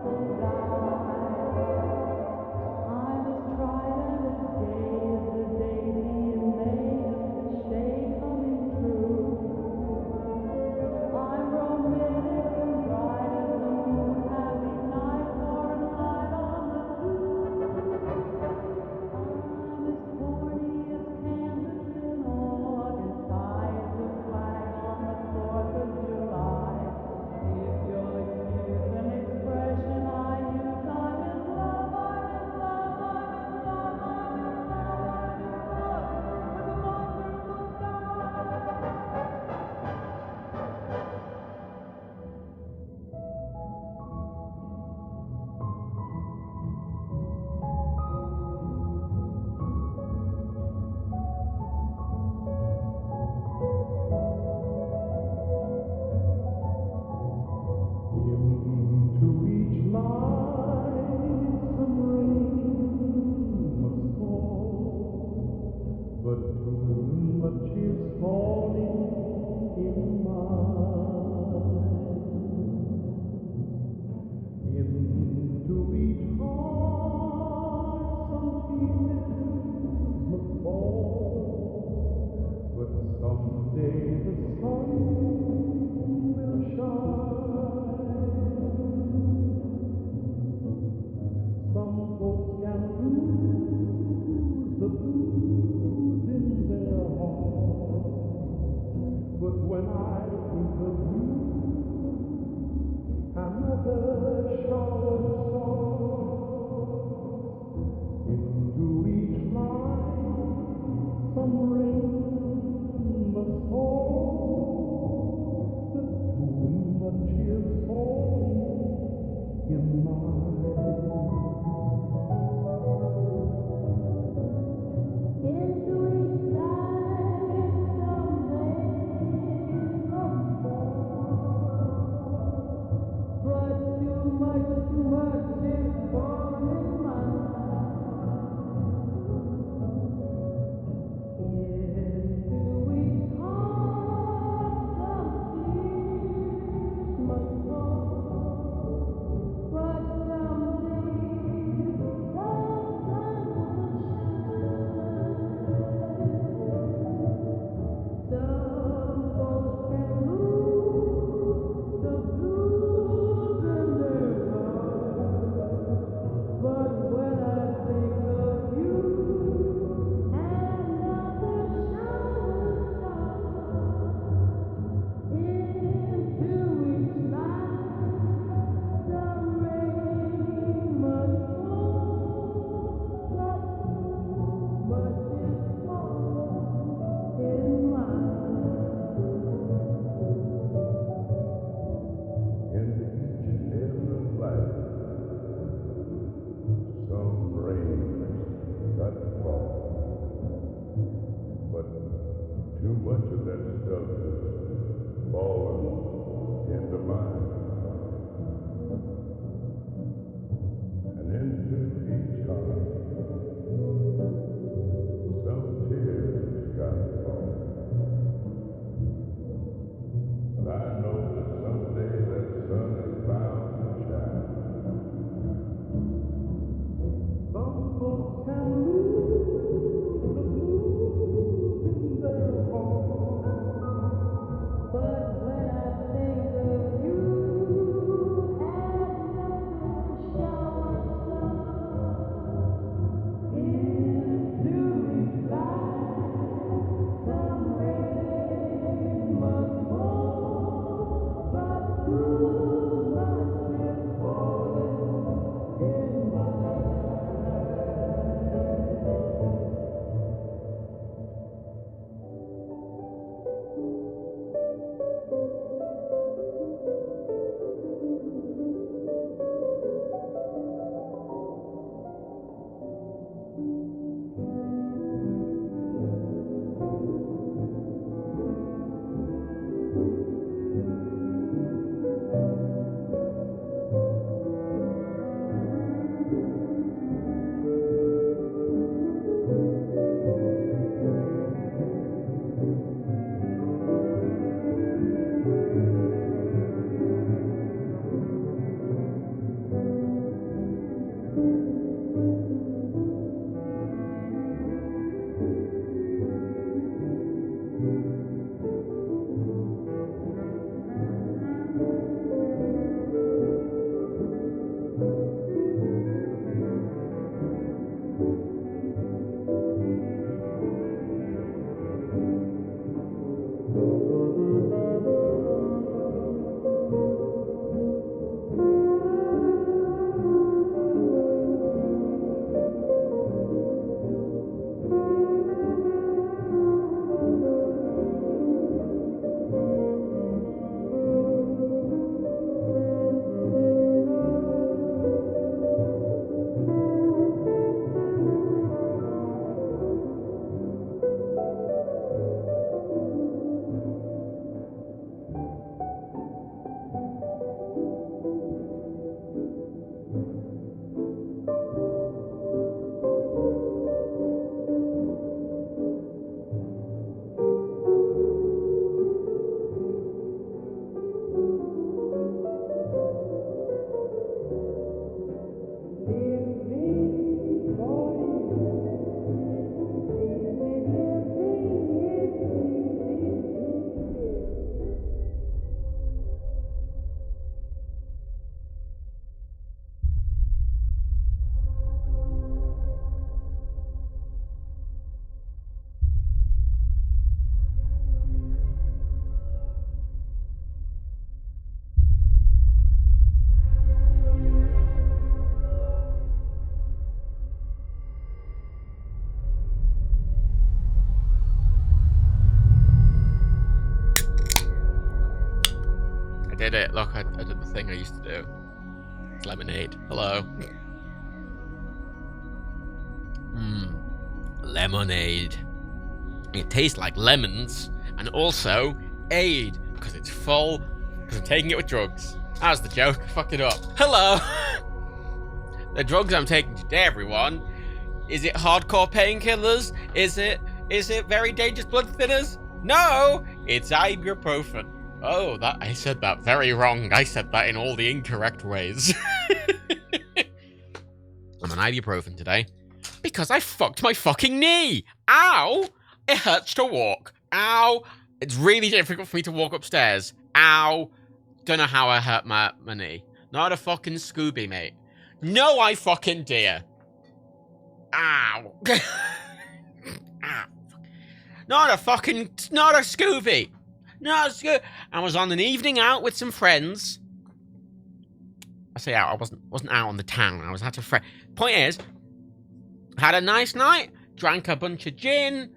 will die. I'm as tried and as gay as a daisy in May, a cliche coming true. I'm romantic and bright as the moon, happy night, Fahrenheit on the zoo. I'm as horny as Kansas in August, high as a flag on the 4th of July. If you'll excuse an expression I use, I'm in love, I'm in love, I'm in love, I'm in love, I'm in love with a wonderful guy. Into each line some rain must fall, but too much is falling in mine. Into each heart some tears must fall, but someday the sun will shine. Some folks can lose the blues in their hearts, but when I think of you, another shower starts. Into each line some rain must fall, but too much is falling in mine. Into each line some rain must fall, but too much is falling in mine. Into each heart some tears must fall, but someday the sun will shine. Some folks can lose the blues in their hearts, but when I think of you, another shower starts. Into each line some rain must fall, but too much is falling in mine. Into each ebb of life, some rain's got to fall. But too much of that stuff is falling into mine. And into each heart, some tears got to fall. But I know that someday that sun is bound to shine. Some folks can lose the blues in their heart, But when I think of you, another shower starts. Into each line some rain must fall, but too much is falling in mine. thing I used to do. It's lemonade. Hello. Lemonade. It tastes like lemons and also aid because it's full because I'm taking it with drugs. That was the joke. I fucked it up. Hello. The drugs I'm taking today, everyone. Is it hardcore painkillers? Is it very dangerous blood thinners? No, it's ibuprofen. Oh, that I said that very wrong. I said that in all the incorrect ways. I'm on ibuprofen today because I fucked my fucking knee. Ow! It hurts to walk. Ow! It's really difficult for me to walk upstairs. Ow! Don't know how I hurt my knee. Not a fucking Scooby, mate. No, I fucking dare. Ow. Ow. Not a Scooby. Not a Scooby. I was on an evening out with some friends. I say out, I wasn't out on the town. I was at a friend. Point is, had a nice night, drank a bunch of gin,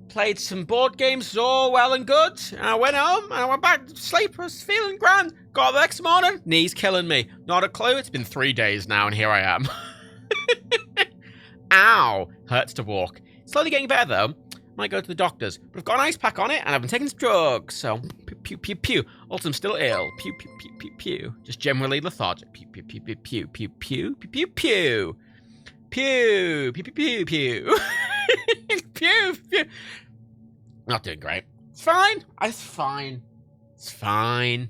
played some board games, all well and good. And I went home, and I went back to sleep. I was feeling grand. Got up the next morning, knee's killing me. Not a clue. It's been 3 days now, and here I am. Ow. Hurts to walk. Slowly getting better, though. Might go to the doctor's. But I've got an ice pack on it, and I've been taking some drugs. So, pew, pew, pew. Also, I'm still ill. Pew, pew, pew, pew, pew. Just generally lethargic. Pew, pew, pew, pew, pew, pew, pew, pew, pew, pew. Pew, pew, pew, pew, pew. Pew, pew. Not doing great. It's fine. It's fine. It's fine.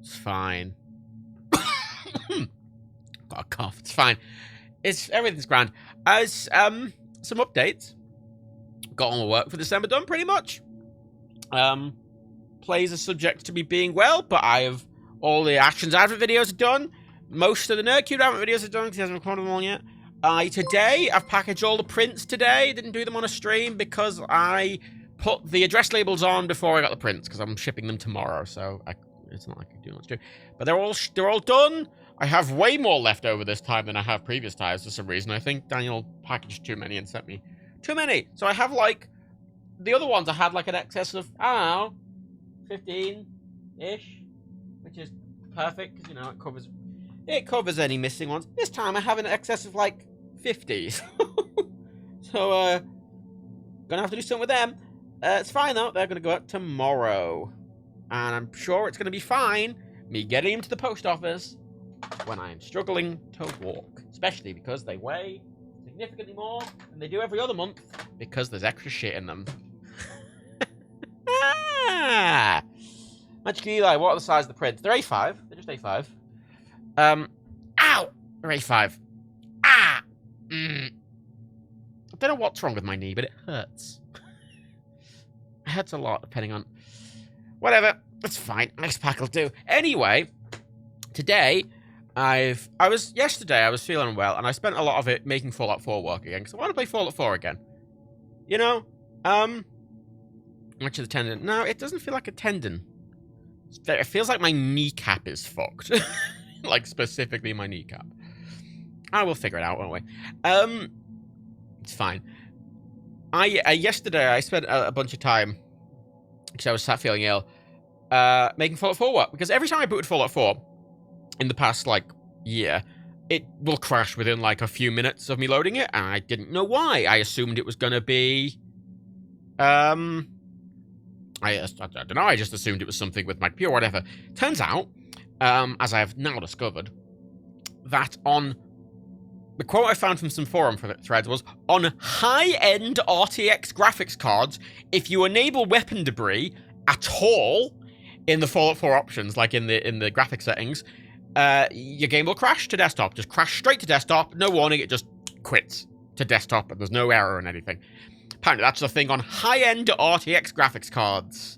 It's fine. Got a cough. It's fine. Everything's grand. As some updates. Got all my work for December done pretty much. Plays are subject to me being well, but I have all the Actions Advent videos are done. Most of the Nerdcube Advent videos are done because he hasn't recorded them all yet. Today, I've packaged all the prints today. Didn't do them on a stream because I put the address labels on before I got the prints because I'm shipping them tomorrow. So it's not like I do much to. But they're all done. I have way more left over this time than I have previous times for some reason. I think Daniel packaged too many and sent me too many. So I have like the other ones. I had like an excess of I don't know, 15-ish, which is perfect because it covers any missing ones. This time I have an excess of like 50. So gonna have to do something with them. It's fine though. They're gonna go out tomorrow, and I'm sure it's gonna be fine. Me getting them to the post office when I am struggling to walk, especially because they weigh significantly more than they do every other month because there's extra shit in them. Magic Eli, what are the size of the prints? They're A5. They're just A5. Ow! They're A5. Ah! I don't know what's wrong with my knee, but it hurts. It hurts a lot, depending on... Whatever. It's fine. Ice pack will do. Anyway, today... Yesterday I was feeling unwell, and I spent a lot of it making Fallout 4 work again, because I want to play Fallout 4 again. You know? Much of the tendon. No, it doesn't feel like a tendon. It feels like my kneecap is fucked. Like, specifically my kneecap. I will figure it out, won't we? It's fine. Yesterday I spent a bunch of time, because I was sat feeling ill, making Fallout 4 work, because every time I booted Fallout 4, in the past, like, year, it will crash within, like, a few minutes of me loading it, and I didn't know why. I assumed it was gonna be, I don't know, I just assumed it was something with my computer or whatever. Turns out, as I have now discovered, that on, the quote I found from some forum threads was, on high-end RTX graphics cards, if you enable weapon debris at all in the Fallout 4 options, like in the graphic settings, your game will crash to desktop. Just crash straight to desktop. No warning. It just quits to desktop, and there's no error and anything. Apparently, that's the thing on high-end RTX graphics cards.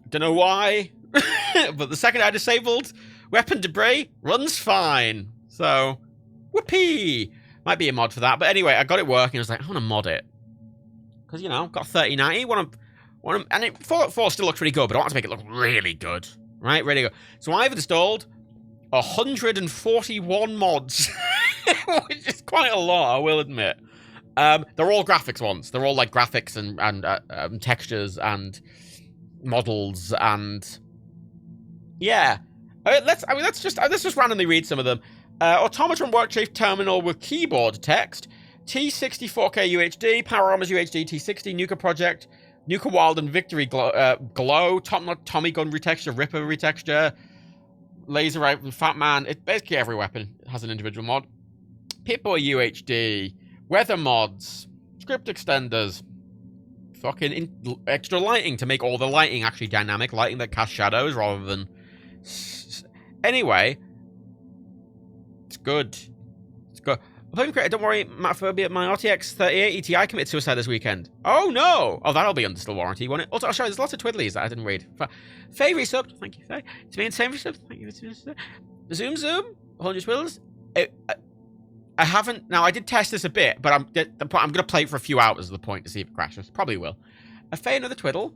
Don't know why, but the second I disabled weapon debris, runs fine. So, whoopee! Might be a mod for that. But anyway, I got it working. I was like, I want to mod it. Because, got 3090. And Fallout 4 still looks really good, but I want to make it look really good. Right? Ready to go. So I've installed 141 mods, which is quite a lot, I will admit. They're all graphics ones. They're all like graphics and textures and models and Yeah. Let's just randomly read some of them. Automatron Workchief terminal with keyboard text. T64K UHD, Power Armors UHD T60, Nuka Project, Nuka Wild and Victory Glow, Top Knot Tommy Gun retexture, Ripper retexture, Laser Rifle, Fat Man. It basically every weapon has an individual mod. Pip-Boy UHD, Weather mods, script extenders, fucking extra lighting to make all the lighting actually dynamic, lighting that casts shadows rather than... Anyway, it's good. It's good. Don't worry, Mattophobia, my RTX 3080 Ti committed suicide this weekend. Oh no! Oh, that'll be under still warranty, won't it? Also, I'll show you, there's lots of twiddlies that I didn't read. Faye resubbed, thank you, Faye. It's me and Sam resubbed, thank you. Zoom, 100 twiddles. I haven't, now I did test this a bit, but I'm gonna play it for a few hours at the point to see if it crashes. Probably will. Faye, another twiddle.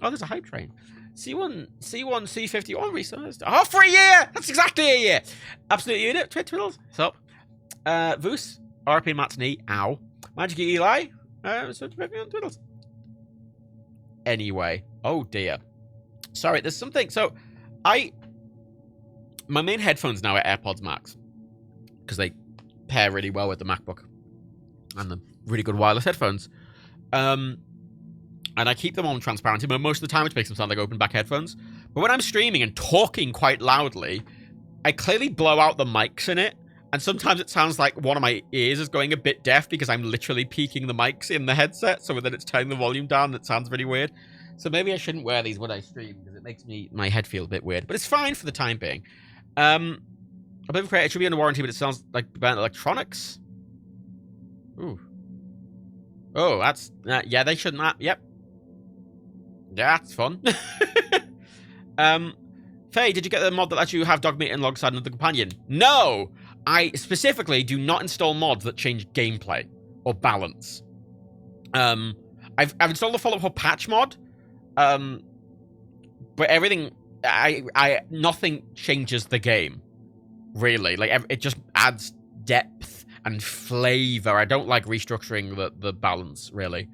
Oh, there's a hype train. C1, C51 research. Oh, for a year! That's exactly a year! Absolute unit, twiddles. Sup? Voos, RP Matt's knee, ow. Magic Eli, so twiddles. Anyway, oh dear. Sorry, there's something, so, my main headphones now are AirPods Max. Because they pair really well with the MacBook. And the really good wireless headphones. And I keep them on transparency, but most of the time, which makes them sound like open back headphones. But when I'm streaming and talking quite loudly, I clearly blow out the mics in it. And sometimes it sounds like one of my ears is going a bit deaf because I'm literally peaking the mics in the headset. So then it's turning the volume down and it sounds really weird. So maybe I shouldn't wear these when I stream because it makes my head feel a bit weird. But it's fine for the time being. I believe it should be under warranty, but it sounds like Band Electronics. Ooh. Oh, that's... yeah, they shouldn't... yep. Yeah, that's fun. Faye, did you get the mod that lets you have dog meat alongside another companion? No! I specifically do not install mods that change gameplay or balance. I've installed the Fallout 4 patch mod, but everything... nothing changes the game, really. Like, it just adds depth and flavor. I don't like restructuring the balance, really.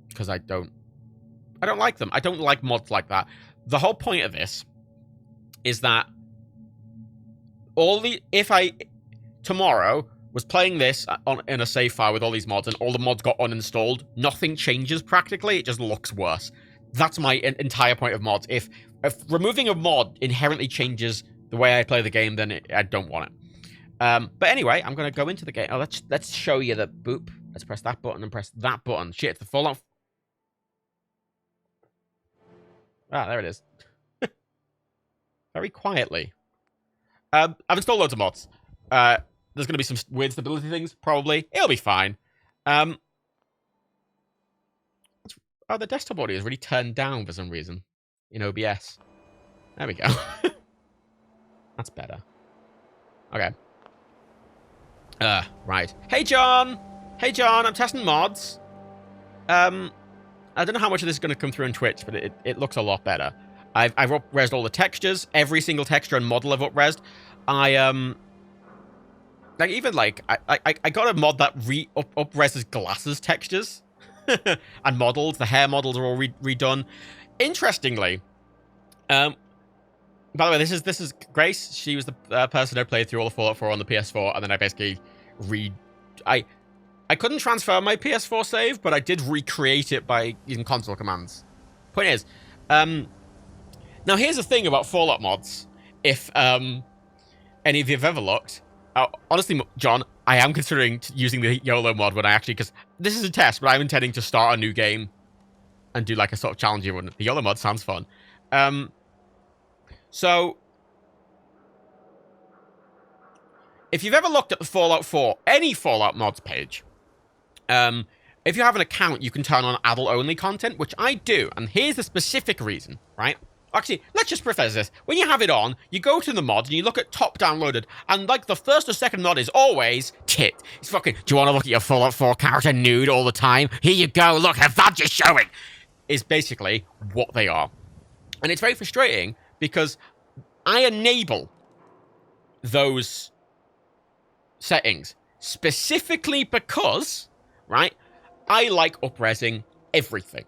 Because I don't like them. I don't like mods like that. The whole point of this is that if I tomorrow was playing this in a save file with all these mods and all the mods got uninstalled, nothing changes practically. It just looks worse. That's my entire point of mods. If removing a mod inherently changes the way I play the game, then I don't want it. But anyway, I'm going to go into the game. Oh, let's show you the boop. Let's press that button and press that button. Shit, the Fallout. Ah, there it is. Very quietly. I've installed loads of mods. There's going to be some weird stability things, probably. It'll be fine. Oh, the desktop audio is really turned down for some reason in OBS. There we go. That's better. Okay. Right. Hey, John! Hey, John, I'm testing mods. I don't know how much of this is going to come through on Twitch, but it looks a lot better. I've up-resed all the textures. Every single texture and model I've up-resed. I got a mod that up-reses glasses textures. And models. The hair models are all redone. Interestingly, by the way, this is Grace. She was the person who played through all the Fallout 4 on the PS4, and then I basically I couldn't transfer my PS4 save, but I did recreate it by using console commands. Point is, now here's the thing about Fallout mods. If any of you have ever looked, honestly, John, I am considering using the YOLO mod when I actually, because this is a test, but I'm intending to start a new game and do like a sort of challenging one. The YOLO mod sounds fun. So, if you've ever looked at the Fallout 4, any Fallout mods page, if you have an account, you can turn on adult-only content, which I do, and here's the specific reason, right? Actually, let's just preface this. When you have it on, you go to the mod, and you look at top downloaded, and like the first or second mod is always tit. It's fucking, do you want to look at your Fallout 4 character nude all the time? Here you go, look, her vag is showing! Is basically what they are. And it's very frustrating, because I enable those settings specifically because, right, I like up-resing everything.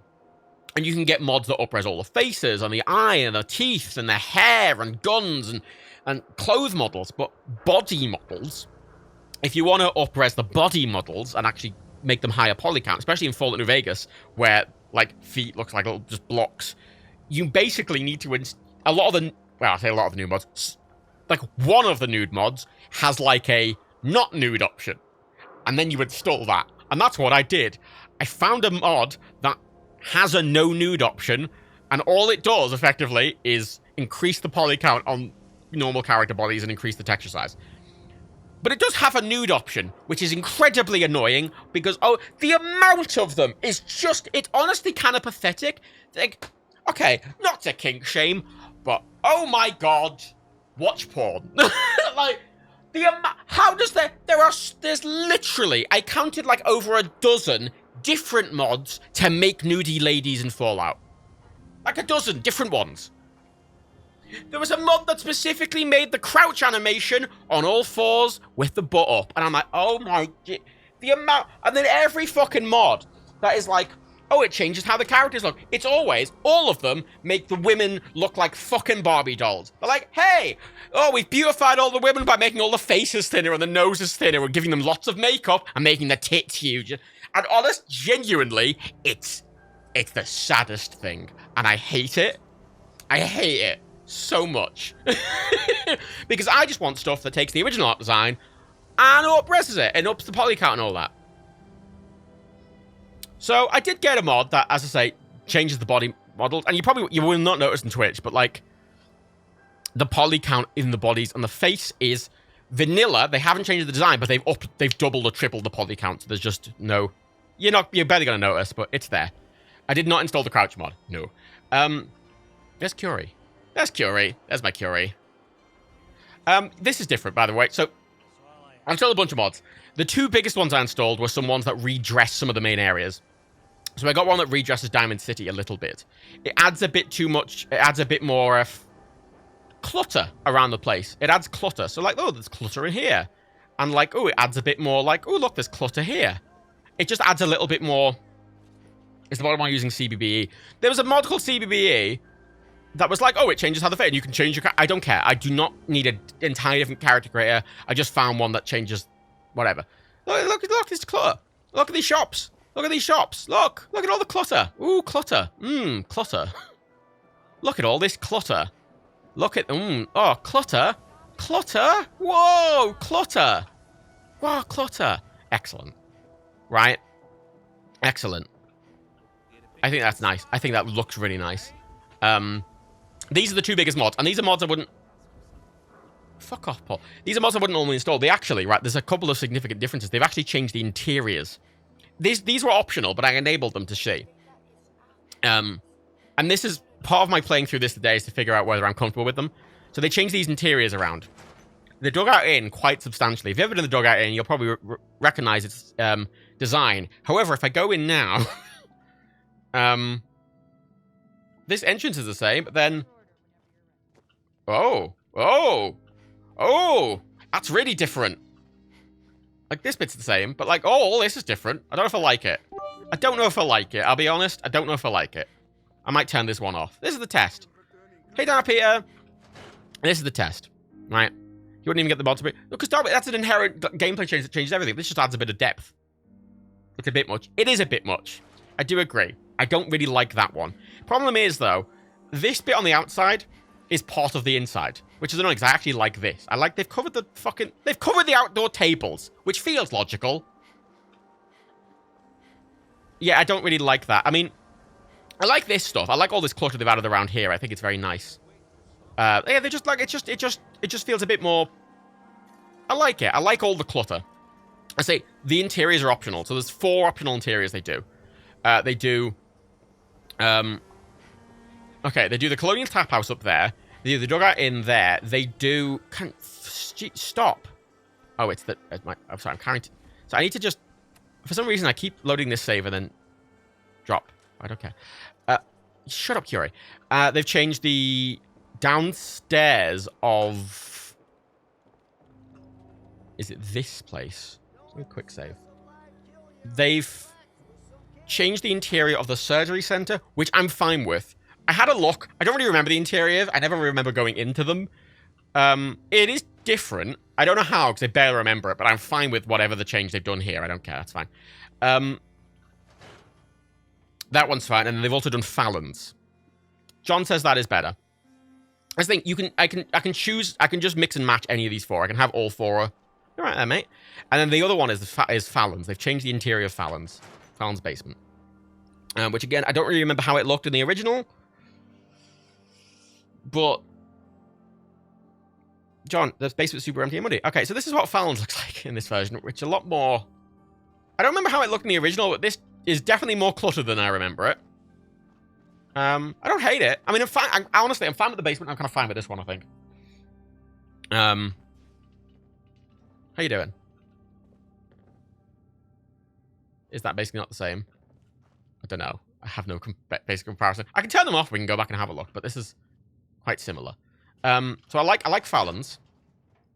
And you can get mods that upres all the faces and the eye and the teeth and the hair and guns and clothes models. But body models, if you want to upres the body models and actually make them higher poly count, especially in Fallout New Vegas, where, like, feet looks like little just blocks, you basically need to... a lot of the... Well, I say a lot of the new mods. Like, one of the nude mods has, like, a not nude option. And then you install that. And that's what I did. I found a mod that has a no nude option, and all it does effectively is increase the poly count on normal character bodies and increase the texture size. But it does have a nude option, which is incredibly annoying because, oh, the amount of them is just, it's honestly kind of pathetic. Like, okay, not to kink shame, but oh my god, watch porn. Like, the amount, how does there's literally, I counted like over a dozen different mods to make nudie ladies in Fallout. Like a dozen different ones. There was a mod that specifically made the crouch animation on all fours with the butt up. And I'm like, oh my... The amount... And then every fucking mod that is like, oh, it changes how the characters look. It's always, all of them make the women look like fucking Barbie dolls. They're like, hey, oh, we've beautified all the women by making all the faces thinner and the noses thinner. We're giving them lots of makeup and making the tits huge. And honest, genuinely, it's the saddest thing. And I hate it. I hate it so much. Because I just want stuff that takes the original art design and up-reses it and ups the poly count and all that. So I did get a mod that, as I say, changes the body models. And you will not notice in Twitch, but like the poly count in the bodies and the face is vanilla. They haven't changed the design, but they've doubled or tripled the poly count. So there's just no... You're barely going to notice, but it's there. I did not install the crouch mod. No. There's Curie. There's Curie. There's my Curie. This is different, by the way. So, I installed a bunch of mods. The two biggest ones I installed were some ones that redress some of the main areas. So I got one that redresses Diamond City a little bit. It adds a bit too much. It adds a bit more clutter around the place. It adds clutter. So like, oh, there's clutter in here. And like, oh, it adds a bit more like, oh, look, there's clutter here. It just adds a little bit more. It's the bottom line using CBBE. There was a mod called CBBE that was like, oh, it changes how the fit. You can change your... I don't care. I do not need an entirely different character creator. I just found one that changes whatever. Look at this clutter. Look at these shops. Look at these shops. Look at all the clutter. Ooh, clutter. Clutter. Look at all this clutter. Look at... oh, clutter. Clutter. Whoa, clutter. Wow, clutter. Excellent. Right? Excellent. I think that's nice. I think that looks really nice. These are the two biggest mods. And these are mods I wouldn't... Fuck off, Paul. These are mods I wouldn't normally install. They actually, right, there's a couple of significant differences. They've actually changed the interiors. These were optional, but I enabled them to see. And this is part of my playing through this today is to figure out whether I'm comfortable with them. So they changed these interiors around. The Dugout Inn quite substantially. If you've ever been to the Dugout Inn, you'll probably recognize its design. However, if I go in now... this entrance is the same, but then... Oh, that's really different. Like, this bit's the same, but like, all this is different. I don't know if I like it. I don't know if I like it. I'll be honest, I don't know if I like it. I might turn this one off. This is the test. Hey, Dana Peter. This is the test, right? You wouldn't even get the mod to be... Because that's an inherent gameplay change that changes everything. This just adds a bit of depth. It's a bit much. It is a bit much. I do agree. I don't really like that one. Problem is, though, this bit on the outside is part of the inside, which is not exactly like this. I like they've covered the outdoor tables, which feels logical. Yeah, I don't really like that. I mean, I like this stuff. I like all this clutter they've added around here. I think it's very nice. Yeah, they're just like, it just feels a bit more... I like it. I like all the clutter. I say the interiors are optional. So there's 4 optional interiors they do. They do... okay, they do the Colonial Tap House up there. They do the Dugout Inn there. They do... Stop. Oh, it's the... I'm sorry, I'm carrying... So I need to just... For some reason, I keep loading this save and then... Drop. I don't care. Shut up, Curie. They've changed the downstairs of... Is it this place? Let me quick save. They've... changed the interior of the surgery center, which I'm fine with. I had a look. I don't really remember the interiors. I never remember going into them. It is different. I don't know how, because I barely remember it, but I'm fine with whatever the change they've done here. I don't care. That's fine. That one's fine, and they've also done Fallons. John says that is better. I just think I can choose. I can just mix and match any of these 4. I can have all 4. All right there, mate. And then the other one is Fallons. They've changed the interior of Fallons. Fallons basement. Which again, I don't really remember how it looked in the original. But John, the basement's super empty and muddy. Okay, so this is what Fallons looks like in this version, which is a lot more. I don't remember how it looked in the original, but this is definitely more cluttered than I remember it. I don't hate it. I mean, I'm fine. Honestly, I'm fine with the basement. I'm kind of fine with this one, I think. How you doing? Is that basically not the same? I don't know. I have no basic comparison. I can turn them off. We can go back and have a look, but this is quite similar. So I like Fallons.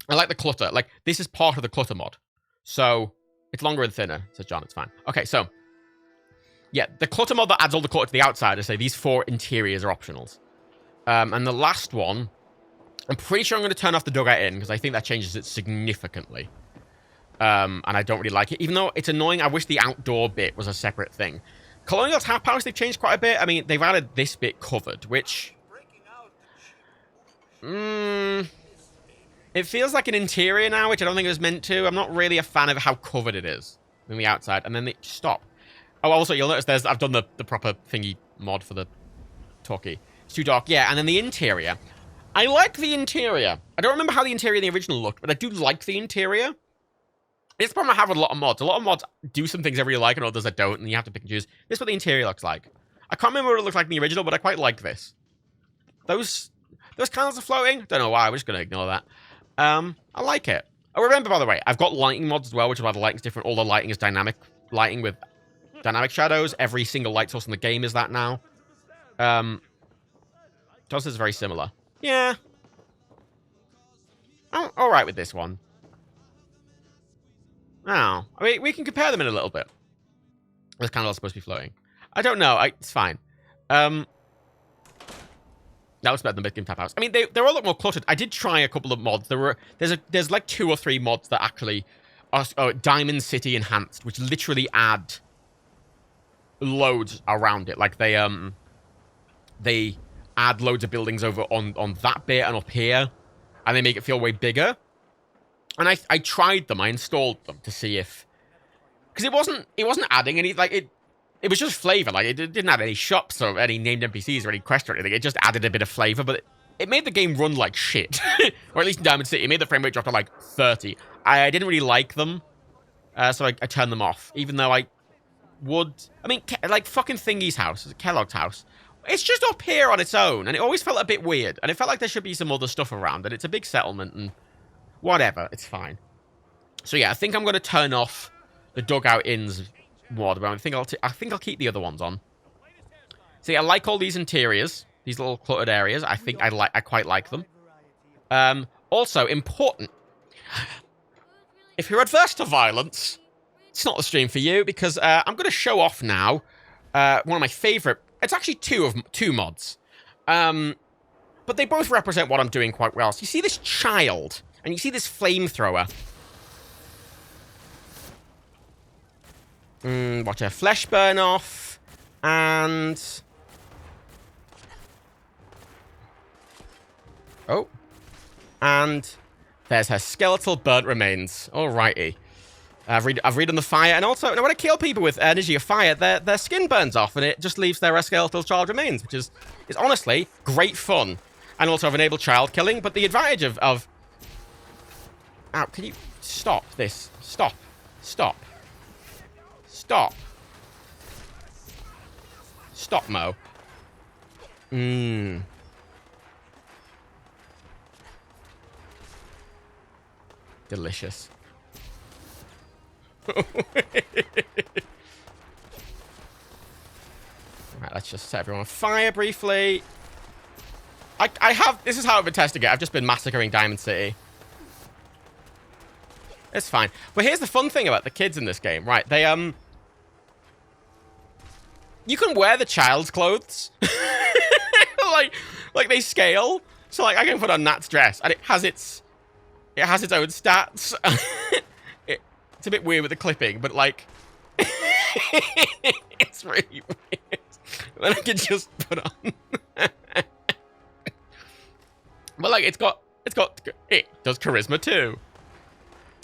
I like the clutter. Like, this is part of the clutter mod. So, it's longer and thinner, says John. It's fine. Okay, so. Yeah, the clutter mod that adds all the clutter to the outside, I say these 4 interiors are optionals. And the last one, I'm pretty sure I'm going to turn off the dugout in, because I think that changes it significantly. And I don't really like it. Even though it's annoying, I wish the outdoor bit was a separate thing. Colonial Tap House, they've changed quite a bit. I mean, they've added this bit covered, which... it feels like an interior now, which I don't think it was meant to. I'm not really a fan of how covered it is on the outside. And then they stop. Oh, also, you'll notice I've done the proper thingy mod for the talkie. It's too dark. Yeah, and then the interior. I like the interior. I don't remember how the interior in the original looked, but I do like the interior. It's the problem I have with a lot of mods. A lot of mods do some things I really like and others I don't, and you have to pick and choose. This is what the interior looks like. I can't remember what it looked like in the original, but I quite like this. Those candles are floating. Don't know why. We're just going to ignore that. I like it. Oh, remember, by the way, I've got lighting mods as well, which is why the lighting's different. All the lighting is dynamic lighting with dynamic shadows. Every single light source in the game is that now. Johnson is very similar. Yeah. I'm alright with this one. Oh. I mean, we can compare them in a little bit. This candle is supposed to be floating. I don't know. It's fine. That looks better than Big Game Tap House. I mean, they're all a lot more cluttered. I did try a couple of mods. There's like 2 or 3 mods that actually are Diamond City enhanced, which literally add loads around it. Like they add loads of buildings over on that bit and up here, and they make it feel way bigger. And I tried them. I installed them to see if, because it wasn't adding any, like it was just flavor. Like it didn't add any shops or any named NPCs or any quests or anything. It just added a bit of flavor, but it made the game run like shit. Or at least in Diamond City, it made the frame rate drop to like 30. I didn't really like them, so I turned them off. Even though I would, I mean, like fucking Thingy's house, Kellogg's house. It's just up here on its own, and it always felt a bit weird. And it felt like there should be some other stuff around, and it's a big settlement, and whatever, it's fine. So yeah, I think I'm going to turn off the Dugout Inns mod, but I think I'll keep the other ones on. See, I like all these interiors, these little cluttered areas. I think I quite like them. Also, important. If you're adverse to violence, it's not the stream for you, because I'm going to show off now one of my favorite. It's actually two mods. But they both represent what I'm doing quite well. So you see this child, and you see this flamethrower. Watch her flesh burn off, and... oh. And there's her skeletal burnt remains. Alrighty. I've read on the fire, and also, when I kill people with energy of fire, their skin burns off, and it just leaves their skeletal child remains, which is honestly great fun. And also I've enabled child killing, but the advantage of... Ow, can you stop this? Stop. Stop. Stop. Stop, Mo. Delicious. Right, let's just set everyone on fire briefly. This is how I've been testing it. I've just been massacring Diamond City. It's fine. But here's the fun thing about the kids in this game, right? They, You can wear the child's clothes. like they scale. So like I can put on Nat's dress and it has its own stats. It's a bit weird with the clipping, but like it's really weird. Then I can just put on. But like it does charisma too.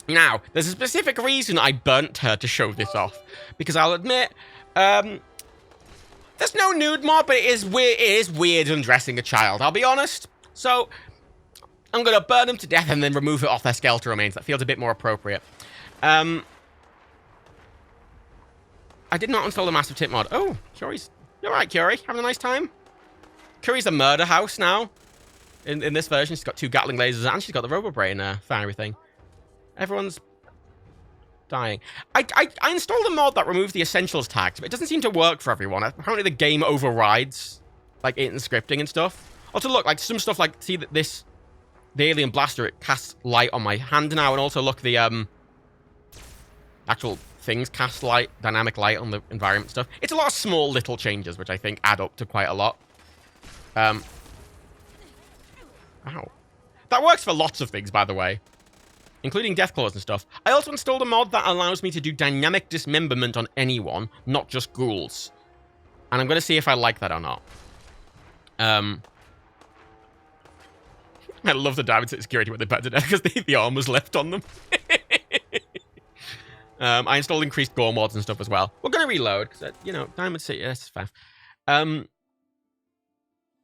Now, there's a specific reason I burnt her to show this off. Because I'll admit, there's no nude mod, but it is weird undressing a child, I'll be honest. So, I'm gonna burn them to death and then remove it off their skeletal remains. That feels a bit more appropriate. I did not install the massive tip mod. Oh, Curie's... You're right, Curie. Having a nice time? Curie's a murder house now. In this version, she's got 2 Gatling lasers and she's got the Robo-Brain fiery thing. Everyone's dying. I installed a mod that removed the essentials tags, but it doesn't seem to work for everyone. Apparently the game overrides, like, it and scripting and stuff. Also, look, like, some stuff like, see that the alien blaster, it casts light on my hand now, and also, look, the, actual things cast light, dynamic light on the environment stuff. It's a lot of small little changes, which I think add up to quite a lot. Ow. That works for lots of things, by the way. Including deathclaws and stuff. I also installed a mod that allows me to do dynamic dismemberment on anyone, not just ghouls. And I'm going to see if I like that or not. I love the Diamond City security when they put to death because the arm was left on them. I installed increased gore mods and stuff as well. We're going to reload because, you know, Diamond City, that's fair.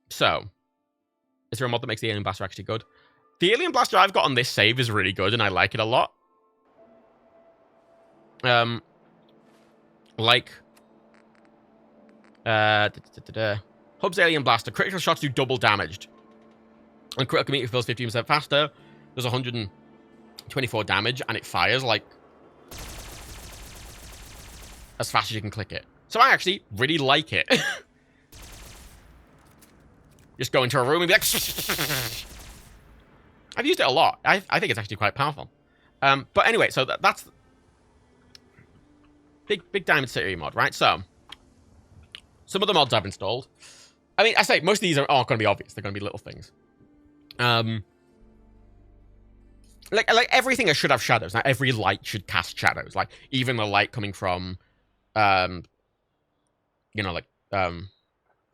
So, is there a mod that makes the alien blaster actually good? The alien blaster I've got on this save is really good, and I like it a lot. Hub's alien blaster. Critical shots do double damaged. And critical meter feels 15% faster. Does 124 damage, and it fires, like, as fast as you can click it. So I actually really like it. Just go into a room and be like... I've used it a lot. I think it's actually quite powerful. But anyway, so that's... Big Diamond City mod, right? So, some of the mods I've installed. I mean, I say, most of these aren't going to be obvious. They're going to be little things. Like everything should have shadows. Now, every light should cast shadows. Like, even the light coming from, you know, like,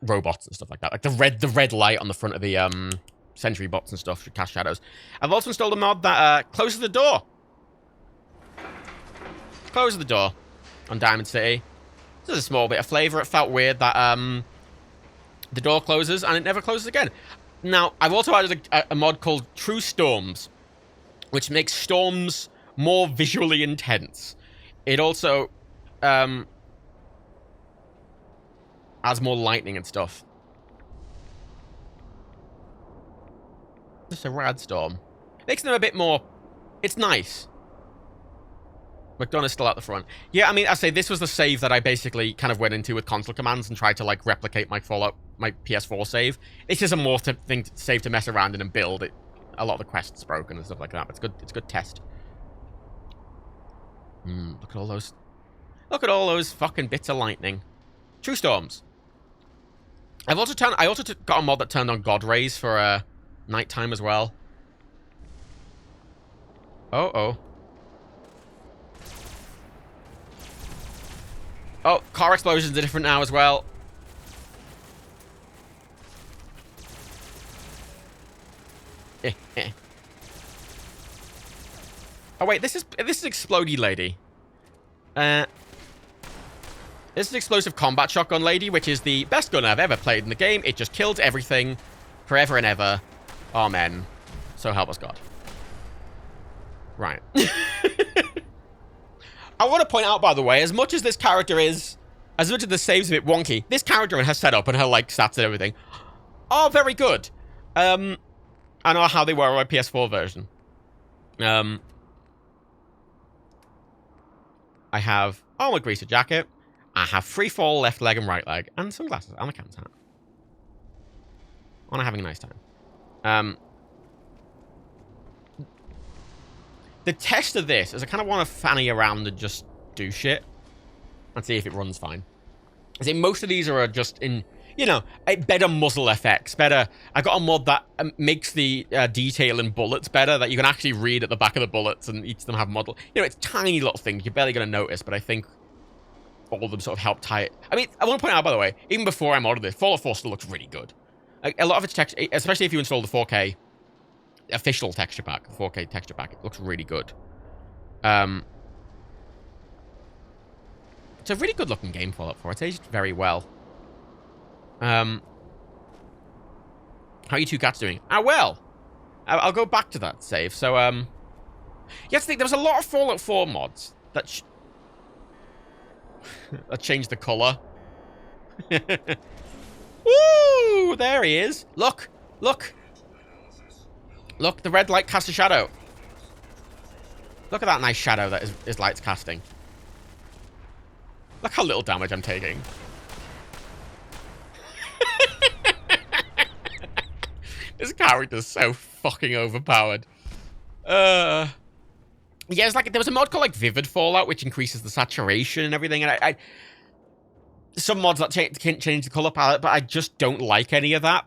robots and stuff like that. Like, the red light on the front of the, sentry bots and stuff should cast shadows. I've also installed a mod that closes the door. Closes the door on Diamond City. This is a small bit of flavor. It felt weird that the door closes and it never closes again. Now, I've also added a mod called True Storms, which makes storms more visually intense. It also adds more lightning and stuff. Just a rad storm. Makes them a bit more... It's nice. McDonough's still out the front. Yeah, I mean, I say this was the save that I basically kind of went into with console commands and tried to, like, replicate my PS4 save. It's just a more thing to save to mess around in and build it. A lot of the quests broken and stuff like that. But it's good test. Look at all those... Look at all those fucking bits of lightning. True Storms. I also got a mod that turned on God Rays for, nighttime as well. Oh, car explosions are different now as well. Oh wait, this is Explodey Lady. This is Explosive Combat Shotgun Lady, which is the best gun I've ever played in the game. It just kills everything forever and ever. Amen. So help us God. Right. I want to point out, by the way, as much as this character is... As much as the save's a bit wonky, this character and her setup and her, like, stats and everything are very good. I know how they were on my PS4 version. I have armor greaser jacket. I have free fall left leg and right leg. And sunglasses and a captain's hat. I'm having a nice time. The test of this is I kind of want to fanny around and just do shit and see if it runs fine. I think most of these are just in, you know, better muzzle effects, better. I got a mod that makes the detail in bullets better, that you can actually read at the back of the bullets, and each of them have model. You know, it's tiny little things you're barely going to notice, but I think all of them sort of help tie it. I mean, I want to point out, by the way, even before I modded this, Fallout 4 still looks really good. Like, a lot of its texture, especially if you install the 4K official texture pack, the 4K texture pack, it looks really good. It's a really good looking game, Fallout 4. It's aged very well. How are you two cats doing? Ah, well. I'll go back to that save. So, yes, there was a lot of Fallout 4 mods that that changed the color. Woo! There he is. Look. Look. Look, the red light casts a shadow. Look at that nice shadow that his light's casting. Look how little damage I'm taking. This character's so fucking overpowered. Yeah, it's like there was a mod called like Vivid Fallout, which increases the saturation and everything. And I some mods that change the color palette, but I just don't like any of that.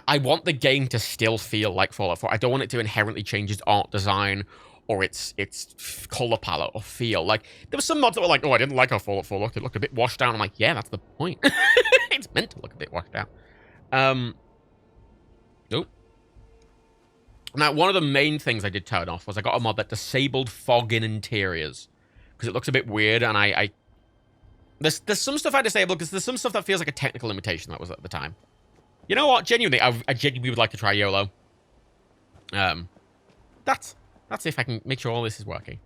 I want the game to still feel like Fallout 4. I don't want it to inherently change its art design or its color palette or feel. Like, there were some mods that were like, oh, I didn't like how Fallout 4 looked. It looked a bit washed out. I'm like, yeah, that's the point. It's meant to look a bit washed out. Nope. Now, one of the main things I did turn off was I got a mod that disabled fog in interiors. Because it looks a bit weird, and there's some stuff I disabled because there's some stuff that feels like a technical limitation that was at the time. You know what? Genuinely, I genuinely would like to try YOLO. That's if I can make sure all this is working.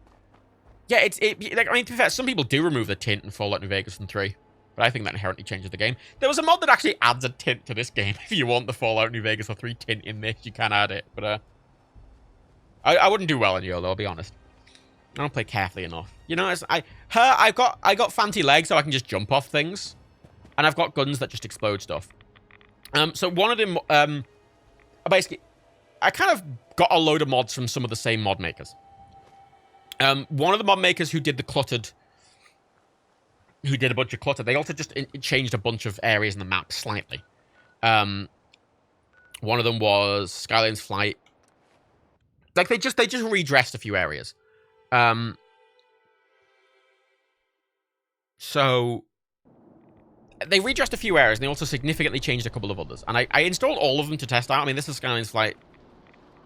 Yeah, like, I mean, to be fair, some people do remove the tint in Fallout New Vegas and 3. But I think that inherently changes the game. There was a mod that actually adds a tint to this game. If you want the Fallout New Vegas or 3 tint in this, you can add it. But I wouldn't do well in YOLO, I'll be honest. I don't play carefully enough. You know, I got fancy legs so I can just jump off things. And I've got guns that just explode stuff. So one of them, basically, I kind of got a load of mods from some of the same mod makers. One of the mod makers who did the cluttered, who did a bunch of clutter, they also just changed a bunch of areas in the map slightly. One of them was Skyline's Flight. Like, they just redressed a few areas. So they redressed a few areas, and they also significantly changed a couple of others. And I installed all of them to test out. I mean, this is Skyline's Flight.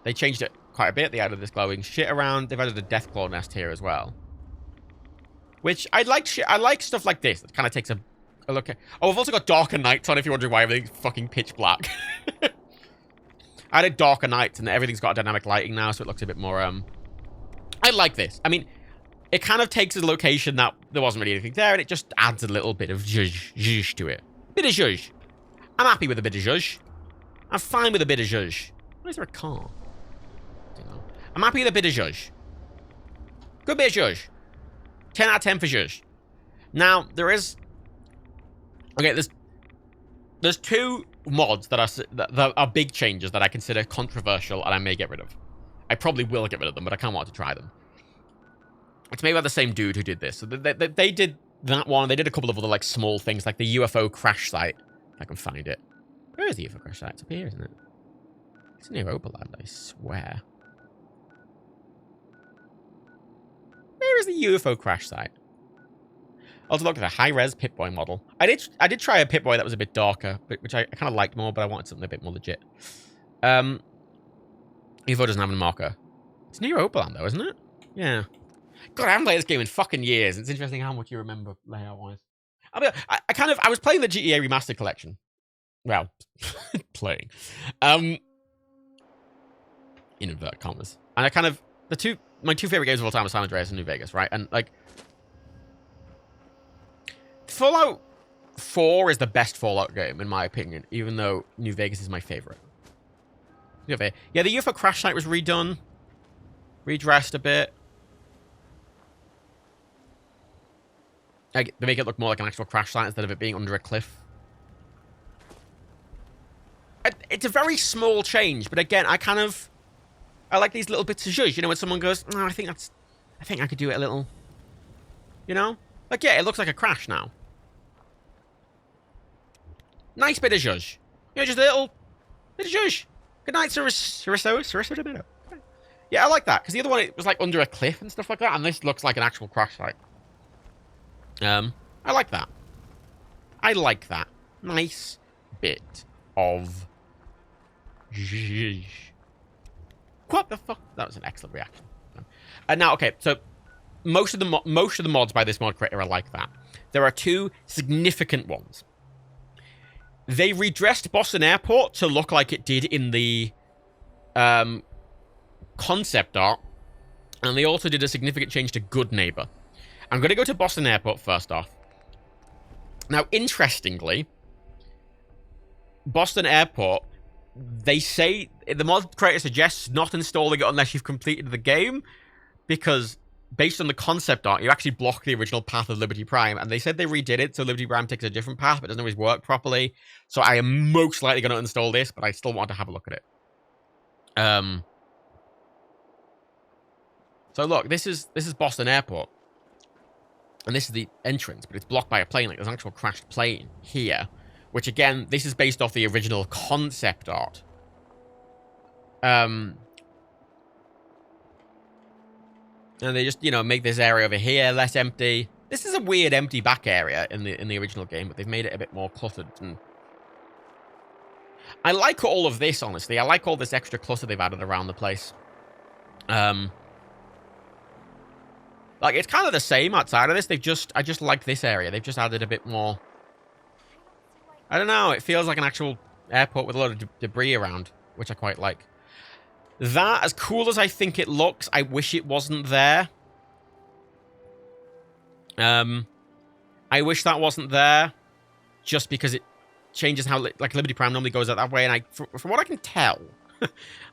They changed it quite a bit. They added this glowing shit around. They've added a Deathclaw nest here as well. Which, I like stuff like this. That kind of takes a look at... Oh, I've also got Darker Nights on, if you're wondering why everything's fucking pitch black. I added Darker Nights, and everything's got dynamic lighting now, so it looks a bit more, I like this. I mean, it kind of takes a location that there wasn't really anything there, and it just adds a little bit of zhuzh to it. Bit of zhuzh. I'm happy with a bit of zhuzh. I'm fine with a bit of zhuzh. Why is there a car? I don't know. I'm happy with a bit of zhuzh. Good bit of zhuzh. 10 out of 10 for zhuzh. Now, there is... Okay, there's two mods that are big changes that I consider controversial and I may get rid of. I probably will get rid of them, but I can't want to try them. It's made by the same dude who did this. So they did that one. They did a couple of other, like, small things, like the UFO crash site. If I can find it. Where is the UFO crash site? It's up here, isn't it? It's near Oberland, I swear. Where is the UFO crash site? Also, look at the high-res Pip-Boy model. I did try a Pip-Boy that was a bit darker, which I kind of liked more, but I wanted something a bit more legit. UFO doesn't have a marker. It's near Oberland, though, isn't it? Yeah. God, I haven't played this game in fucking years. It's interesting how much you remember layout-wise. I was playing the GTA Remastered Collection. Well, playing. In inverted commas. And my two favorite games of all time are San Andreas and New Vegas, right? And, like, Fallout 4 is the best Fallout game, in my opinion, even though New Vegas is my favorite. Yeah, the UFO crash site was redone. Redressed a bit. Like, they make it look more like an actual crash site instead of it being under a cliff. It's a very small change, but again, I like these little bits of zhuzh. You know, when someone goes, oh, I think I could do it a little. You know? Like, yeah, it looks like a crash now. Nice bit of zhuzh. You know, just a little bit of zhuzh. Good night, Sariso Tomato. Yeah, I like that, because the other one, it was like under a cliff and stuff like that, and this looks like an actual crash site. I like that. I like that. Nice bit of zhuzh. What the fuck? That was an excellent reaction. Now, okay, so most of the mods by this mod creator are like that. There are two significant ones. They redressed Boston Airport to look like it did in the concept art, and they also did a significant change to Good Neighbor. I'm going to go to Boston Airport first off. Now, interestingly, Boston Airport, they say, the mod creator suggests not installing it unless you've completed the game, because based on the concept art, you actually block the original path of Liberty Prime, and they said they redid it, so Liberty Prime takes a different path, but it doesn't always work properly, so I am most likely going to install this, but I still want to have a look at it. So look, this is Boston Airport, and this is the entrance, but it's blocked by a plane, like there's an actual crashed plane here, which again, this is based off the original concept art. And they just, you know, make this area over here less empty. This is a weird empty back area in the original game, but they've made it a bit more cluttered. And I like all of this, honestly. I like all this extra clutter they've added around the place. Like, it's kind of the same outside of this. I just like this area. They've just added a bit more. I don't know. It feels like an actual airport with a lot of debris around, which I quite like. That, as cool as I think it looks, I wish it wasn't there. I wish that wasn't there, just because it changes how, like, Liberty Prime normally goes out that way, and from what I can tell,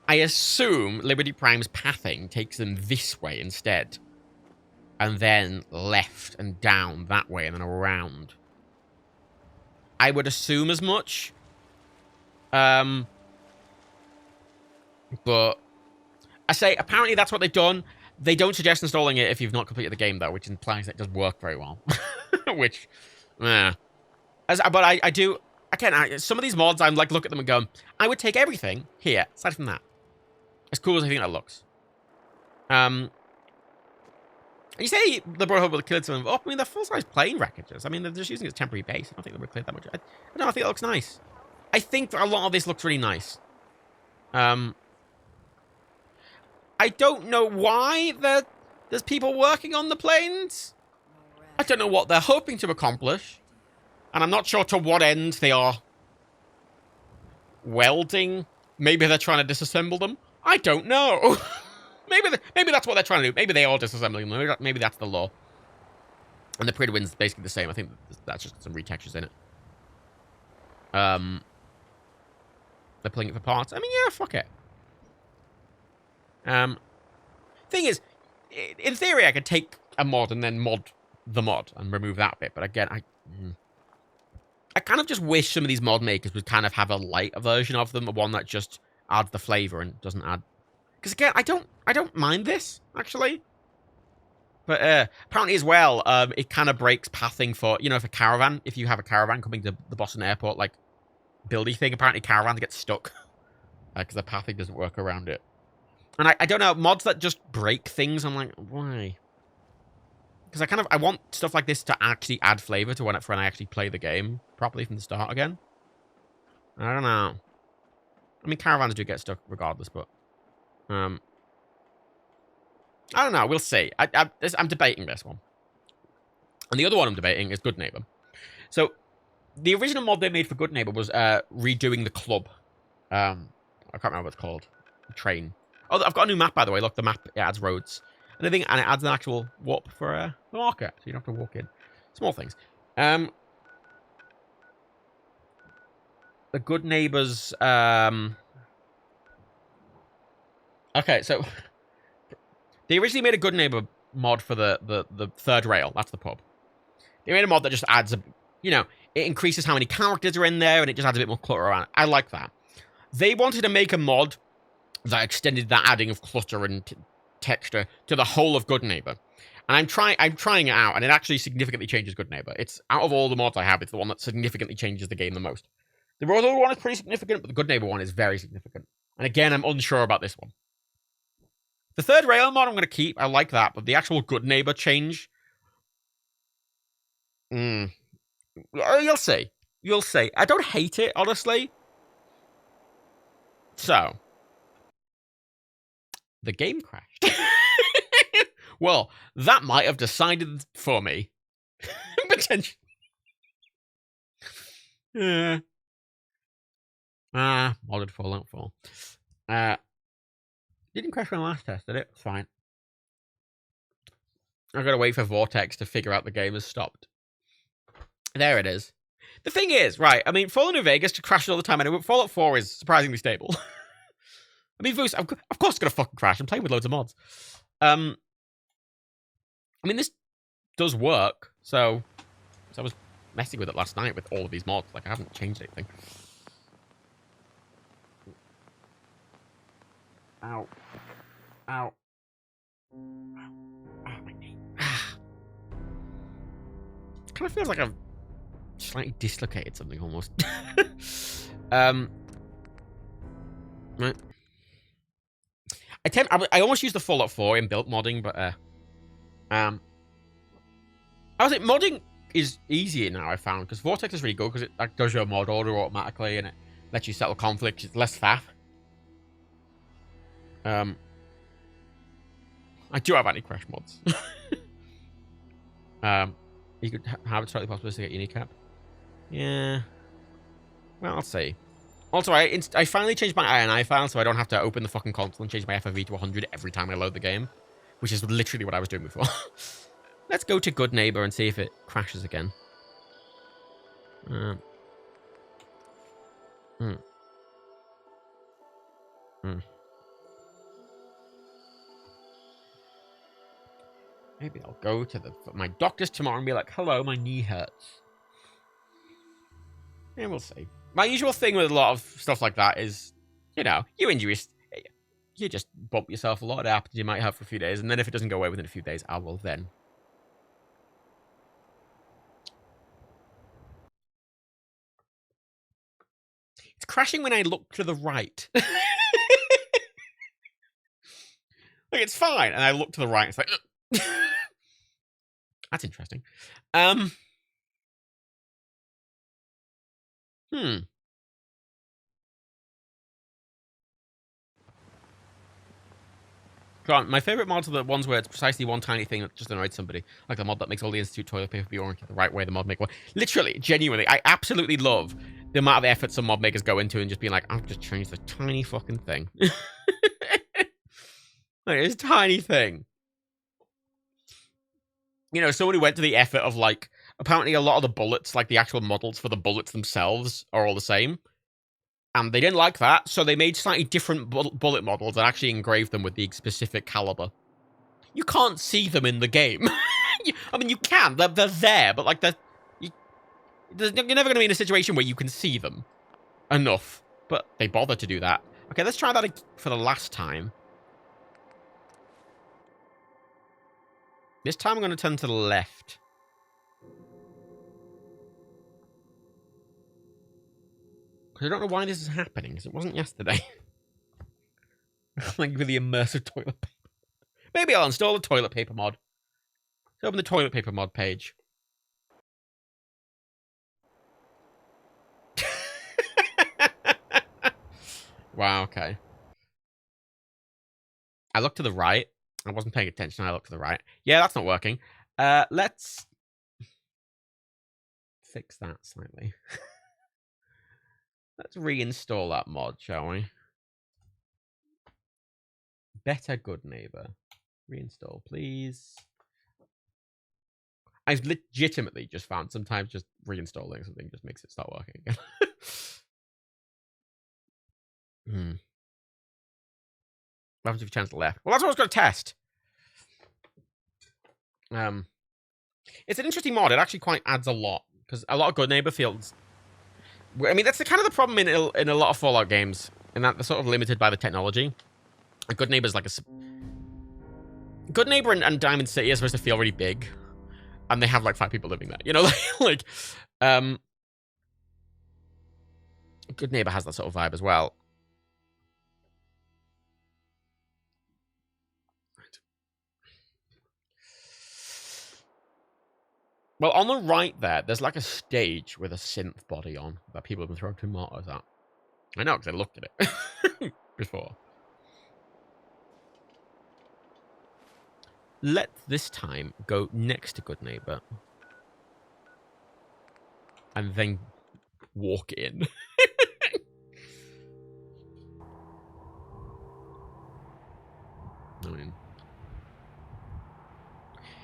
I assume Liberty Prime's pathing takes them this way instead, and then left and down that way, and then around. I would assume as much. But I say, apparently that's what they've done. They don't suggest installing it if you've not completed the game, though, which implies that it does work very well. Which, but I do, again, some of these mods, I'm like, look at them and go, I would take everything here, aside from that. As cool as I think that looks. You say the Brotherhood will kill some of them up. I mean, they're full-size plane wreckages. I mean, they're just using it as temporary base. I don't think they would clear that much. I don't know, I think it looks nice. I think a lot of this looks really nice. I don't know why there's people working on the planes. I don't know what they're hoping to accomplish. And I'm not sure to what end they are welding. Maybe they're trying to disassemble them. I don't know. Maybe that's what they're trying to do. Maybe they are disassembling them. Maybe that's the law. And the Pridwin's basically the same. I think that's just some retextures in it. They're pulling it for parts. I mean, yeah, fuck it. Thing is, in theory, I could take a mod and then mod the mod and remove that bit. But again, I kind of just wish some of these mod makers would kind of have a lighter version of them, one that just adds the flavor and doesn't add. Because again, I don't mind this actually. But apparently as well, it kind of breaks pathing for, you know, if you have a caravan coming to the Boston Airport, like buildy thing, apparently caravans get stuck because the pathing doesn't work around it. And I don't know, mods that just break things, I'm like, why? Because I want stuff like this to actually add flavor to when I actually play the game properly from the start again. I don't know. I mean, caravans do get stuck regardless, but I don't know. We'll see. I'm debating this one. And the other one I'm debating is Good Neighbor. So, the original mod they made for Good Neighbor was redoing the club. I can't remember what it's called. The train. Oh, I've got a new map, by the way. Look, the map, it adds roads. And it adds an actual warp for the marker. So you don't have to walk in. Small things. The Good Neighbors... Okay, so... They originally made a Good Neighbor mod for the third rail. That's the pub. They made a mod that just adds a... You know, it increases how many characters are in there, and it just adds a bit more clutter around. I like that. They wanted to make a mod that extended that adding of clutter and texture to the whole of Good Neighbor. And I'm trying it out, and it actually significantly changes Good Neighbor. It's, out of all the mods I have, it's the one that significantly changes the game the most. The other one is pretty significant, but the Good Neighbor one is very significant. And again, I'm unsure about this one. The third rail mod I'm going to keep. I like that, but the actual Good Neighbor change... You'll see. You'll see. I don't hate it, honestly. So. The game crashed. Well, that might have decided for me. Potentially. Modded Fallout 4. Didn't crash when I last tested it. It's fine. I've got to wait for Vortex to figure out the game has stopped. There it is. The thing is, right, I mean, Fallout New Vegas crashes all the time anyway, but Fallout 4 is surprisingly stable. I mean, of course it's going to fucking crash. I'm playing with loads of mods. I mean, this does work, so I was messing with it last night with all of these mods. Like, I haven't changed anything. Ow. Ow. Ah, my knee. It kind of feels like I've slightly dislocated something almost. Right. I almost used the Fallout 4 in built modding, but I was like, modding is easier now, I found, because Vortex is really good because it like, does your mod order automatically and it lets you settle conflicts. It's less faff. I do have anti-crash mods. You could have a slightly possible to get unique cap. Yeah. Well, I'll see. Also, I finally changed my INI file so I don't have to open the fucking console and change my FOV to 100 every time I load the game, which is literally what I was doing before. Let's go to Good Neighbor and see if it crashes again. Maybe I'll go to my doctor's tomorrow and be like, hello, my knee hurts. Yeah, we'll see. My usual thing with a lot of stuff like that is, you know, you injuries, you just bump yourself a lot. It happens, you might have for a few days, and then if it doesn't go away within a few days, I will then. It's crashing when I look to the right. Like, it's fine, and I look to the right, it's like... That's interesting. My favorite mods are the ones where it's precisely one tiny thing that just annoyed somebody. Like the mod that makes all the Institute toilet paper be oriented the right way, the mod maker. Literally, genuinely, I absolutely love the amount of effort some mod makers go into and just being like, I'll just change the tiny fucking thing. Like, it's a tiny thing. You know, someone who went to the effort of, like, apparently a lot of the bullets, like the actual models for the bullets themselves, are all the same. And they didn't like that, so they made slightly different bullet models and actually engraved them with the specific caliber. You can't see them in the game. I mean, you can. They're there, but, like, you're never going to be in a situation where you can see them enough. But they bother to do that. Okay, let's try that for the last time. This time I'm going to turn to the left. Because I don't know why this is happening, because it wasn't yesterday. Like with the immersive toilet paper. Maybe I'll install the toilet paper mod. Let's open the toilet paper mod page. Wow, okay. I looked to the right. I wasn't paying attention. I looked to the right. Yeah, that's not working. Let's fix that slightly. Let's reinstall that mod, shall we? Better Good Neighbor. Reinstall, please. I've legitimately just found sometimes just reinstalling something just makes it start working again. What happens if you turn to the left? Well, that's what I was going to test. It's an interesting mod. It actually quite adds a lot. Because a lot of Good Neighbor feels... I mean, that's kind of the problem in a lot of Fallout games. In that they're sort of limited by the technology. A Good Neighbor's like a... Good Neighbor and Diamond City are supposed to feel really big. And they have like 5 people living there. You know, like... Good Neighbor has that sort of vibe as well. Right. Well, on the right there's like a stage with a synth body on that people have been throwing tomatoes at. I know, because I looked at it before. Let's this time go next to Good Neighbor. And then walk in. I mean,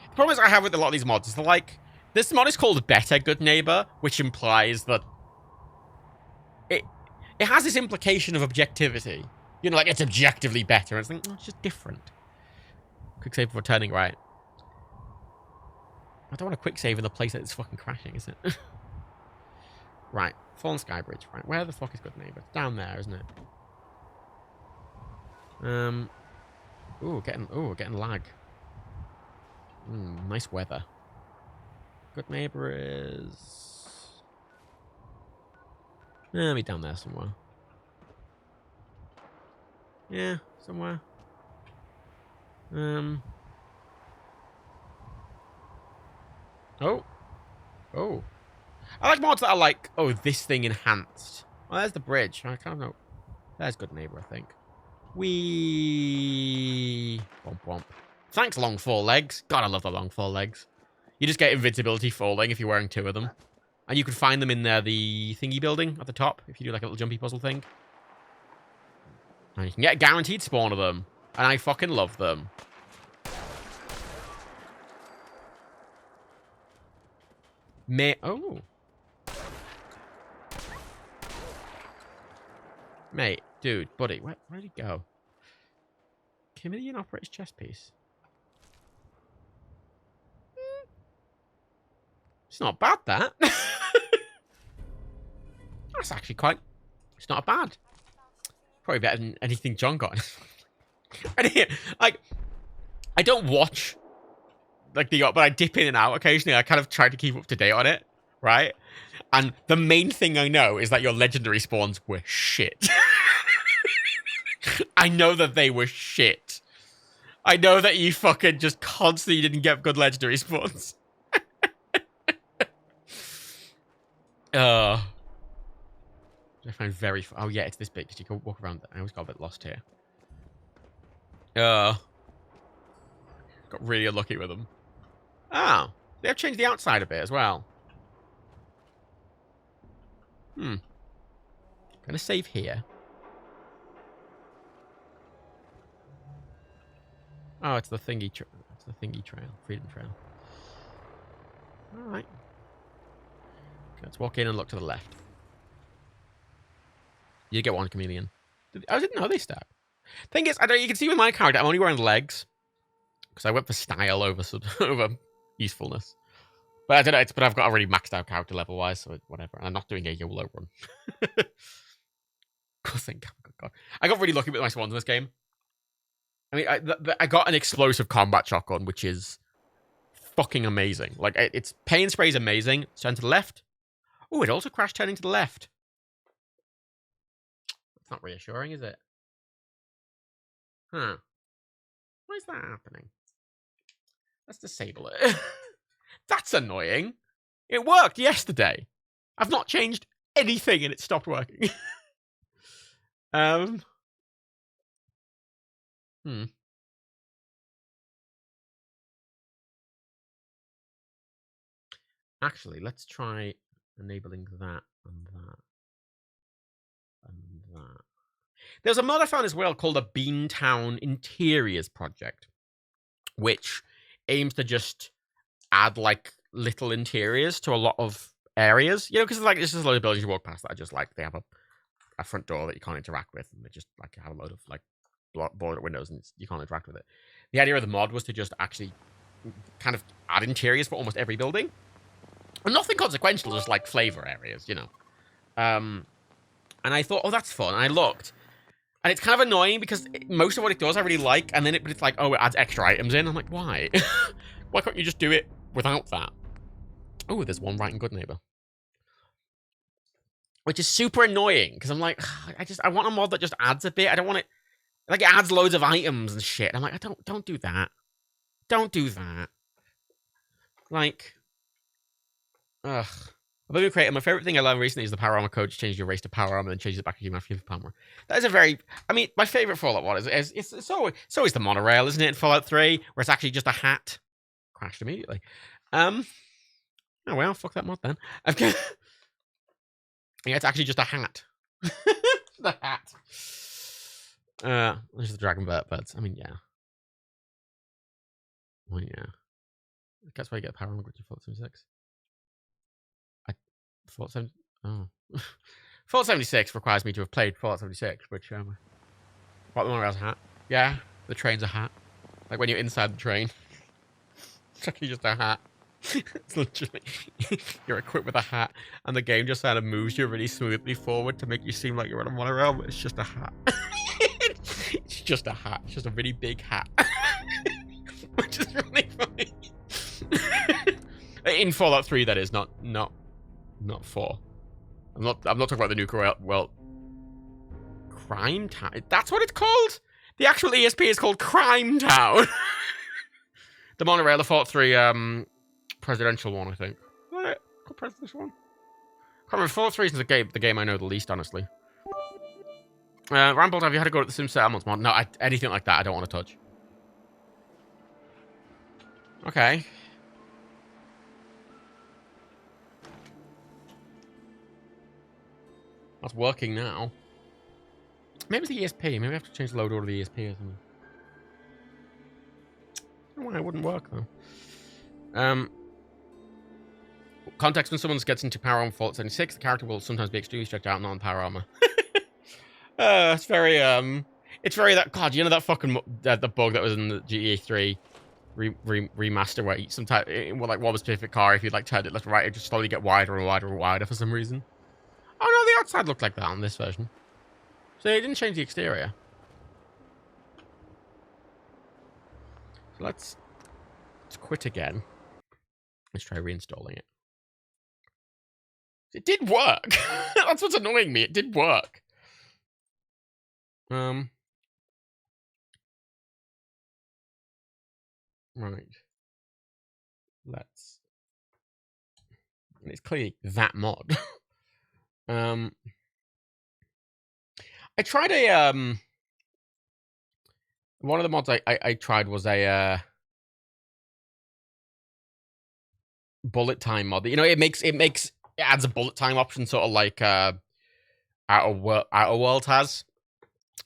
the problem is I have with a lot of these mods is they're like, this mod is called Better Good Neighbor, which implies that it has this implication of objectivity. You know, like it's objectively better. And it's like, oh, it's just different. Quick save before turning right. I don't want a quick save in the place that it's fucking crashing, is it? Right, Fallen Sky Bridge. Right, where the fuck is Good Neighbor? It's down there, isn't it? Ooh, getting lag. Nice weather. Good Neighbor is... maybe down there somewhere. Yeah, somewhere. Oh. I like mods that are like, oh, this thing enhanced. Oh, there's the bridge. I kind of know. There's Good Neighbor, I think. Wee. Womp womp. Thanks, long forelegs. God, I love the long forelegs. You just get invincibility falling if you're wearing 2 of them. And you can find them in the thingy building at the top if you do like a little jumpy puzzle thing. And you can get a guaranteed spawn of them. And I fucking love them. Oh. Mate, dude, buddy, where'd he go? Chameleon operates chess piece. It's not bad, that. That's actually quite... It's not bad. Probably better than anything John got. Like, I don't watch, like, but I dip in and out occasionally. I kind of try to keep up to date on it, right? And the main thing I know is that your legendary spawns were shit. I know that they were shit. I know that you fucking just constantly didn't get good legendary spawns. I find very... Oh, yeah, it's this bit, because you can walk around. I always got a bit lost here. Got really unlucky with them. Oh, they have changed the outside a bit as well. Gonna save here. Oh, it's the thingy. It's the thingy trail, Freedom Trail. All right. Let's walk in and look to the left. You get one chameleon. I didn't know they stack. Thing is, you can see with my character, I'm only wearing legs because I went for style over usefulness. But I don't know. But I've got already maxed out character level wise, so whatever. And I'm not doing a YOLO run. God. I got really lucky with my spawns in this game. I mean, I got an explosive combat shotgun, which is fucking amazing. Like, its pain spray is amazing. Turn to the left. Oh, it also crashed turning to the left. That's not reassuring, is it? Huh. Why is that happening? Let's disable it. That's annoying. It worked yesterday. I've not changed anything and it stopped working. Actually, let's try enabling that and that. And that. There's a mod I found as well called a Beantown Interiors project, which aims to just add like little interiors to a lot of areas. You know, because like there's just a load of buildings you walk past that are just like they have a front door that you can't interact with, and they just like have a load of like boarded windows and you can't interact with it. The idea of the mod was to just actually kind of add interiors for almost every building. And nothing consequential, just like flavor areas, you know. And I thought, oh, that's fun. And I looked. And it's kind of annoying because most of what it does I really like. And then it's like, oh, it adds extra items in. I'm like, why? Why can't you just do it without that? Oh, there's one right in Good Neighbor. which is super annoying because I'm like, I want a mod that just adds a bit. I don't want it like it adds loads of items and shit. I'm like, don't do that. Don't do that. Like, ugh. I've been creating. My favorite thing I learned recently is the power armor code. Just change your race to power armor, and then change it back to human armor. That is a very. I mean, my favorite Fallout one is it's always the monorail, isn't it? In Fallout 3, where it's actually just a hat. Crashed immediately. Oh well, fuck that mod then. Yeah, it's actually just a hat. The hat. There's the dragon birds. I mean, yeah. Well, yeah. That's why you get power armor to Fallout 76. Fallout 7. Oh. Fallout 76 requires me to have played Fallout 76, which, what, the monorail's a hat? Yeah, the train's a hat. Like when you're inside the train. It's actually just a hat. It's literally, you're equipped with a hat, and the game just kind of moves you really smoothly forward to make you seem like you're on a monorail, but it's just a hat. It's just a hat. It's just a really big hat. Which is really funny. In Fallout 3, that is, not 4. I'm not talking about the nuclear, well, Crime Town. That's what it's called? The actual ESP is called Crime Town. The monorail, the Fallout 3 presidential one, I think. What? Presidential one? I can't remember. Fallout 3 is the game I know the least, honestly. Rambled, have you had to go to the Sim Settlements mod? No, anything like that I don't want to touch. Okay. That's working now. Maybe it's the ESP. Maybe I have to change the load order of the ESP or something. I don't know why it wouldn't work, though. Context: when someone gets into power armor Fallout 76, the character will sometimes be extremely stretched out and not on power armor. It's very that, God, you know that fucking the bug that was in the GTA 3 remaster where sometimes like what was specific car, if you like turned it left or right, it just slowly get wider and wider and wider for some reason. Oh no, the outside looked like that on this version. So it didn't change the exterior. So let's quit again. Let's try reinstalling it. It did work. That's what's annoying me. It did work. Right. Let's. And it's clearly that mod. I tried a one of the mods I tried was a bullet time mod. You know, it adds a bullet time option, sort of like Outer World has,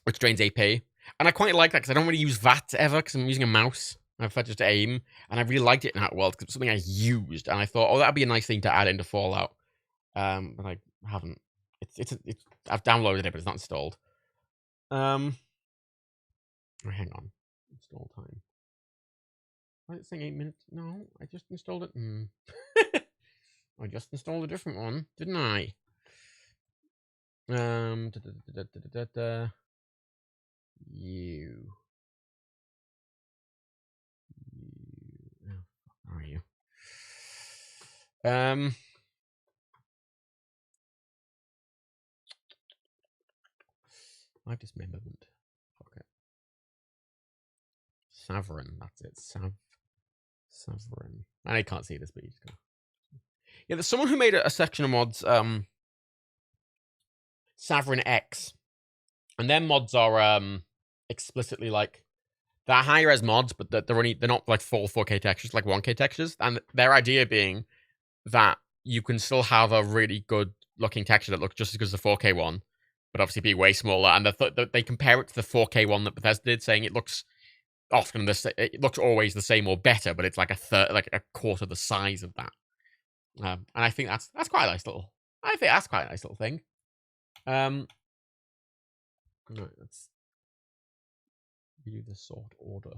which drains AP. And I quite like that because I don't really use that ever because I'm using a mouse. I prefer just to aim, and I really liked it in Outer World because it's something I used, and I thought, oh, that'd be a nice thing to add into Fallout. But I haven't. I've downloaded it, but it's not installed. Oh, hang on. Install time. Why is it saying 8 minutes? No, I just installed it. I just installed a different one, didn't I? You. Oh, where are you? Live dismemberment. Okay. Sovereign, that's it. Sovereign. I can't see this, but you just go. Yeah, there's someone who made a section of mods, Sovereign X. And their mods are explicitly like, they're high res mods, but they're not like full 4K textures, like 1K textures. And their idea being that you can still have a really good looking texture that looks just as good as the 4K one, but obviously be way smaller. And they compare it to the 4K one that Bethesda did, saying it looks often it looks always the same or better, but it's like a quarter the size of that. And I think that's quite a nice little. I think that's quite a nice little thing. Right, let's view the sort order.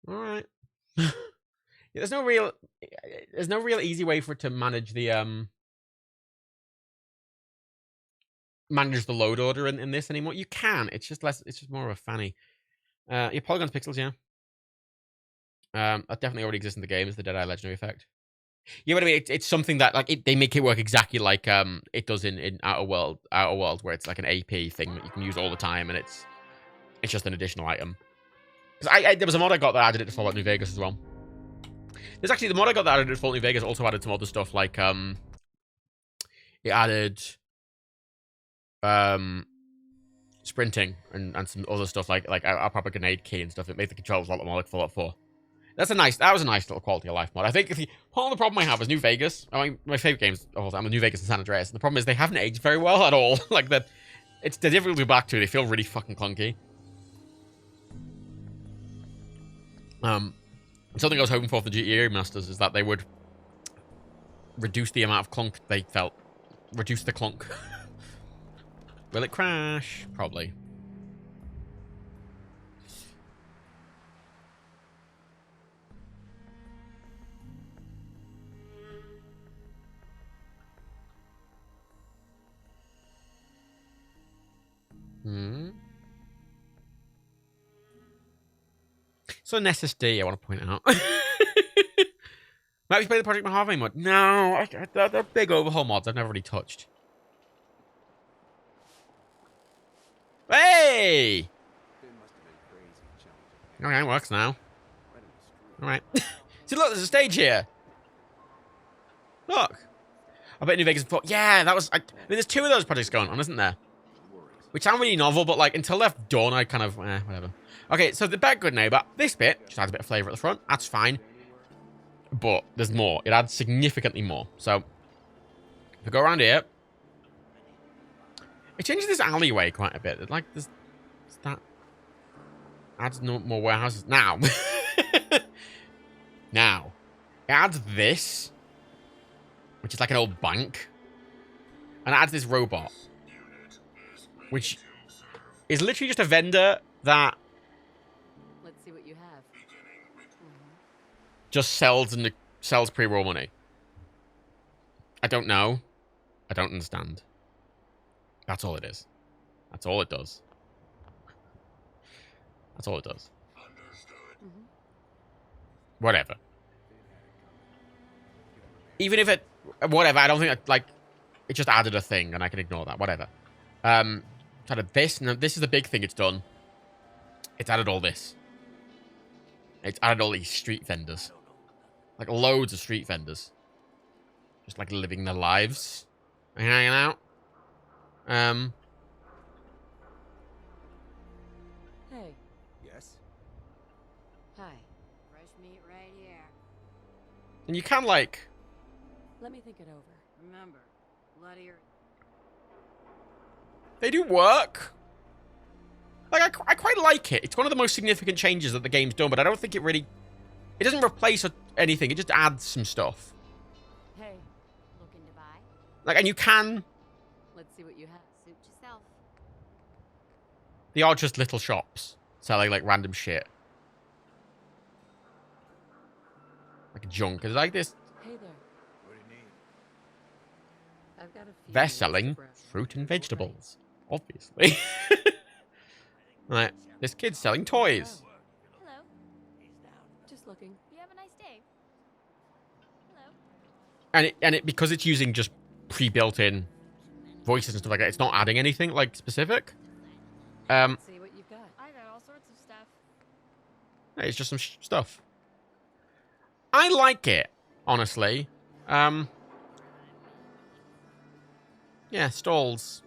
All right. Yeah, there's no real easy way for it to manage the load order in this anymore. You can. It's just more of a fanny. Yeah, polygons, pixels, yeah. That definitely already exists in the game. Is the Deadeye Legendary effect? Yeah, but I mean, it's something that like they make it work exactly like it does in Outer World, where it's like an AP thing that you can use all the time, and it's just an additional item. Because there was a mod I got that added it to Fallout New Vegas as well. There's actually the mod I got that added it to Fallout New Vegas also added some other stuff like it added sprinting and some other stuff like a proper grenade key and stuff. It made the controls a lot more like Fallout 4. That was a nice little quality of life mod. I think part of the problem I have is New Vegas. I mean, my favorite games of all time are New Vegas and San Andreas. And the problem is they haven't aged very well at all. Like they're difficult to go back to. They feel really fucking clunky. Something I was hoping for the GTA Masters is that they would reduce the amount of clunk they felt. Reduce the clunk. Will it crash? Probably. So an SSD, I want to point out. Might we play the Project Mojave mod? No, they're big overhaul mods I've never really touched. Hey! Okay, it works now. Alright. See, look, there's a stage here. Look. I bet New Vegas thought, yeah, that was... I mean, there's 2 of those projects going on, isn't there? Which sound really novel, but, like, until they're done, I kind of... whatever. Okay, so the Bad Good Neighbor. This bit just adds a bit of flavor at the front. That's fine. But there's more. It adds significantly more. So, if we go around here... It changes this alleyway quite a bit. Like, there's that... Adds no more warehouses. Now. Now. It adds this. Which is like an old bank. And it adds this robot. Which is literally just a vendor that... Let's see what you have. Just sells pre-roll money. I don't know. I don't understand. That's all it is. That's all it does. That's all it does. Whatever. Even if it... Whatever, I don't think... it just added a thing, and I can ignore that. Whatever. It's added this. Now, this is the big thing it's done. It's added all this. It's added all these street vendors. Like, loads of street vendors. Just, like, living their lives. And hanging out. Hey. Yes? Hi. Fresh meat right here. And you can, like... Let me think it over. Remember, bloodier. They do work. Like, I quite like it. It's one of the most significant changes that the game's done, but I don't think it really... It doesn't replace anything. It just adds some stuff. Hey. Looking to buy? Like, and you can... Let's see what you have. Suit yourself. They are just little shops selling, like, random shit. Like junk. It's like this. Hey there. What do you need? I've got a few. They're selling fruit and vegetables. Obviously. Right. This kid's selling toys. Hello. Just looking. You have a nice day. Hello. And it because it's using just pre-built-in voices and stuff like that, it's not adding anything, like, specific. Let's see what you've got. I got all sorts of stuff. It's just some stuff. I like it, honestly. Yeah, stalls.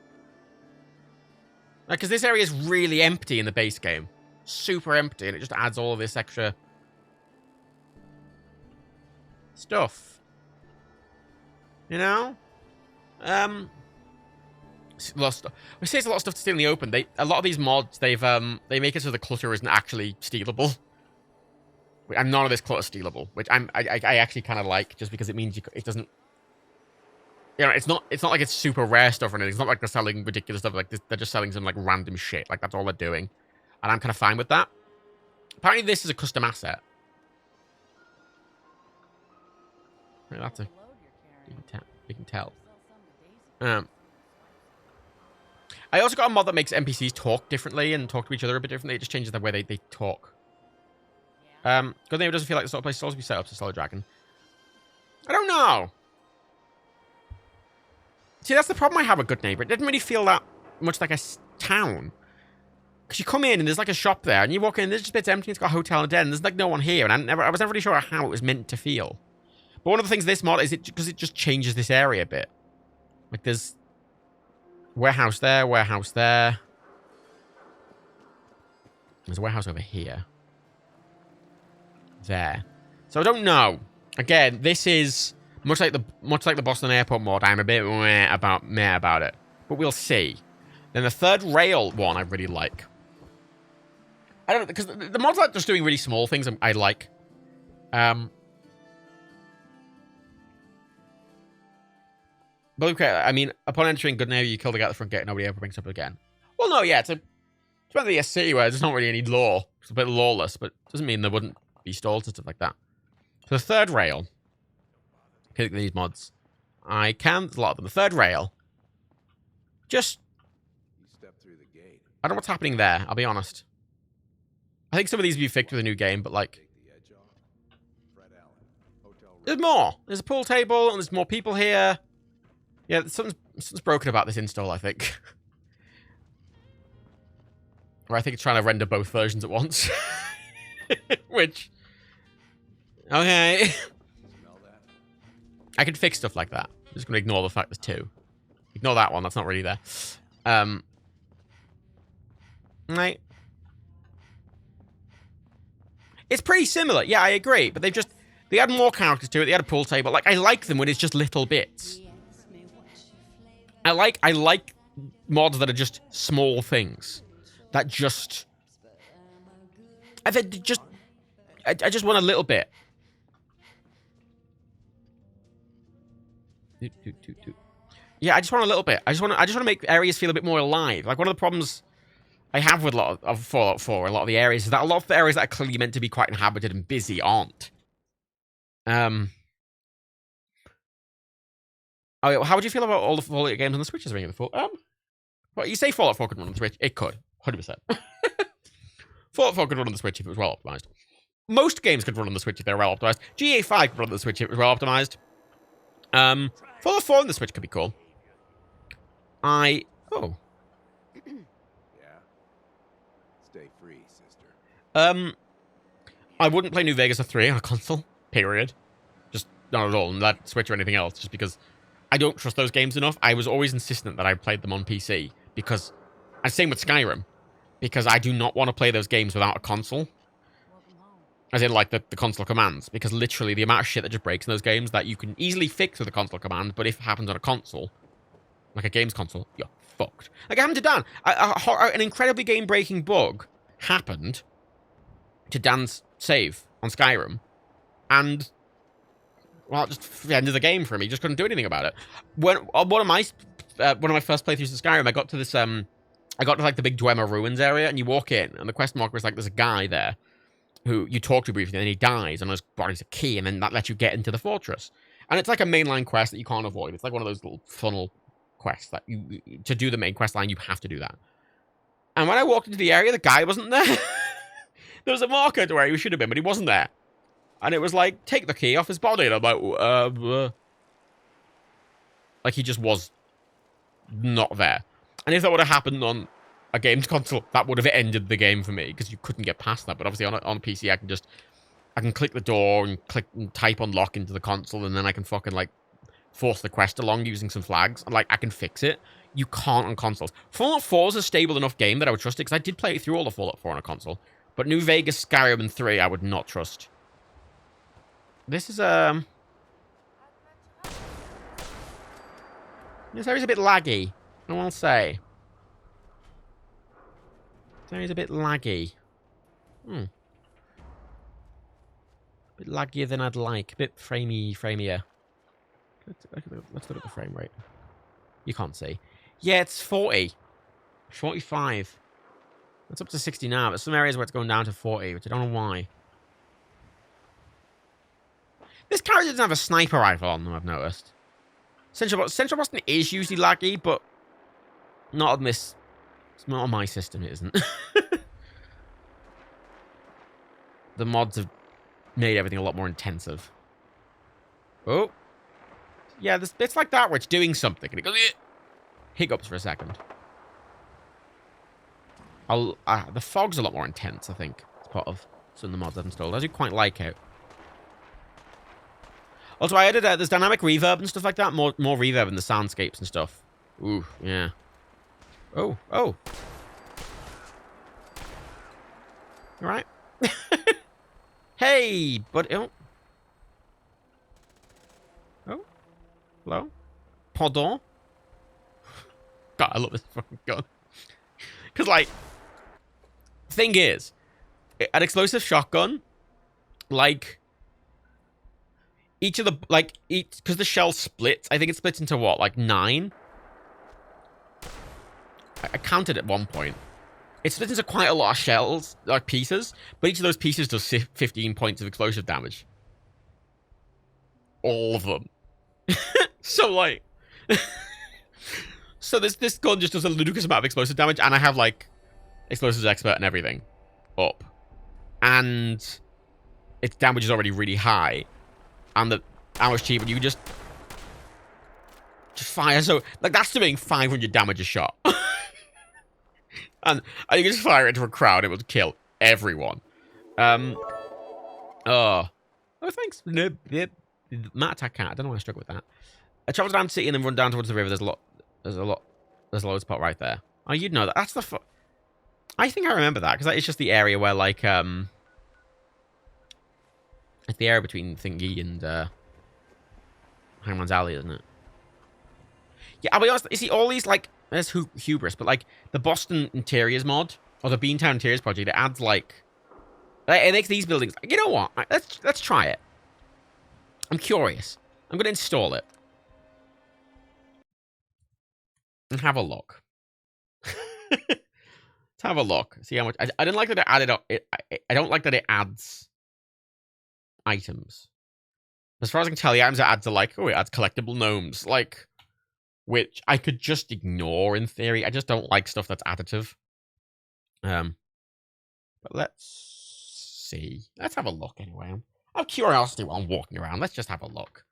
Because this area is really empty in the base game. Super empty, and it just adds all of this extra stuff. You know? We see it's a lot of stuff to steal in the open. A lot of these mods, they make it so the clutter isn't actually stealable. And none of this clutter stealable, which I actually kind of like, just because it means it doesn't. You know, it's not like it's super rare stuff or anything. It's not like they're selling ridiculous stuff. Like they're just selling some like random shit. Like that's all they're doing, and I'm kind of fine with that. Apparently, this is a custom asset. That's you can tell. I also got a mod that makes NPCs talk differently and talk to each other a bit differently. It just changes the way they talk. Good thing it doesn't feel like the sort of place to be set up to Solid Dragon. I don't know. See, that's the problem I have with Good Neighbor. It didn't really feel that much like a town. Because you come in and there's like a shop there, and you walk in and there's just bits empty. It's got a hotel and a den. And there's like no one here, and I was never really sure how it was meant to feel. But one of the things this mod is because it just changes this area a bit. Like there's warehouse there, warehouse there. There's a warehouse over here. There. So I don't know. Again, this is much like the Boston Airport mod. I'm a bit meh about it, but we'll see. Then the third rail one I really like. I don't know, because the mods are just doing really small things I like. But okay, I mean, upon entering Good Neighbor, you kill the guy at the front gate and nobody ever brings up again. Well, no, yeah, it's meant to be a city where there's not really any law. It's a bit lawless, but it doesn't mean there wouldn't be stalls and stuff like that. So the third rail. Pick these mods. I can. There's a lot of them. The third rail. Just. I don't know what's happening there. I'll be honest. I think some of these will be fixed with a new game, but like. There's more. There's a pool table and there's more people here. Yeah, something's broken about this install, I think. Or I think it's trying to render both versions at once. Which. Okay. I can fix stuff like that. I'm just going to ignore the fact there's two. Ignore that one. That's not really there. Right. It's pretty similar. Yeah, I agree. But they add more characters to it. They add a pool table. Like, I like them when it's just little bits. I like mods that are just small things. That just... I just want a little bit. Yeah, I just want a little bit. I just want to make areas feel a bit more alive. Like one of the problems I have with a lot of Fallout 4, a lot of the areas, is that a lot of the areas that are clearly meant to be quite inhabited and busy aren't. Oh, how would you feel about all the Fallout games on the Switch? Well, you say Fallout 4 could run on the Switch. It could, 100%. Fallout 4 could run on the Switch if it was well optimized. Most games could run on the Switch if they were well optimized. GTA 5 could run on the Switch if it was well optimized. Fallout 4 on the Switch could be cool. Yeah. Stay free, sister. I wouldn't play New Vegas or 3 on a console. Period. Just not at all. On that Switch or anything else. Just because I don't trust those games enough. I was always insistent that I played them on PC. Because... And same with Skyrim. Because I do not want to play those games without a console. As in, like, the console commands. Because literally, the amount of shit that just breaks in those games that you can easily fix with a console command, but if it happens on a console, like a games console, you're fucked. Like, it happened to Dan. An incredibly game-breaking bug happened to Dan's save on Skyrim. And, well, it just ended the game for him. He just couldn't do anything about it. When one of my first playthroughs of Skyrim, I got to this, I got to, like, the big Dwemer Ruins area, and you walk in, and the quest marker is like, there's a guy there who you talk to briefly, and then he dies, and his body's a key, and then that lets you get into the fortress. And it's like a mainline quest that you can't avoid. It's like one of those little funnel quests that to do the main quest line, you have to do that. And when I walked into the area, the guy wasn't there. There was a marker to where he should have been, but he wasn't there. And it was like, take the key off his body. And I'm like, like he just was not there. And if that would have happened on a games console, that would have ended the game for me, because you couldn't get past that. But obviously on a PC, I can click the door and click and type unlock into the console, and then I can fucking, like, force the quest along using some flags. And, like, I can fix it. You can't on consoles. Fallout 4 is a stable enough game that I would trust it, because I did play through all of Fallout 4 on a console. But New Vegas, Skyrim, and 3, I would not trust. This is, this area's a bit laggy, I will say. This area's a bit laggy. A bit laggier than I'd like. A bit framier. Let's look at the frame rate. You can't see. Yeah, it's 40. 45. It's up to 60 now. There's some areas where it's going down to 40, which I don't know why. This character doesn't have a sniper rifle on them, I've noticed. Central Boston is usually laggy, but not on this It's not on my system, it isn't. The mods have made everything a lot more intensive. Oh. Yeah, there's bits like that where it's doing something and it goes... hiccups for a second. The fog's a lot more intense, I think. It's part of some of the mods I've installed. I do quite like it. Also, I added there's dynamic reverb and stuff like that. More reverb in the soundscapes and stuff. Ooh, yeah. Oh. All right. Hey, but oh. Hello? Pardon? God, I love this fucking gun. Because, like, thing is, an explosive shotgun, like, each of the, like, because the shell splits, I think it splits into what, like 9? I counted at one point. It splits into quite a lot of shells, like pieces, but each of those pieces does 15 points of explosive damage. All of them. So, like... So this gun just does a ludicrous amount of explosive damage, and I have, like, explosives expert and everything up. And its damage is already really high. And the ammo's cheap, and you can just fire. So, like, that's doing 500 damage a shot. and you can just fire it into a crowd, it will kill everyone. Oh, thanks. Matt attack cat. I don't know why I struggle with that. I travel down the city and then run down towards the river. There's a load spot right there. Oh, you'd know that. That's the I think I remember that, because it's just the area where, like, it's the area between Thingy and, Hangman's Alley, isn't it? Yeah, I'll be honest, you see, all these, like, there's hubris, but, like, the Boston Interiors mod, or the Beantown Interiors project, it adds, like, it makes these buildings, you know what? Let's try it. I'm curious. I'm going to install it. And have a look. Let's have a look. See how much... I didn't like that it added up... I don't like that it adds items. As far as I can tell, the items it adds are like... Oh, it adds collectible gnomes. Like... Which I could just ignore in theory. I just don't like stuff that's additive. But let's see. Let's have a look anyway. I have curiosity while I'm walking around. Let's just have a look.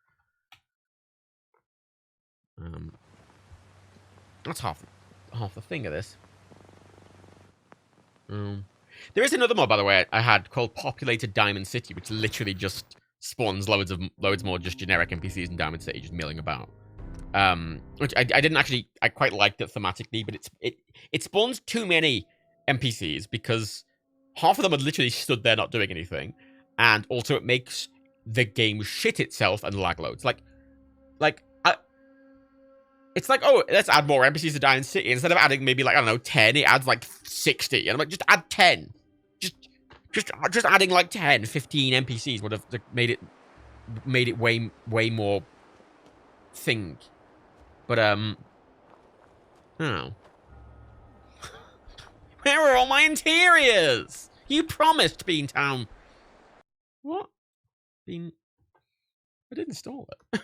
That's half the thing of this. There is another mod, by the way, I had called Populated Diamond City, which literally just spawns loads more just generic NPCs in Diamond City, just milling about. Which I didn't actually... I quite liked it thematically, but it spawns too many NPCs because half of them are literally stood there not doing anything, and also it makes the game shit itself and lag loads. It's like, oh, let's add more NPCs to Diamond City. Instead of adding maybe, like, I don't know, 10, it adds, like, 60. And I'm like, just add 10. Just adding, like, 10, 15 NPCs would have made it way more thing. But, I don't know. Where are all my interiors? You promised, Beantown. What? I didn't install it.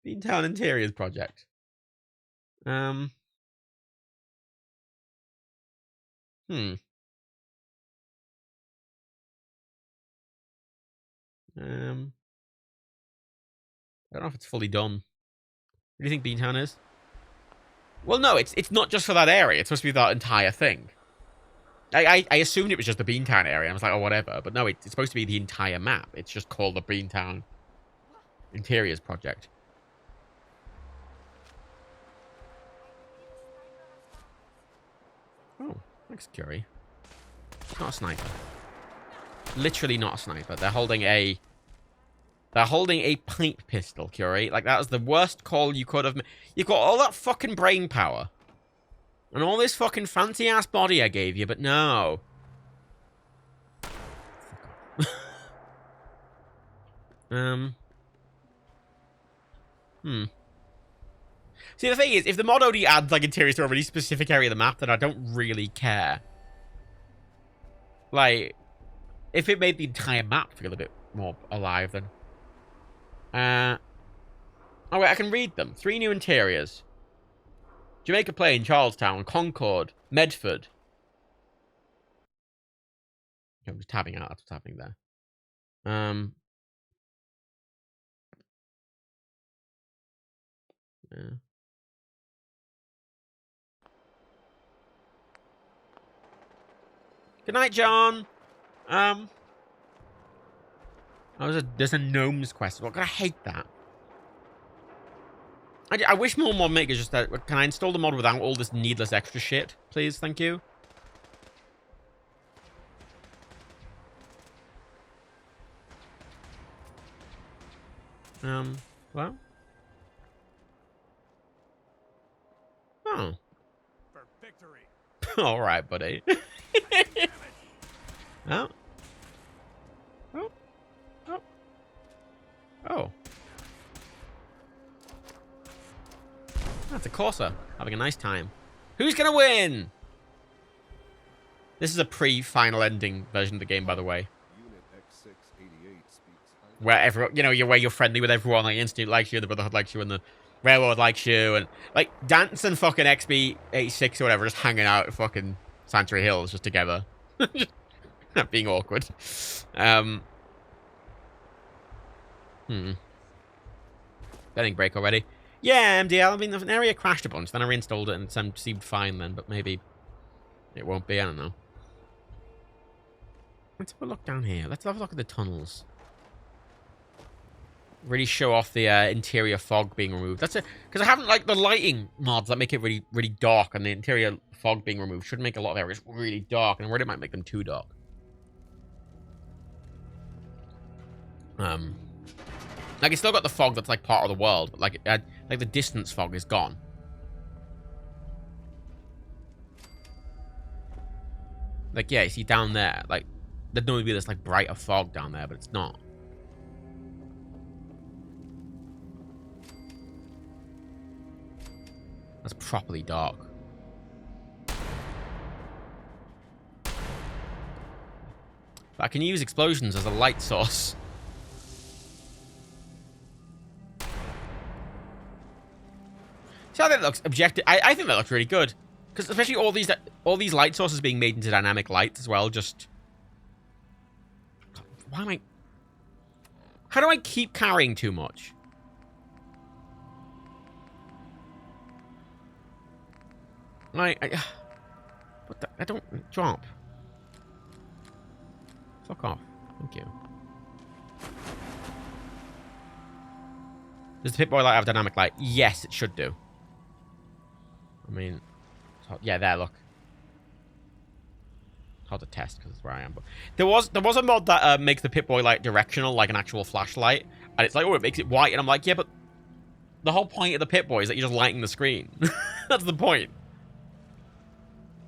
Beantown Interiors project. I don't know if it's fully done. What do you think Beantown is? Well, no, it's not just for that area. It's supposed to be that entire thing. I assumed it was just the Beantown area. I was like, oh, whatever. But no, it's supposed to be the entire map. It's just called the Beantown Interiors project. Oh, thanks, Curie. Not a sniper. Literally not a sniper. They're holding a pipe pistol, Curie. Like, that was the worst call you could have made. You've got all that fucking brain power. And all this fucking fancy-ass body I gave you, but no. See, the thing is, if the mod only adds, like, interiors to a really specific area of the map, then I don't really care. Like, if it made the entire map feel a bit more alive, then... Oh, wait, I can read them. 3 new interiors. Jamaica Plain, Charlestown, Concord, Medford. I'm just tapping out. That's what's happening there. Yeah. Good night, John. There's a gnomes quest. Well, I hate that. I wish more mod makers just that. Can I install the mod without all this needless extra shit, please? Thank you. Well. Oh. For victory. All right, buddy. Oh. Oh. Oh. Oh. That's a Corsa. Having a nice time. Who's gonna win? This is a pre-final ending version of the game, by the way. Unit X688 speaks highly. Where everyone, you know, where you're friendly with everyone, like Institute likes you, the Brotherhood likes you, and the Railroad likes you, and like Dance and fucking XB86 or whatever, just hanging out at fucking Sanctuary Hills just together, being awkward. Betting break already. Yeah, MDL. I mean, the area crashed a bunch. Then I reinstalled it and it seemed fine then, but maybe it won't be. I don't know. Let's have a look down here. Let's have a look at the tunnels. Really show off the interior fog being removed. That's it. Because I haven't like the lighting mods that make it really, really dark, and the interior fog being removed should make a lot of areas really dark, and I worried it might make them too dark. Like it's still got the fog that's like part of the world, but like the distance fog is gone. Like yeah, you see down there, like there'd normally be this like brighter fog down there, but it's not. That's properly dark. But I can use explosions as a light source. See how that looks objective? I think that looks really good. Because especially all these light sources being made into dynamic lights as well, just... Why am I... How do I keep carrying too much? What the... I don't... Drop. Fuck off. Thank you. Does the Pip-Boy light have dynamic light? Yes, it should do. I mean... Yeah, there, look. It's hard to test because it's where I am, but... There was a mod that makes the Pip-Boy light directional, like an actual flashlight. And it's like, oh, it makes it white. And I'm like, yeah, but... The whole point of the Pip-Boy is that you're just lighting the screen. That's the point.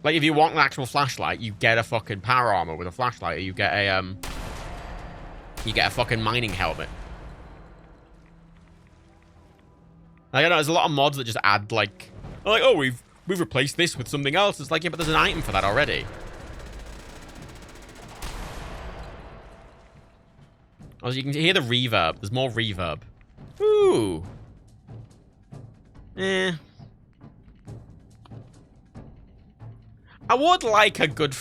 Like, if you want an actual flashlight, you get a fucking power armor with a flashlight, or you get a, fucking mining helmet. I don't know, there's a lot of mods that just add, like, oh, we've replaced this with something else. It's like, yeah, but there's an item for that already. Also, you can hear the reverb. There's more reverb. Ooh. Eh. I would like a good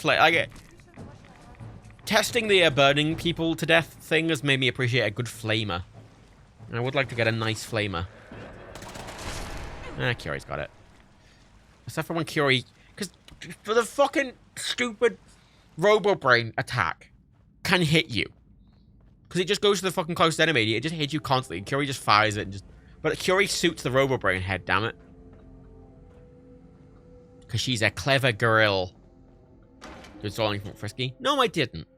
testing the burning people to death thing has made me appreciate a good flamer. I would like to get a nice flamer. Ah, Curie's got it. Except for when Curie... Because for the fucking stupid Robo-Brain attack can hit you. Because it just goes to the fucking closest enemy. It just hits you constantly. And Curie just fires it and just... But Curie suits the Robo-Brain head, damn it. Because she's a clever girl. Did Stalling from Frisky? No, I didn't.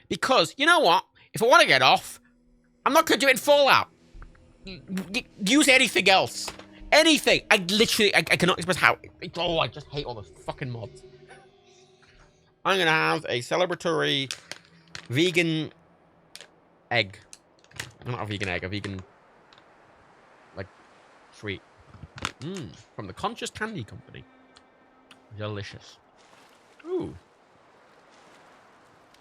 Because, you know what? If I want to get off, I'm not going to do it in Fallout. Use anything else. Anything. I cannot express how. Oh, I just hate all the fucking mods. I'm going to have a celebratory vegan egg. Not a vegan egg, a vegan, like, sweet. From the Conscious Candy Company. Delicious. Ooh.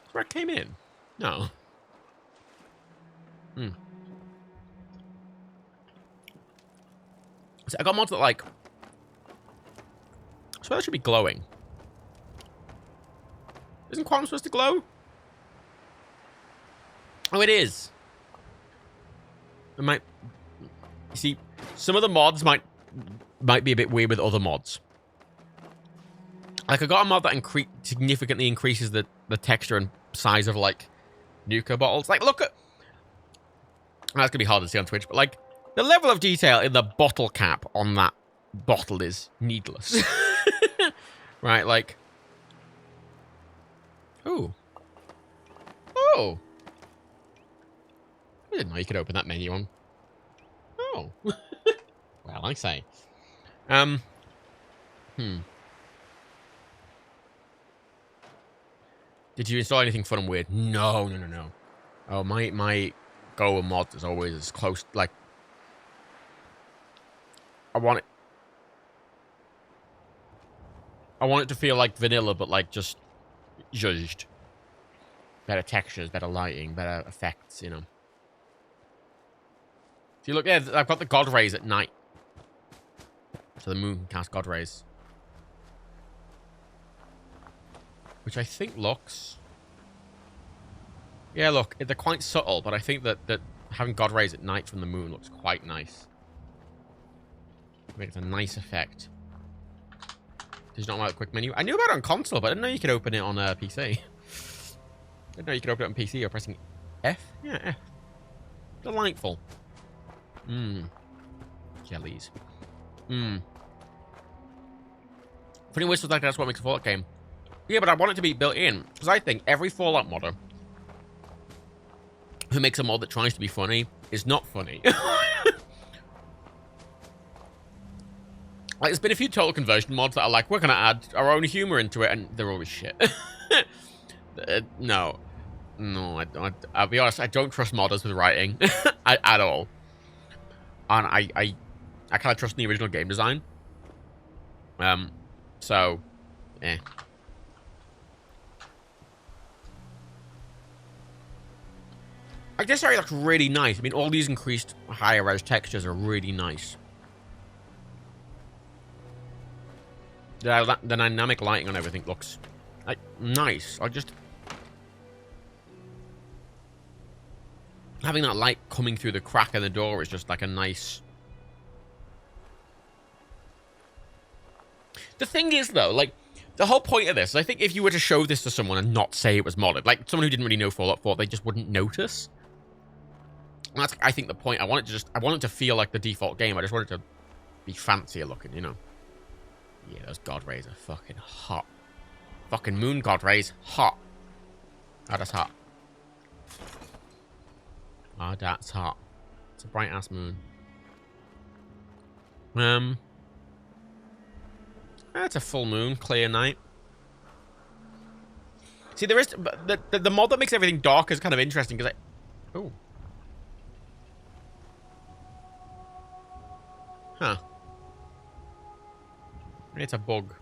That's where it came in. No. So I got mods that, like... I swear that should be glowing. Isn't Quantum supposed to glow? Oh, it is. It might... You see, some of the mods might be a bit weird with other mods. Like, I got a mod that significantly increases the texture and size of, like, Nuka bottles. Like, look at... That's gonna be hard to see on Twitch, but, like, the level of detail in the bottle cap on that bottle is needless. Right, like... Ooh. Oh. I didn't know you could open that menu on. Oh. Well, I say. Did you install anything fun and weird? No. Oh, my goal with mods is always as close, like... I want it to feel like vanilla, but, like, just... judged. Better textures, better lighting, better effects, you know. See, look, yeah, I've got the God rays at night. So the moon can cast God rays. Which I think looks... Yeah, look, they're quite subtle, but I think that having God rays at night from the moon looks quite nice. Makes a nice effect. Did you not like the quick menu? I knew about it on console, but I didn't know you could open it on PC. I didn't know you could open it on PC or pressing F. Yeah, F. Delightful. Jellies. Funny whistles like that's what makes a Fallout game. Yeah, but I want it to be built in. Because I think every Fallout modder who makes a mod that tries to be funny is not funny. Like, there's been a few total conversion mods that are like, we're going to add our own humor into it, and they're always shit. No, I'll be honest, I don't trust modders with writing at all. And I kind of trust in the original game design. So, eh. Like, this area looks really nice. I mean, all these increased higher res textures are really nice. The dynamic lighting on everything looks, like, nice. Having that light coming through the crack in the door is just, like, a nice... The thing is, though, like, the whole point of this, I think if you were to show this to someone and not say it was modded, like, someone who didn't really know Fallout 4, they just wouldn't notice. And that's, I think, the point. I want it to feel like the default game. I just want it to be fancier looking, you know? Yeah, those God rays are fucking hot. Fucking moon God rays, hot. Oh, that's hot. Oh, that's hot. It's a bright-ass moon. That's a full moon, clear night. See, there is... The mod that makes everything dark is kind of interesting, because I... Oh. Huh. It's a bug.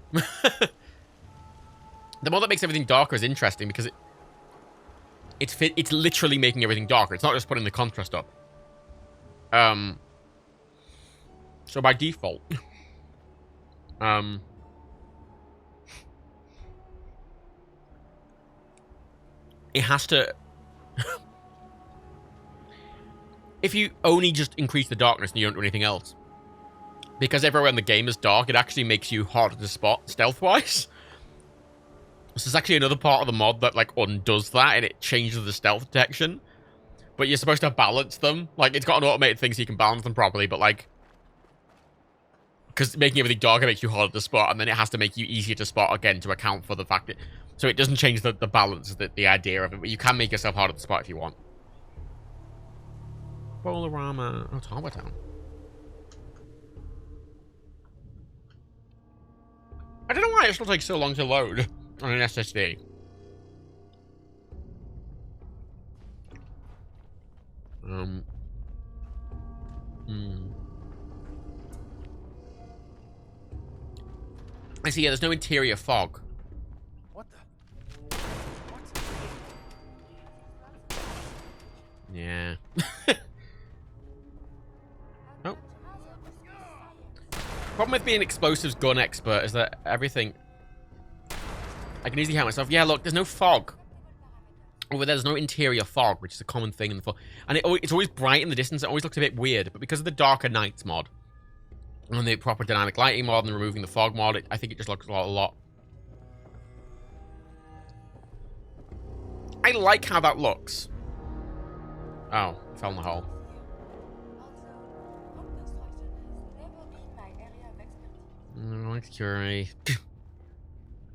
The mod that makes everything darker is interesting because it's literally making everything darker. It's not just putting the contrast up. So by default, it has to. If you only just increase the darkness and you don't do anything else. Because everywhere in the game is dark, it actually makes you harder to spot stealth-wise. So there's actually another part of the mod that, like, undoes that, and it changes the stealth detection. But you're supposed to balance them. Like, it's got an automated thing so you can balance them properly, but, like... Because making everything darker makes you harder to spot, and then it has to make you easier to spot again to account for the fact that... So it doesn't change the balance, the idea of it, but you can make yourself harder to spot if you want. Bolorama... Oh, it's Harbor Town. I don't know why it still takes so long to load on an SSD. I see, yeah, there's no interior fog. What the? What? Yeah. Oh. Problem with being explosives gun expert is that everything... I can easily help myself. Yeah, look, there's no fog. Over there's no interior fog, which is a common thing in the fog. And it's always bright in the distance. It always looks a bit weird. But because of the darker nights mod, and the proper dynamic lighting mod, and removing the fog mod, I think it just looks a lot. I like how that looks. Oh, I fell in the hole. Security.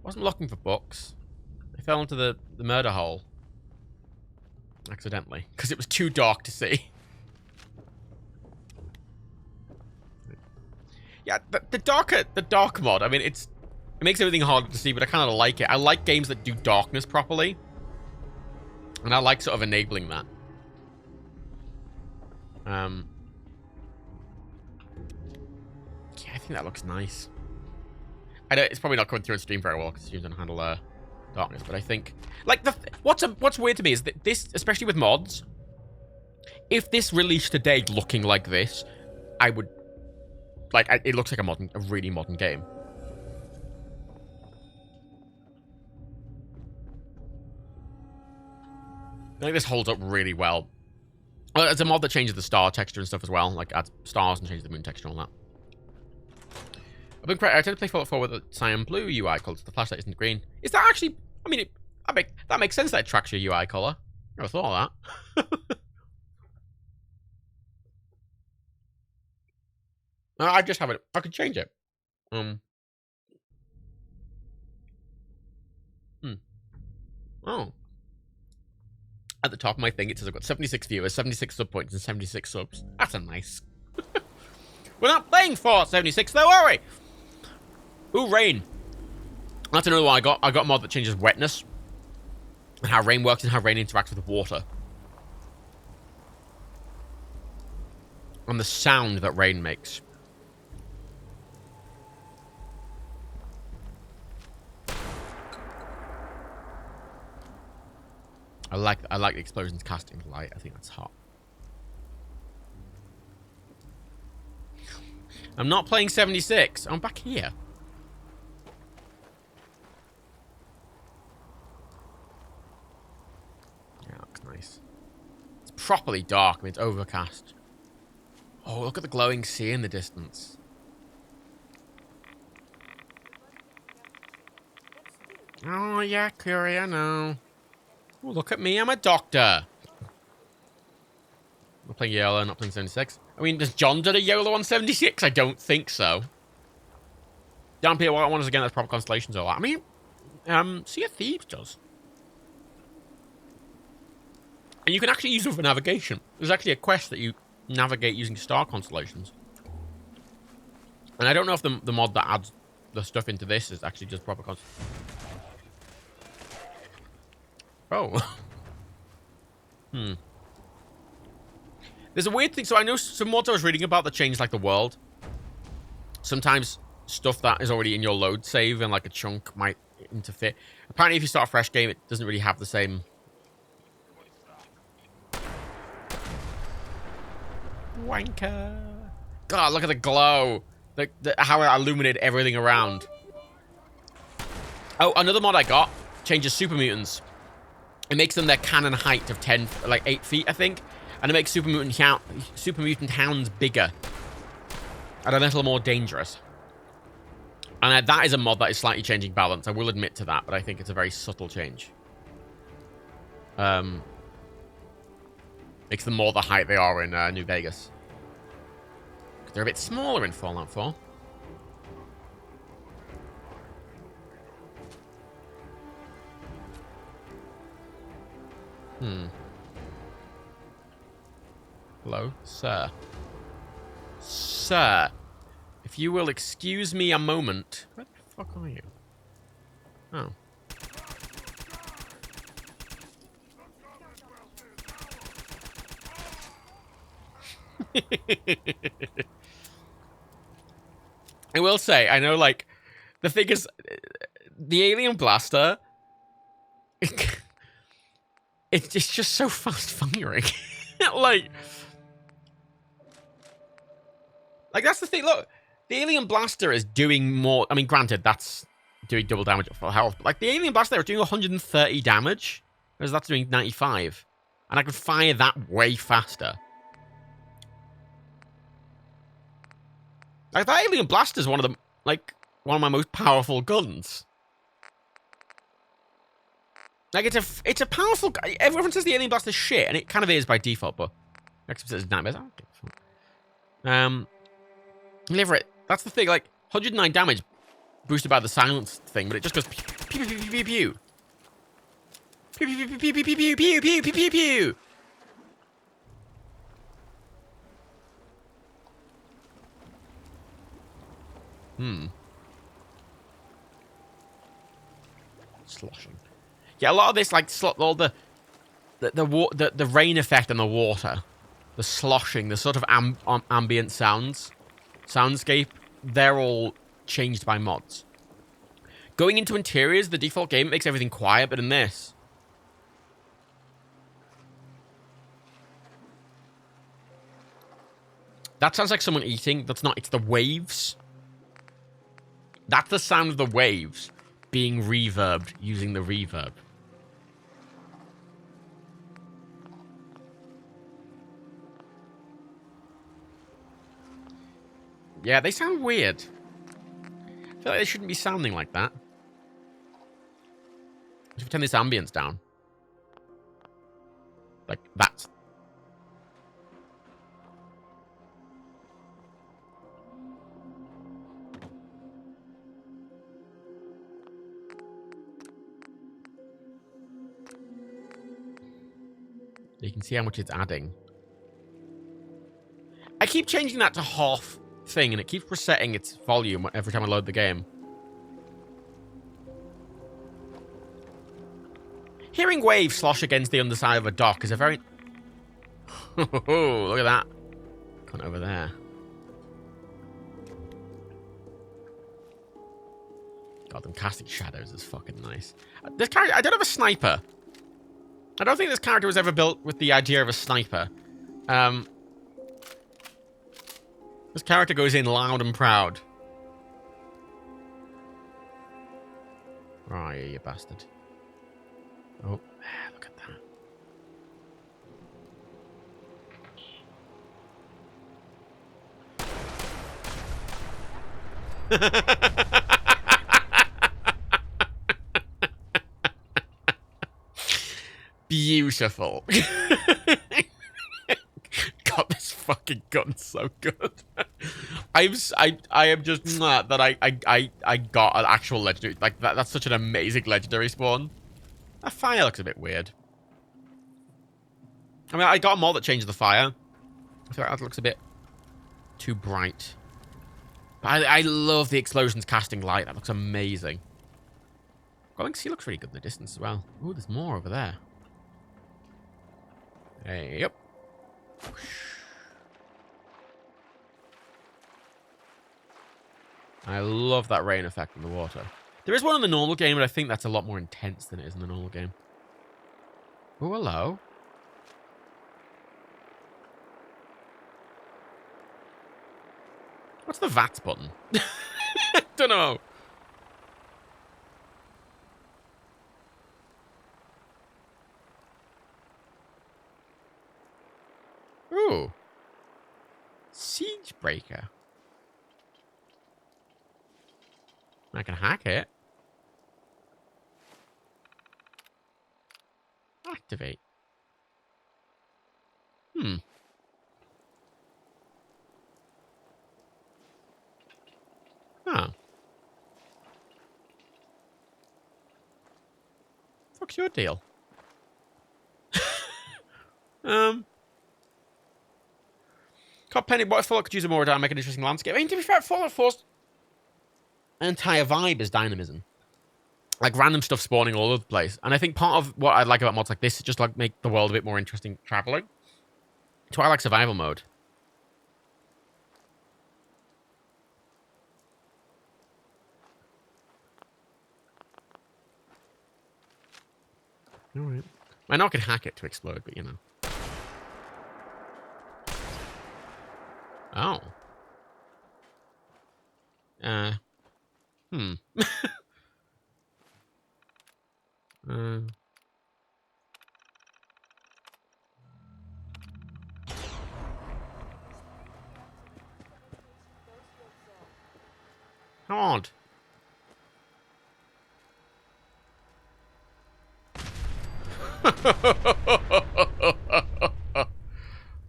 Wasn't looking for books. I fell into the murder hole. Accidentally. Because it was too dark to see. Yeah, the dark mod, I mean, it makes everything harder to see, but I kind of like it. I like games that do darkness properly. And I like sort of enabling that. Yeah, I think that looks nice. I know it's probably not coming through on stream very well because you don't handle darkness, but I think like what's weird to me is that this, especially with mods, if this released today looking like this, I would like it looks like a really modern game. I think this holds up really well. It's a mod that changes the star texture and stuff as well, like adds stars and changes the moon texture and all that. I tend to play Fallout 4 with a cyan blue UI color, so the flashlight isn't green. Is that actually... I mean, that makes sense that it tracks your UI color. Never thought of that. I just have it... I could change it. Oh. At the top of my thing, it says I've got 76 viewers, 76 sub points, and 76 subs. That's a nice... We're not playing for 76, though, are we? Ooh, rain. That's another one I got. I got a mod that changes wetness. And how rain works and how rain interacts with water. And the sound that rain makes. I like the explosions casting light. I think that's hot. I'm not playing 76. I'm back here. Yeah, that looks nice. It's properly dark. I mean, it's overcast. Oh, look at the glowing sea in the distance. Oh, yeah, Curry, I know. Oh, look at me. I'm a doctor. Not playing yellow, not playing 76. I mean, does John do a YOLO on 76? I don't think so. Down here, what I want is again, that's proper constellations or that. I mean, Sea of Thieves does. And you can actually use them for navigation. There's actually a quest that you navigate using star constellations. And I don't know if the mod that adds the stuff into this is actually just proper constellations. Oh. There's a weird thing. So I know some mods I was reading about that change like the world. Sometimes stuff that is already in your load save and like a chunk might interfere. Apparently if you start a fresh game, it doesn't really have the same... Wanker. God, look at the glow. How it illuminated everything around. Oh, another mod I got changes super mutants. It makes them their cannon height of 8 feet, I think. And it makes super mutant hounds bigger. And a little more dangerous. And that is a mod that is slightly changing balance. I will admit to that, but I think it's a very subtle change. Makes them more the height they are in New Vegas. They're a bit smaller in Fallout 4. Hello, sir. Sir, if you will excuse me a moment. Where the fuck are you? Oh. I will say, I know, like, the thing is, the alien blaster, it's just so fast firing. like, that's the thing. Look, The alien blaster is doing more. I mean, granted, that's doing double damage at full health, but like the alien blaster is doing 130 damage, whereas that's doing 95, and I can fire that way faster. Like that alien blaster is one of my most powerful guns. Like it's a powerful. Everyone says the alien blaster is shit, and it kind of is by default, but except it's nightmares. I don't give a fuck. Deliver it. That's the thing. Like 109 damage, boosted by the silence thing, but it just goes pew pew pew pew pew pew pew pew pew pew pew pew pew pew pew pew. Sloshing. Yeah, a lot of this, like, all the rain effect and the water, the sloshing, the sort of ambient soundscape, they're all changed by mods. Going into interiors, the default game makes everything quiet, but in this, that sounds like someone eating. That's not. It's the waves. That's the sound of the waves being reverbed using the reverb. Yeah, they sound weird. I feel like they shouldn't be sounding like that. Let's turn this ambience down. Like that. You can see how much it's adding. I keep changing that to half thing, and it keeps resetting its volume every time I load the game. Hearing waves slosh against the underside of a dock is a very... Look at that. Gone over there. God, them casting shadows is fucking nice. This character... I don't have a sniper. I don't think this character was ever built with the idea of a sniper. This character goes in loud and proud. Where are you, you bastard? Oh, look at that. Beautiful. God, this fucking gun's so good. I am just that I got an actual legendary, like that's such an amazing legendary spawn. That fire looks a bit weird. I mean, I got a mod that changed the fire. I feel like that looks a bit too bright. But I love the explosions casting light. That looks amazing. Galaxy looks really good in the distance as well. Ooh, there's more over there. Hey, yep. I love that rain effect in the water. There is one in the normal game, but I think that's a lot more intense than it is in the normal game. Oh, hello. What's the VATS button? Don't know. Ooh. Siege breaker. I can hack it. Activate. Oh. Fuck's your deal? Cop Penny, what if Fallout could use a more to make an interesting landscape? I mean, to be fair, Fallout 4's entire vibe is dynamism. Like random stuff spawning all over the place. And I think part of what I like about mods like this is just like make the world a bit more interesting traveling. It's why I like survival mode. Alright. I know I could hack it to explode, but you know. Oh. Hmm. uh, how odd.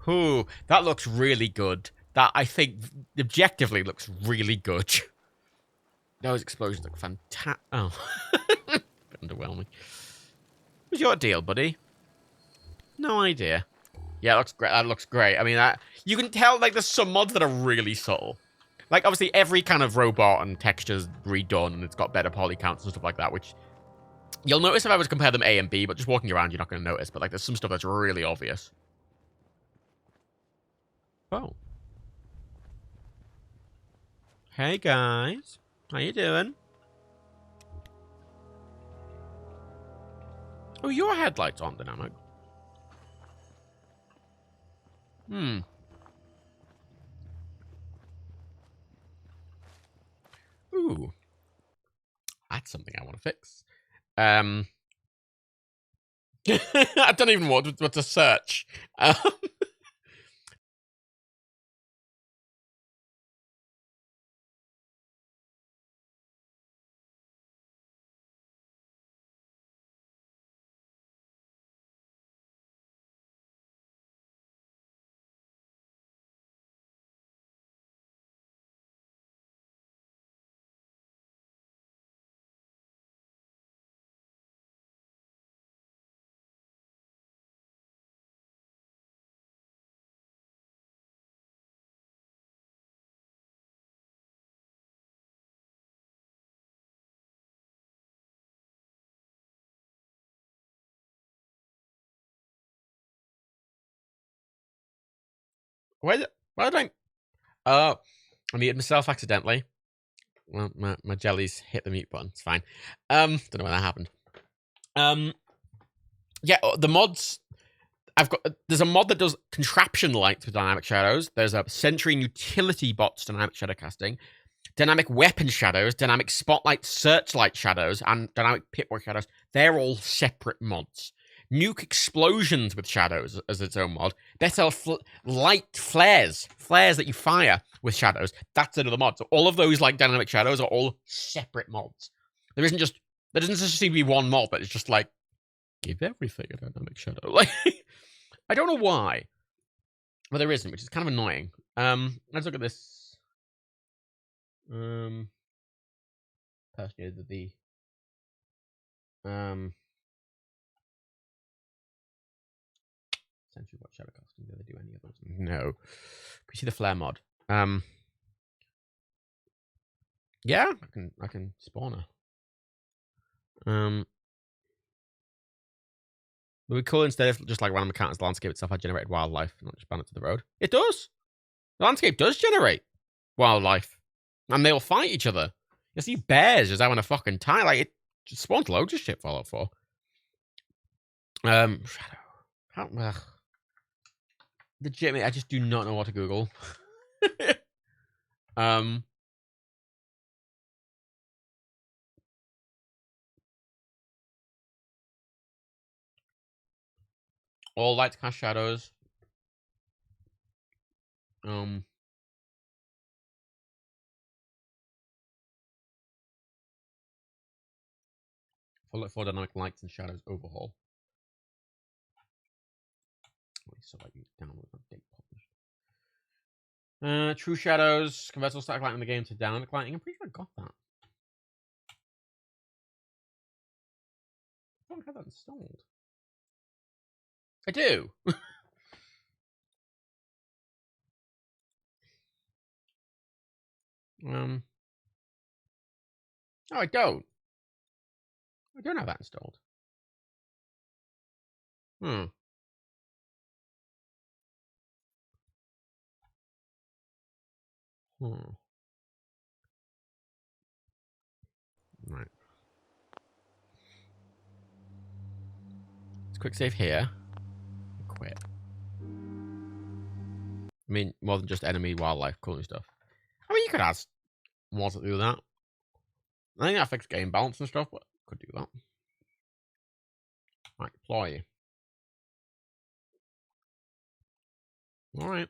Ooh, that looks really good. That, I think, objectively looks really good. Those explosions look fantastic. Oh. Bit underwhelming. What's your deal, buddy? No idea. Yeah, that looks great. That looks great. I mean, you can tell, like, there's some mods that are really subtle. Like, obviously, every kind of robot and texture's redone, and it's got better poly counts and stuff like that, which you'll notice if I was to compare them A and B, but just walking around, you're not going to notice. But, like, there's some stuff that's really obvious. Oh. Hey, guys. How you doing? Oh, your headlights aren't dynamic. Hmm. Ooh. That's something I want to fix. I don't even know what to search. Why did I... Oh, I muted myself accidentally. Well, my jellies hit the mute button. It's fine. Don't know when that happened. Yeah, the mods... There's a mod that does contraption lights with dynamic shadows. There's a Sentry and Utility bots dynamic shadow casting. Dynamic weapon shadows, dynamic spotlight searchlight shadows, and dynamic pitboy shadows. They're all separate mods. Nuke explosions with shadows as its own mod. Better light flares that you fire with shadows. That's another mod. So all of those like dynamic shadows are all separate mods. There doesn't just seem to be one mod, but it's just like give everything a dynamic shadow. Like I don't know why, but there isn't, which is kind of annoying. Let's look at this. Personally, the essentially what shadow casting do they do any of those? No. Can you see the flare mod? Yeah, I can spawn her. Would be cool instead of just like random encounters, the landscape itself had generated wildlife, not just ban it to the road. It does. The landscape does generate wildlife, and they'll fight each other. You see bears just having a fucking time. Like it just spawns loads of shit Fallout 4. Shadow. How? Legitimately, I just do not know what to Google. All lights cast shadows. For dynamic lights and shadows overhaul. So like you download update published. True shadows, converts all static lighting in the game to dynamic lighting. I'm pretty sure I got that. I don't have that installed. I do. No, I don't. I don't have that installed. Hmm. Right. Let's quick save here. Quit. I mean, more than just enemy, wildlife, cool and stuff. I mean, you could ask Was it do that? I think that fixed game balance and stuff, but could do that. Right, deploy. Alright.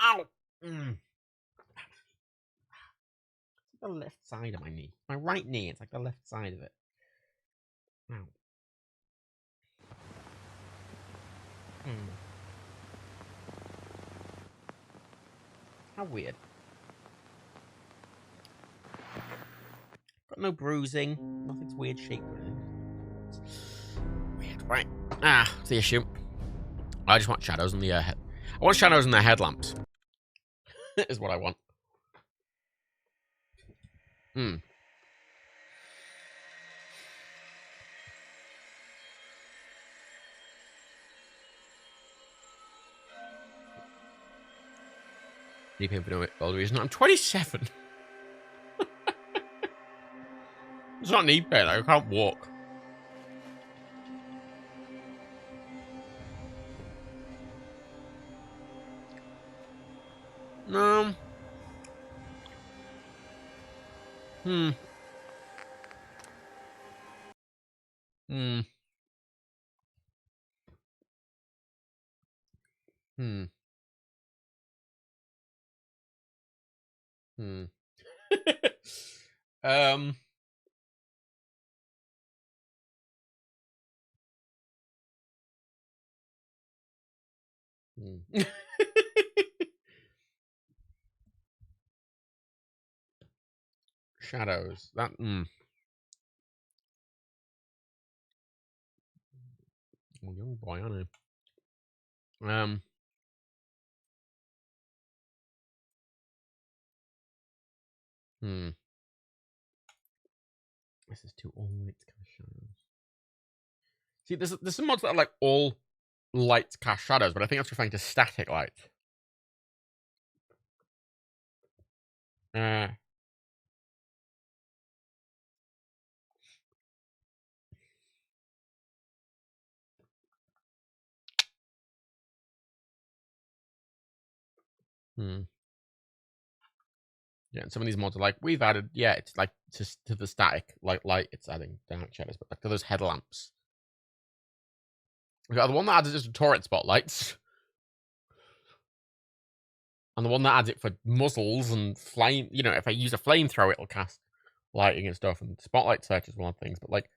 Ow! Mm. It's like the left side of my knee. My right knee, it's like the left side of it. Ow. How weird. Got no bruising. Nothing's weird shaped or anything. Weird. Right. Ah, that's the issue. I just want shadows in the head. I want shadows in their headlamps. Is what I want. Hmm. Need pain for no other reason. I'm 27. It's not knee pain. I can't walk. No. Hmm. Hmm. Hmm. Hmm. um. Hmm. Shadows. That. Hmm. Oh, young boy, aren't I? Hmm. This is too all light cast shadows. See, there's some mods that are like all light cast shadows, but I think that's referring to static light. Uh. Hmm. Yeah, and some of these mods are like, we've added, yeah, it's like to the static light, it's adding dark shadows, but like to those headlamps. We got the one that adds it just to turret spotlights. And the one that adds it for muzzles and flame, you know, if I use a flamethrower, it'll cast lighting and stuff. And spotlight search is one of the things, but like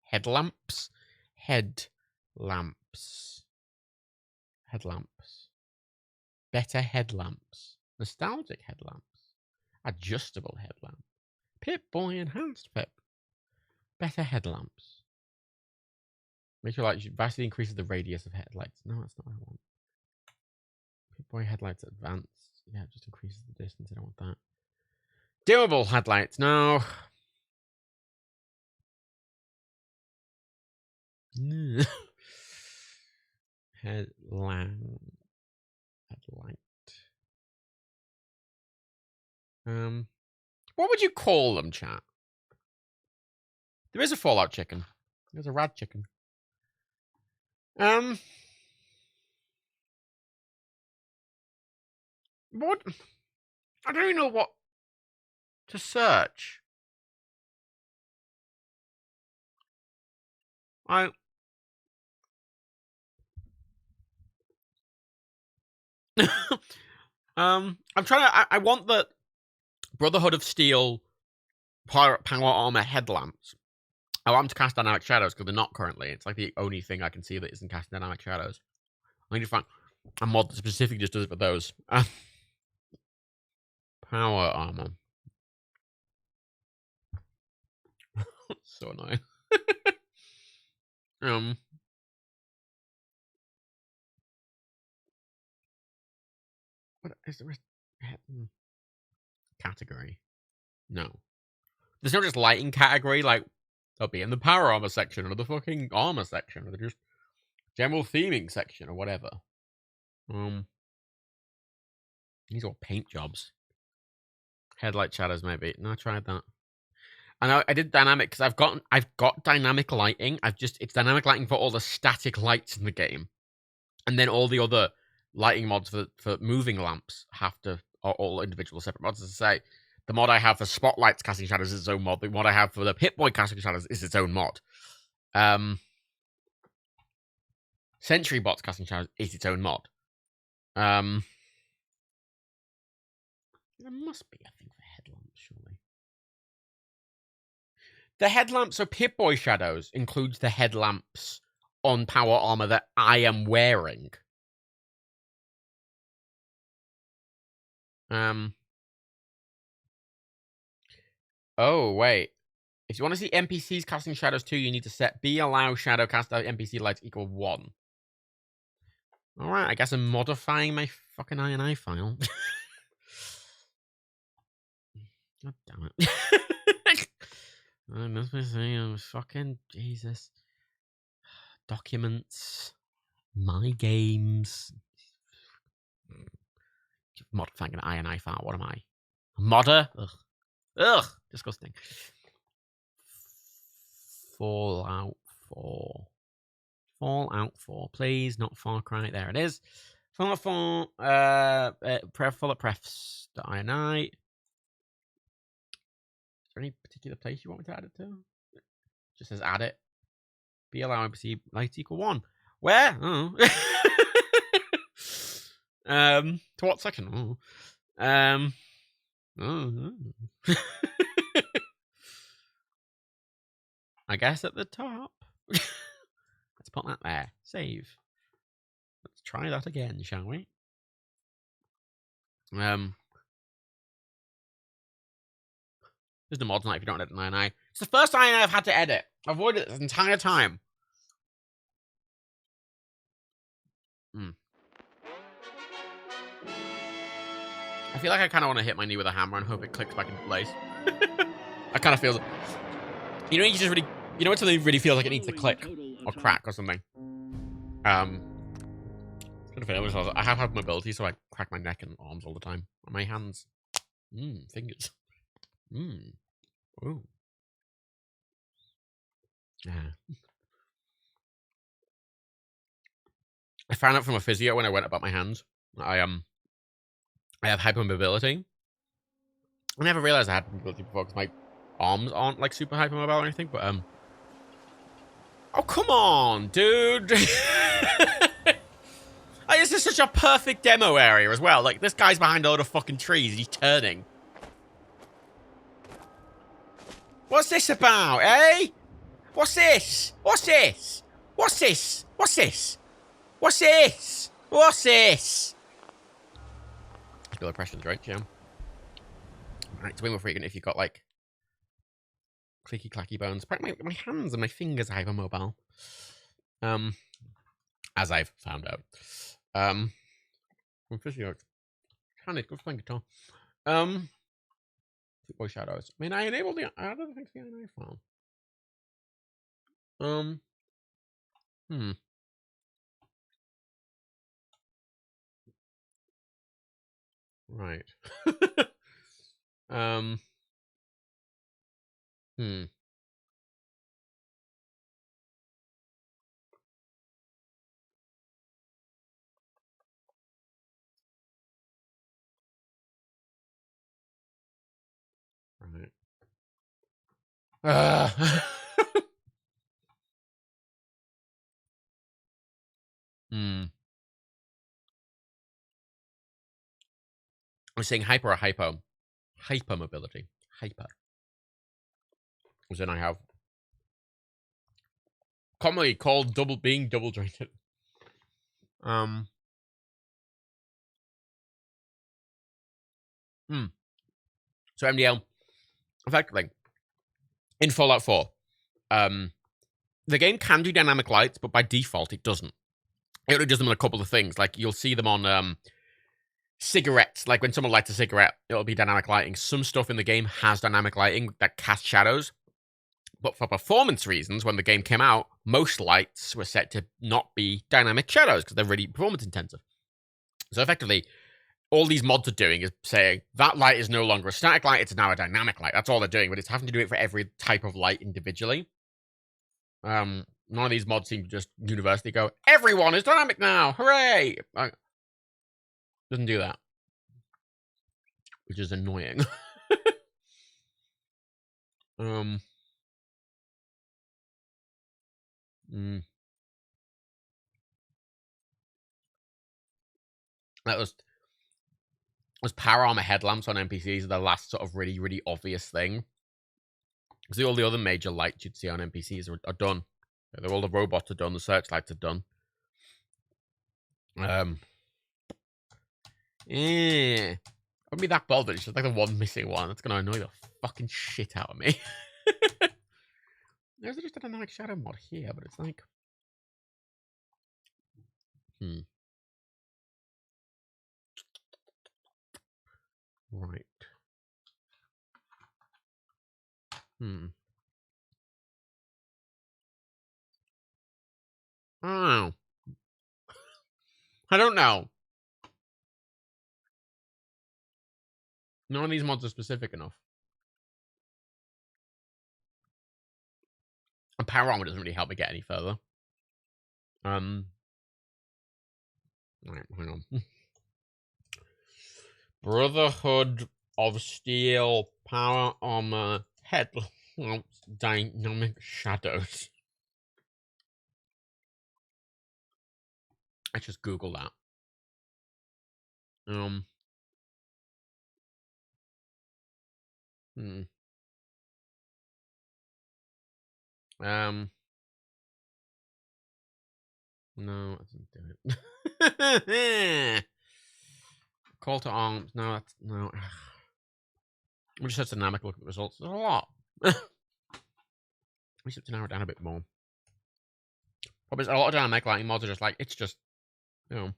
headlamps, headlamps, better headlamps, nostalgic headlamps, adjustable headlamp, Pip-Boy enhanced Pip, better headlamps. Make sure light vastly increases the radius of headlights. No, that's not what I want. Pip-Boy headlights advanced. Yeah, it just increases the distance. I don't want that. Dimmable headlights. No. Headlight. What would you call them, chat? There is a Fallout chicken. There's a rad chicken. What? I don't even know what to search. I'm trying to. I want the Brotherhood of Steel power armor headlamps. I want them to cast dynamic shadows because they're not currently. It's like the only thing I can see that isn't casting dynamic shadows. I need to find a mod that specifically just does it for those. Power armor. So annoying. What is there? Category? No. There's no just lighting category. Like they'll be in the power armor section or the fucking armor section or the just general theming section or whatever. These are all paint jobs. Headlight shadows maybe. No, I tried that. I know I did dynamic because I've got dynamic lighting. It's dynamic lighting for all the static lights in the game. And then all the other lighting mods for moving lamps are all individual separate mods. As I say, the mod I have for spotlights casting shadows is its own mod. The mod I have for the Pip-Boy casting shadows is its own mod. Sentry bots casting shadows is its own mod. There must be a thing for headlamps, surely. The headlamps, so Pip-Boy shadows includes the headlamps on power armor that I am wearing. Oh, wait. If you want to see NPCs casting shadows too, you need to set B allow shadow cast out NPC lights equal 1. Alright, I guess I'm modifying my fucking INI file. God damn it. I must be saying, fucking Jesus. Documents. My games. Modifying an INI file, what am I? A modder? Ugh. Ugh! Disgusting. Fallout 4. Fallout 4, please. Not Far Cry. There it is. Fallout 4, Fallout prefs.ini. Is there any particular place you want me to add it to? Just says add it. Be allow NPC lights equal 1. Where? Oh. To what section? Oh. I guess at the top. Let's put that there. Save. Let's try that again, shall we? There's the mods night if you don't edit an INI. It's the first INI I've had to edit. I've avoided it this entire time. I feel like I kind of want to hit my knee with a hammer and hope it clicks back into place. I kind of feel... You know, you just really... You know when something really feels like it needs to click or crack or something? I have had mobility, so I crack my neck and arms all the time. And my hands. Fingers. Ooh. Yeah. I found out from a physio when I went about my hands. I have hypermobility. I never realized I had mobility before because my arms aren't like super hypermobile or anything, but oh come on, dude. Like, this is such a perfect demo area as well. Like, this guy's behind a load of fucking trees. He's turning. What's this about, eh? What's this? What's this? What's this? What's this? What's this? What's this? Blood pressure's right, Jim. Alright, it's way more frequent if you've got, like, clicky clacky bones. My hands and my fingers are hypermobile. As I've found out. From physio. Can it good thing at all. Boy shadows. I mean, I enabled the other things the INI file. Right. Right. I'm saying hyper or hypo? Hypermobility. Hyper. As in I have commonly called being double jointed. So MDL, effectively, in Fallout 4, the game can do dynamic lights, but by default it doesn't. It only does them on a couple of things. Like, you'll see them on cigarettes. Like, when someone lights a cigarette, it'll be dynamic lighting. Some stuff in the game has dynamic lighting that casts shadows. But for performance reasons, when the game came out, most lights were set to not be dynamic shadows because they're really performance intensive. So effectively, all these mods are doing is saying that light is no longer a static light, it's now a dynamic light. That's all they're doing, but it's having to do it for every type of light individually. None of these mods seem to just universally go, everyone is dynamic now, hooray! Like, doesn't do that. Which is annoying. That was power armor headlamps on NPCs are the last sort of really, really obvious thing. Because all the other major lights you'd see on NPCs are done. All the robots are done, the searchlights are done. Yeah. I wouldn't be that bothered. It's just like the one missing one. That's going to annoy the fucking shit out of me. There's just a dynamic shadow mod here, but it's like... Right. Oh. I don't know. None of these mods are specific enough. And power armor doesn't really help me get any further. Right, hang on. Brotherhood of Steel, power armor, headlamps, dynamic shadows. I just Google that. No, that doesn't do it. Call to arms. No, that's no. We just have to dynamic look at the results. There's a lot. We just have to narrow it down a bit more. Probably a lot of dynamic lighting mods are just like, it's just, you know.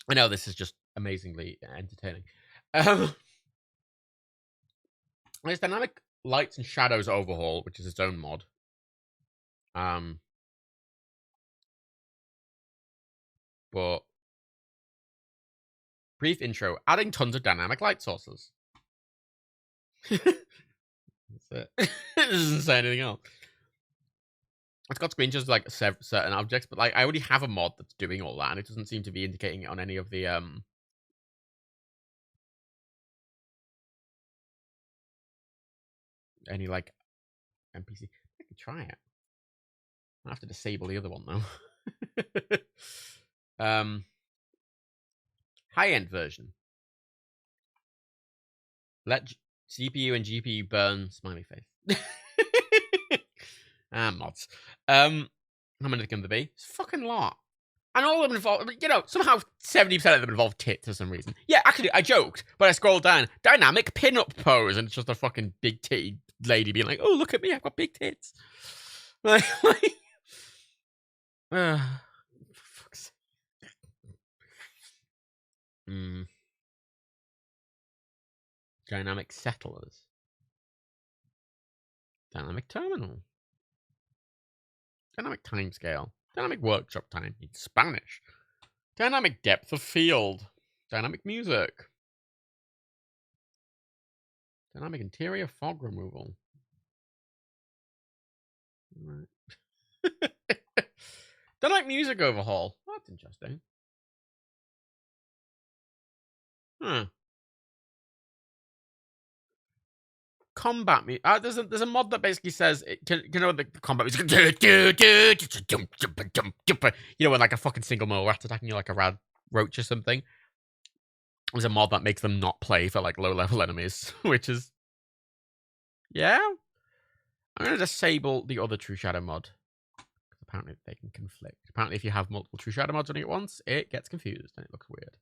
I know this is just amazingly entertaining. There's dynamic lights and shadows overhaul, which is its own mod. But brief intro, adding tons of dynamic light sources. That's it. It doesn't say anything else. It's got screenshots of like certain objects, but like I already have a mod that's doing all that, and it doesn't seem to be indicating it on any of the any like NPC. I could try it. I have to disable the other one though. High-end version. Let CPU and GPU burn. Smiley face. Mods. How many can there be? It's a fucking lot. And all of them involve, you know, somehow 70% of them involve tits for some reason. Yeah, actually, I joked, but I scrolled down. Dynamic pin-up pose, and it's just a fucking big titty lady being like, oh, look at me, I've got big tits. Like, for fuck's sake. Dynamic settlers. Dynamic terminal. Dynamic timescale. Dynamic workshop time in Spanish. Dynamic depth of field. Dynamic music. Dynamic interior fog removal. Right. Dynamic music overhaul. That's interesting. Huh. Combat music. There's a mod that basically says, you know, the combat music. You know, when like a fucking single mole rat's attacking you like a rad roach or something. There's a mod that makes them not play for like low level enemies, which is, yeah. I'm gonna disable the other True Shadow mod. Apparently they can conflict. Apparently if you have multiple True Shadow mods running at once, it gets confused and it looks weird.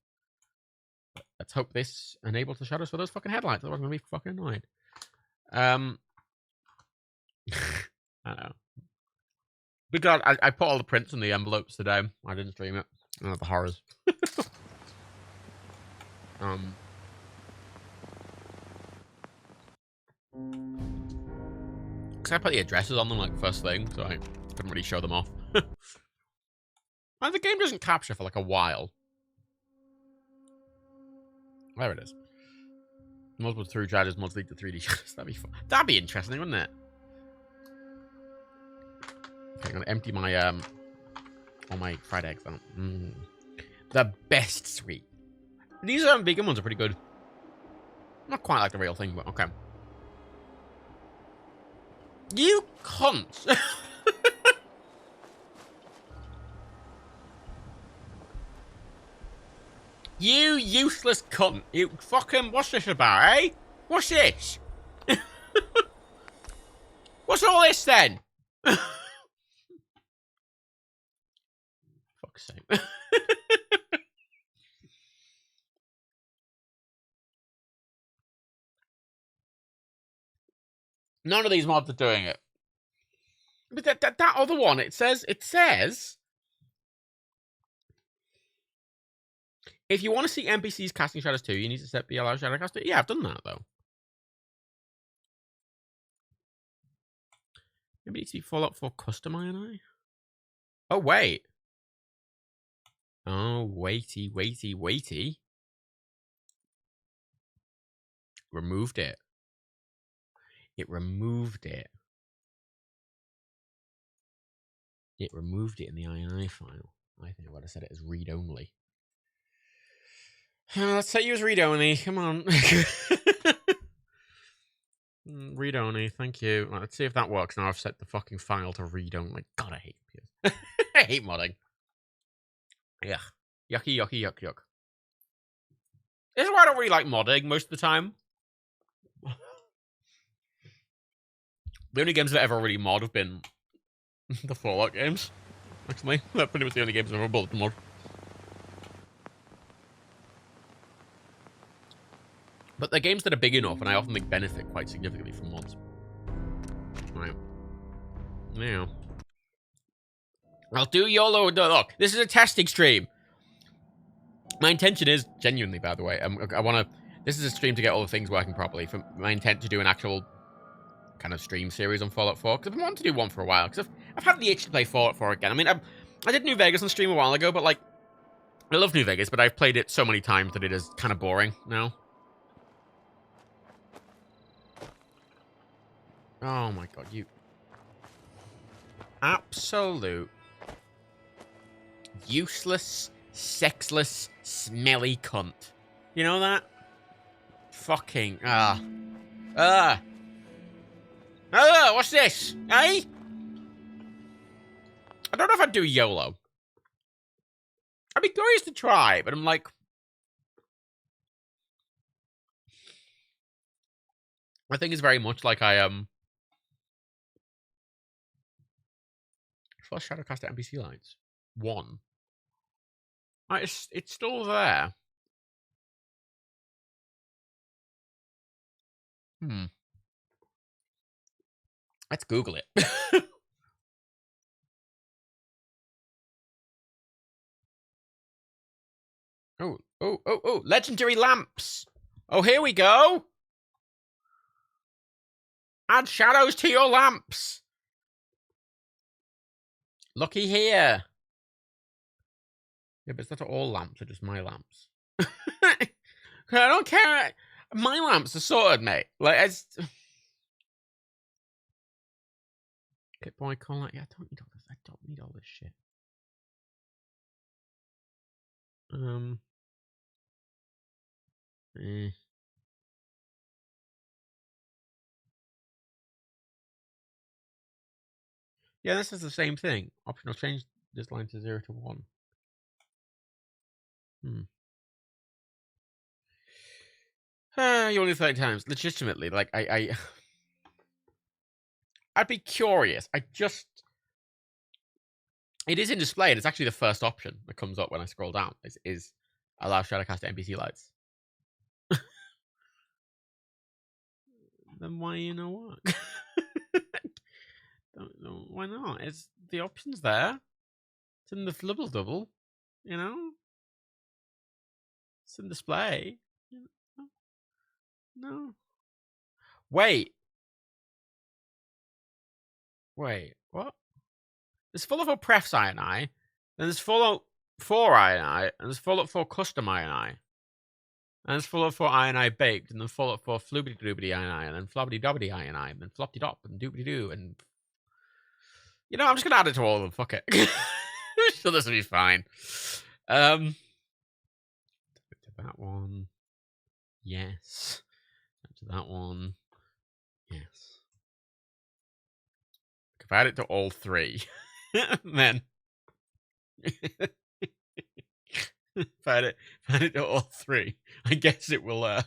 But let's hope this enables the shadows for those fucking headlights, otherwise I'm gonna be fucking annoyed. I don't know. Because I put all the prints in the envelopes today. I didn't stream it. Oh, the horrors. Because I put the addresses on them like first thing, so I couldn't really show them off. And the game doesn't capture for like a while. There it is. Multiple through charges, multiple lead to 3D shadows. That'd be fun. That'd be interesting, wouldn't it? Okay, I'm gonna empty my all my fried eggs out. The best sweet. These vegan ones are pretty good. Not quite like the real thing, but okay. You cunt! You useless cunt! You fucking, what's this about, eh? What's this? What's all this then? Fuck's sake. None of these mods are doing it. But that other one, it says, if you want to see NPCs casting shadows too, you need to set the allow shadow caster. Yeah, I've done that though. Maybe it needs to be Fallout 4 custom INI. Oh wait. Oh waity. Removed it. It removed it. It removed it in the INI file. I think I would have said it as read only. Let's set you as read only. Come on. Read only. Thank you. Let's see if that works. Now I've set the fucking file to read only. God, I hate PS. I hate modding. Yeah. Yucky. This is why I don't really like modding most of the time. The only games that ever really mod have been the Fallout games. Actually, they're pretty much the only games I've ever built to mod. But they're games that are big enough, and I often think benefit quite significantly from mods. Right. Now. I'll do YOLO. Look, this is a testing stream. My intention is, genuinely, by the way, I want to... This is a stream to get all the things working properly. For my intent to do an actual kind of stream series on Fallout 4, because I've been wanting to do one for a while, because I've had the itch to play Fallout 4 again. I mean, I did New Vegas on stream a while ago, but, like, I love New Vegas, but I've played it so many times that it is kind of boring now. Oh my god, you... absolute... useless, sexless, smelly cunt. You know that? Fucking... what's this? Eh? I don't know if I'd do YOLO. I'd be curious to try, but I'm like... I think it's very much like I, First Shadowcaster NPC lines. 1. It's still there. Let's Google it. Oh, legendary lamps. Oh, here we go. Add shadows to your lamps. Looky here. Yeah, but it's not all lamps, are just my lamps. I don't care. My lamps are sorted, mate. Like, it's... Kit boy, call that. Yeah, I don't need all this. I don't need all this shit. Yeah, this is the same thing. Optional change this line to 0 to 1. You only 30 times. Legitimately, like, I'd be curious. It is in display, and it's actually the first option that comes up when I scroll down. Is allow Shadowcaster NPC lights. Then why, you know what? Don't know why not. It's the option's there. It's in the flibble double, you know. It's in display. No. Wait, what? There's Fallout 4 Prefs INI, then there's Fallout 4 INI, and there's Fallout 4 Custom INI. And then Fallout 4 I baked, and then Fallout 4 floobity doobity I, and then flobbity dobbity I, and then floppity dop, and doobity doo, and... You know, I'm just gonna add it to all of them, fuck it. I'm sure this will be fine. To that one. Yes. To that one. Yes. If I add it to all three, then... if I add it to all three, I guess it will, I'll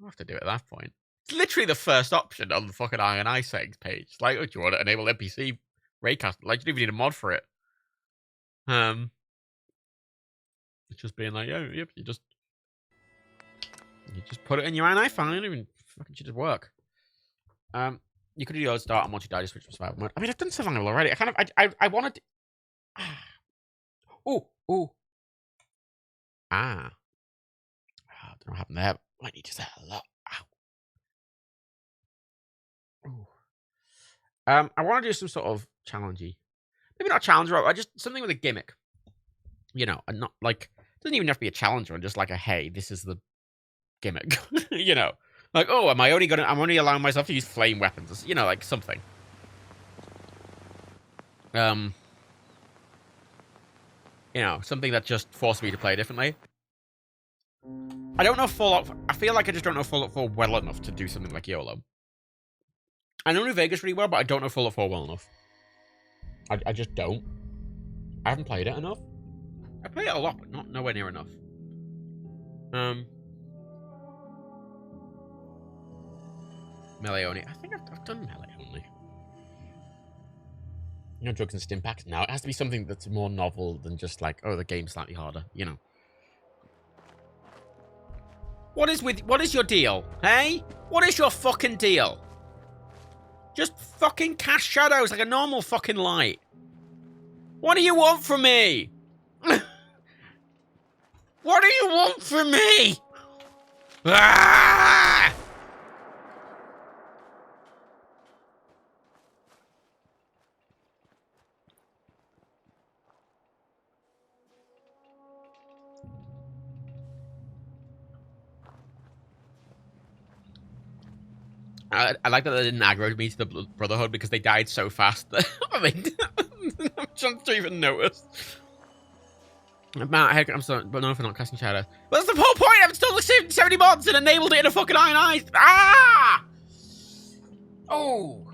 have to do it at that point. It's literally the first option on the fucking I settings page. Like, oh, do you want to enable NPC raycast? Like, you don't even need a mod for it. It's just being like, oh, yep, you just put it in your I file, and even fucking should just work. You could do your start and once you die, just switch from survival mode. I mean, I've done survival already. I wanted. Oh. I don't know what happened there. Might need to set a lot. Ooh. I want to do some sort of challengey. Maybe not challenger, I just something with a gimmick. You know, and not like it doesn't even have to be a challenger, and just like a hey, this is the gimmick. You know. Like, oh, I'm only allowing myself to use flame weapons. You know, like something. You know, something that just forced me to play differently. I don't know Fallout. I feel like I just don't know Fallout 4 well enough to do something like YOLO. I know New Vegas really well, but I don't know Fallout 4 well enough. I just don't. I haven't played it enough. I play it a lot, but not nowhere near enough. Melee only. I think I've done melee only. No drugs and stim packs. Now it has to be something that's more novel than just like, oh, the game's slightly harder. You know. What is your deal? Hey? What is your fucking deal? Just fucking cast shadows like a normal fucking light. What do you want from me? What do you want from me? Ah! I like that they didn't aggro me to the Brotherhood because they died so fast that I'm trying to even notice. Matt, I'm sorry, but no for not casting shadow. But that's the whole point! I've installed the 70 mods and enabled it in a fucking Iron Eyes! Ah! Oh!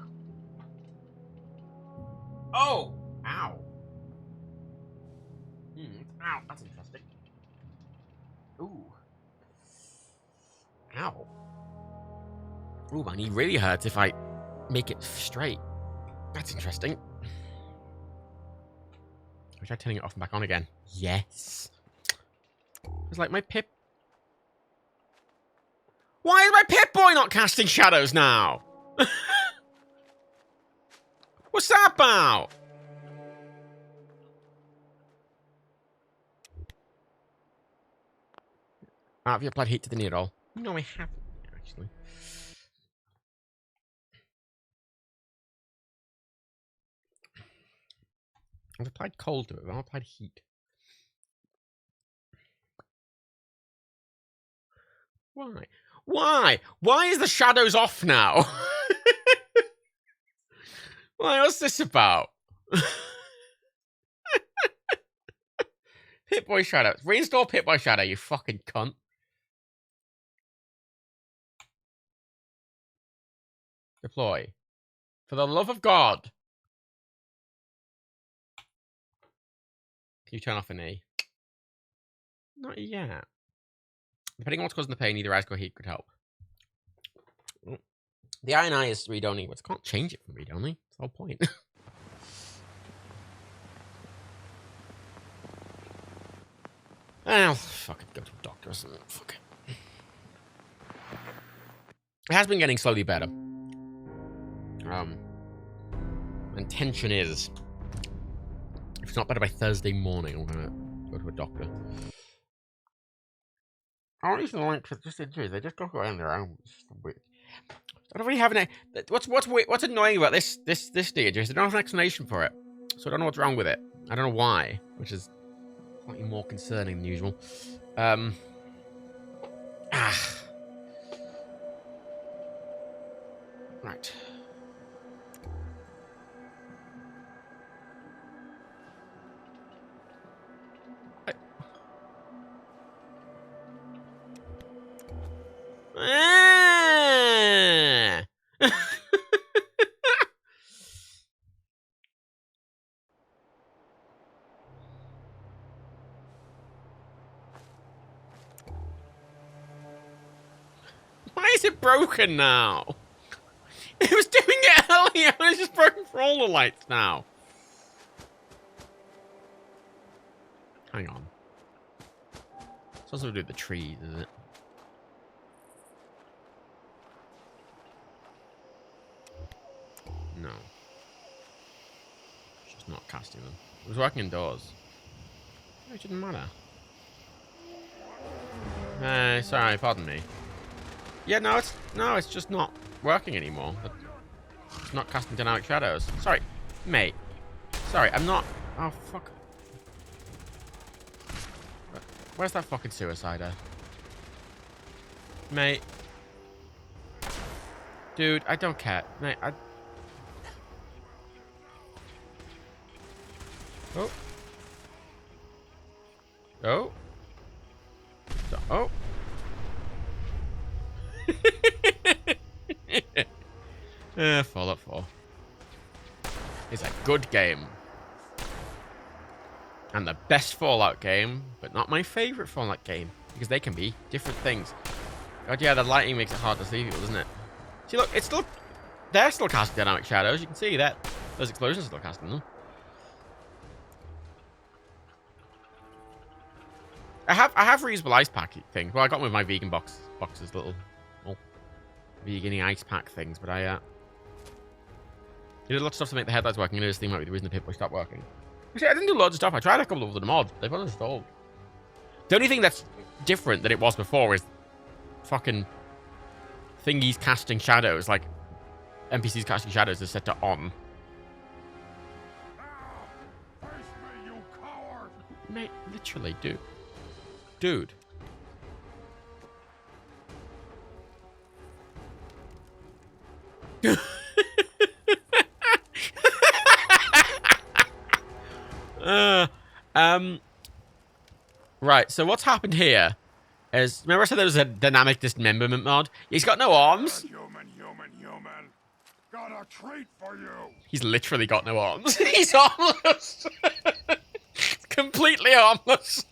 Oh! Ow. Ow, that's interesting. Ooh. Ow. Ooh, my knee really hurts if I make it straight. That's interesting. I try turning it off and back on again. Yes. It's like my Pip. Why is my Pip-Boy not casting shadows now? What's that about? Have you applied heat to the knee at all? No, I haven't, actually. I've applied cold to it, but I've applied heat. Why? Why? Why is the shadows off now? Why? What's this about? Pip-Boy shadow. Reinstall Pip-Boy shadow, you fucking cunt. Deploy. For the love of God. Can you turn off an E? Not yet. Depending on what's causing the pain, either ice or heat could help. The Iron Eye is read-only, but I can't change it from read-only. That's the whole point. Well, fuck it, go to a doctor or something. Fuck it. It has been getting slowly better. Intention is, if it's not better by Thursday morning, I'm gonna go to a doctor. I don't even like just injuries. They just go around their own. I don't really have an. What's annoying about this knee injury is I don't have an explanation for it, so I don't know what's wrong with it. I don't know why, which is Slightly more concerning than usual. Right. Why is it broken now? It was doing it earlier, and it's just broken for all the lights now. Hang on. It's also to do with the trees, is it? No. It's just not casting them. It was working indoors. It didn't matter. Sorry, pardon me. Yeah, no, it's just not working anymore. It's not casting dynamic shadows. Sorry, mate. Sorry, I'm not. Oh fuck. Where's that fucking suicider? Mate. Dude, I don't care. Mate, Oh. Oh. Oh. Fallout 4 is a good game. And the best Fallout game, but not my favorite Fallout game, because they can be different things. God, yeah, the lighting makes it hard to see people, doesn't it? See, look, it's still... They're still casting dynamic shadows. You can see that. Those explosions are still casting them. I have reusable ice pack things. Well, I got them with my vegan boxes, little vegan ice pack things, but I did a lot of stuff to make the headlights working, and this thing might be the reason the Pip-Boy stopped working. Actually, I didn't do loads of stuff. I tried a couple of the mods. They've uninstalled. The only thing that's different than it was before is fucking thingies casting shadows, like NPCs casting shadows is set to on. Face me, you coward! Mate, literally, dude. Dude. Right, so what's happened here is, remember I said there was a dynamic dismemberment mod? He's got no arms. Human. Got a treat for you. He's literally got no arms. He's armless. Completely armless.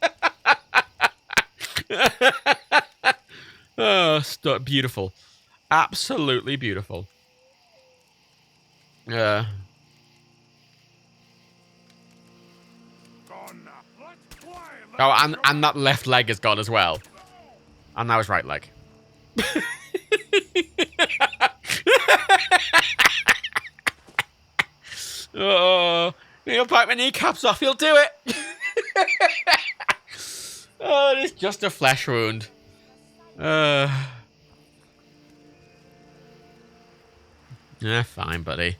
Oh, beautiful. Absolutely beautiful. Gone now. Let's play. Oh, and that left leg is gone as well. And now his right leg. Oh, he'll bite my kneecaps off. He'll do it. Oh, it's just a flesh wound. Yeah, fine, buddy.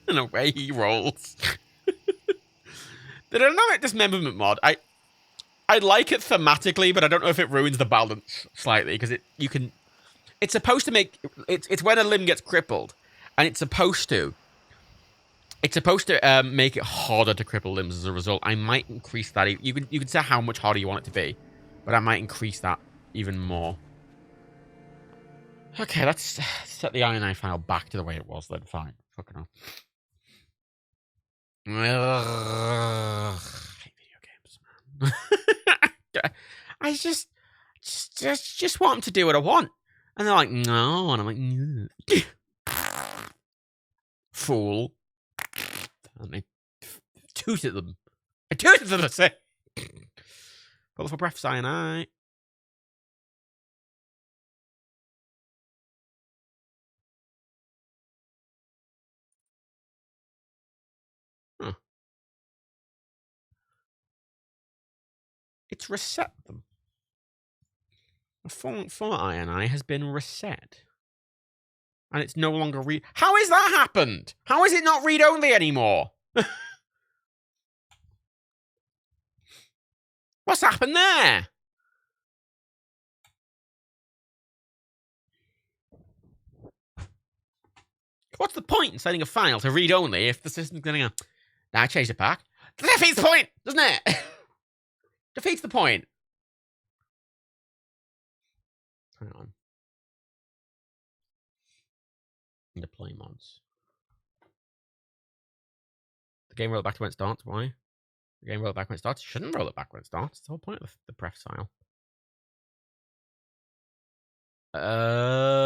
And away he rolls. The dynamic dismemberment mod, I like it thematically, but I don't know if it ruins the balance slightly, because it's supposed to make it's when a limb gets crippled, and it's supposed to make it harder to cripple limbs as a result. I might increase that. You can say how much harder you want it to be, but I might increase that even more. Okay, let's set the INI file back to the way it was then. Fine. Fucking hell. Ugh, I hate video games, man. I just want them to do what I want. And they're like, no. And I'm like, no. Fool. And I tooted them. I say. Colourful breath, cyanide. Huh. It's reset them. The format INI has been reset. And it's no longer read. How has that happened? How is it not read-only anymore? What's happened there? What's the point in setting a file to read only if the system's going to go, nah, I changed it back? That defeats the point, doesn't it? Defeats the point. Hang on. Deploy mods. The game roll it back to when it starts. Why? The game roll it back when it starts. Shouldn't roll it back when it starts. It's the whole point of the pref file. Oh.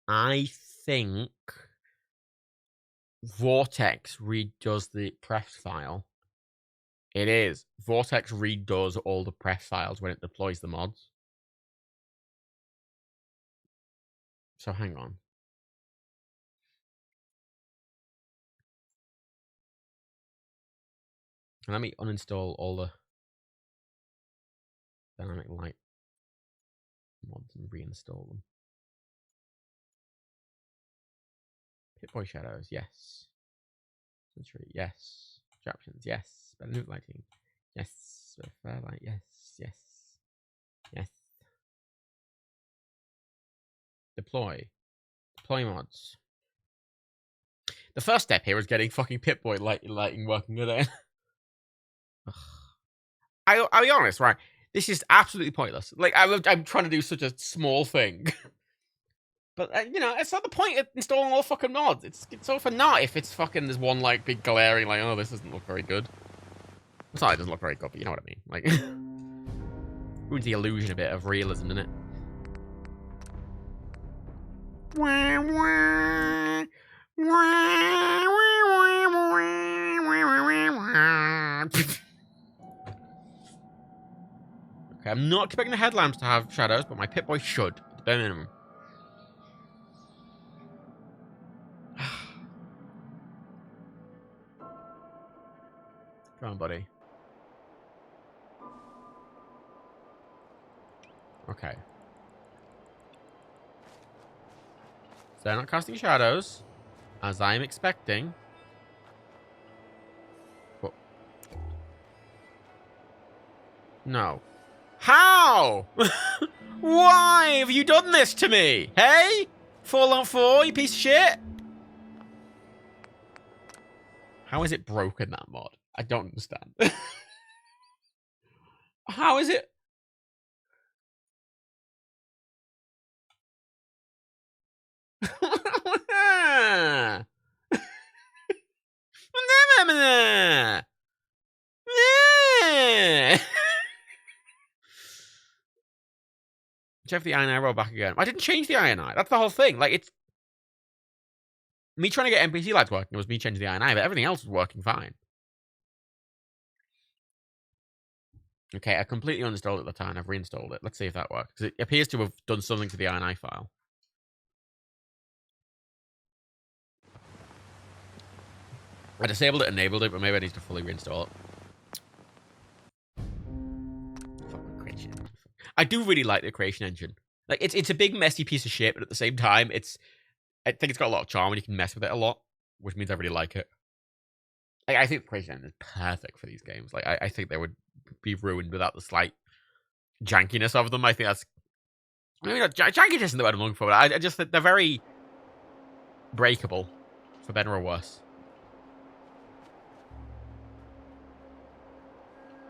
I think Vortex redoes the pref file. It is. Vortex redoes all the pref files when it deploys the mods. So hang on. Let me uninstall all the dynamic light mods and reinstall them. Pip-Boy shadows, yes. Century, yes. Options, yes. Better loot lighting, yes. Fairlight, yes. Yes. Yes. Deploy. Deploy mods. The first step here is getting fucking Pip-Boy lighting working with it. I'll be honest, right? This is absolutely pointless. Like, I'm trying to do such a small thing. But, you know, it's not the point of installing all fucking mods. It's all for naught if it's fucking there's one, like, big glaring, like, oh, this doesn't look very good. It's not, it doesn't look very good, but you know what I mean. Like, ruins the illusion a bit of realism, doesn't it? Okay, I'm not expecting the headlamps to have shadows, but my Pip-Boy should, at the bare minimum. Come on, buddy. Okay. So they're not casting shadows, as I am expecting. But no. How? Why have you done this to me? Hey? Fallout 4, you piece of shit? How is it broken, that mod? I don't understand. How is it? Check the INI roll back again. I didn't change the INI. That's the whole thing. Like, it's me trying to get NPC lights working. It was me changing the INI, but everything else was working fine. Okay, I completely uninstalled it at the time. I've reinstalled it. Let's see if that works. Because it appears to have done something to the INI file. I disabled it, enabled it, but maybe I need to fully reinstall it. Fucking creation engine. I do really like the creation engine. Like, it's a big, messy piece of shit, but at the same time, I think it's got a lot of charm and you can mess with it a lot, which means I really like it. I think the creation engine is perfect for these games. Like, I think they would be ruined without the slight jankiness of them. I think that's... Maybe not jankiness isn't the word I'm looking for, but I just think they're very breakable, for better or worse.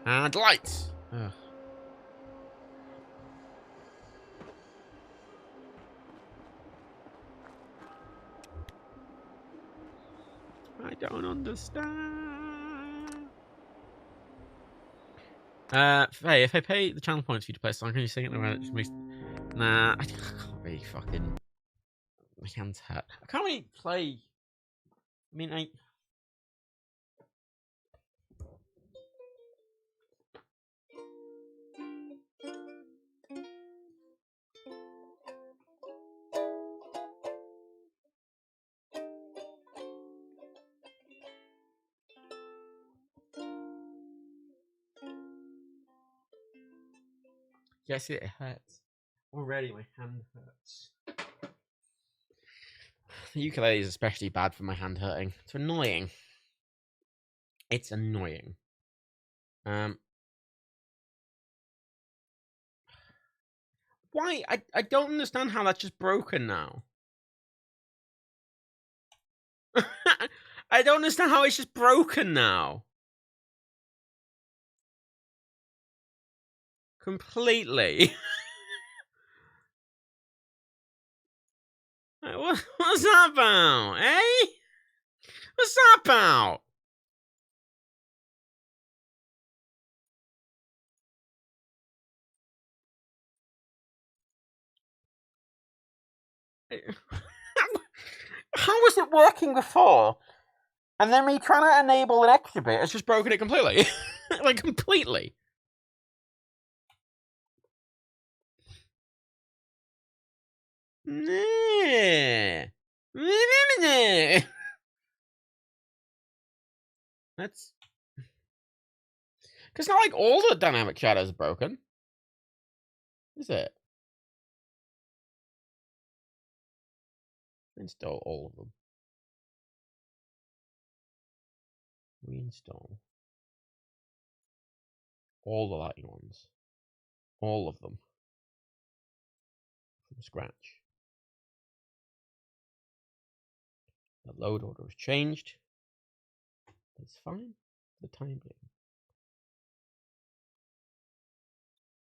And lights! Ugh. I don't understand. Hey, if I pay the channel points for you to play a song, can you sing it in a way that just makes... Nah, I can't really fucking... My hands hurt. I can't really play... I mean, Yes, it hurts. Already, my hand hurts. The ukulele is especially bad for my hand hurting. It's annoying. It's annoying. Why? I don't understand how that's just broken now. I don't understand how it's just broken now. Completely. What's that about? Eh? What's that about? How was it working before? And then me trying to enable an extra bit has just broken it completely. Like, completely. Nah. That's... Because not like all the dynamic shadows are broken. Is it? Install all of them. Reinstall. All the lighting ones. All of them. From scratch. The load order has changed. That's fine for the time being.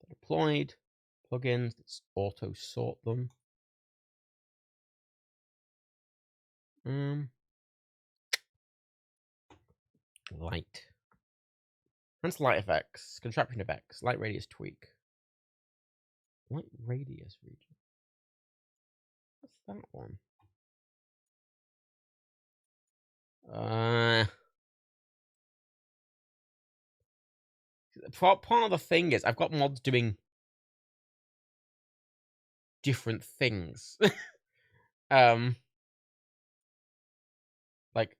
They're deployed. Plugins. Let's auto sort them. Light. Enhance light effects. Contraption effects. Light radius tweak. Light radius region. What's that one? Part of the thing is I've got mods doing different things. Like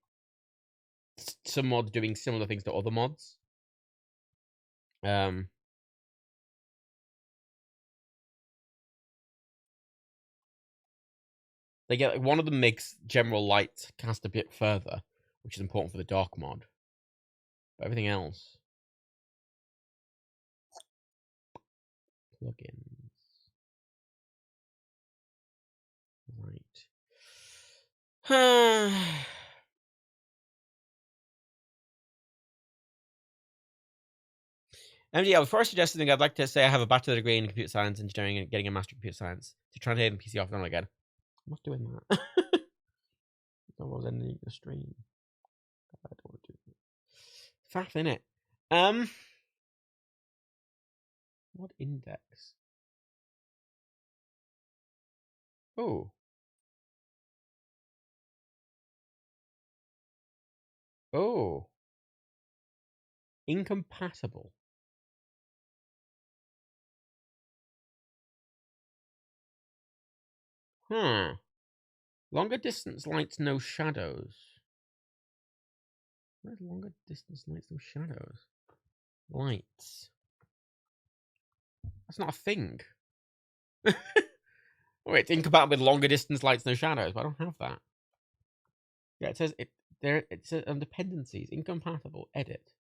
some mods doing similar things to other mods. They get one of them makes general light cast a bit further, which is important for the dark mod. But everything else, plugins, right. MDL, before I suggest something, I'd like to say I have a bachelor degree in computer science engineering and getting a master in computer science to translate the PC off and on again. I'm not doing that. I was ending the stream. I don't want to do that. Faff, innit? What index? Oh. Oh. Incompatible. Huh. Longer distance lights, no shadows. Where's longer distance lights, no shadows? Lights. That's not a thing. Oh, it's incompatible with longer distance lights, no shadows, but I don't have that. Yeah, it says it says on dependencies, incompatible, edit.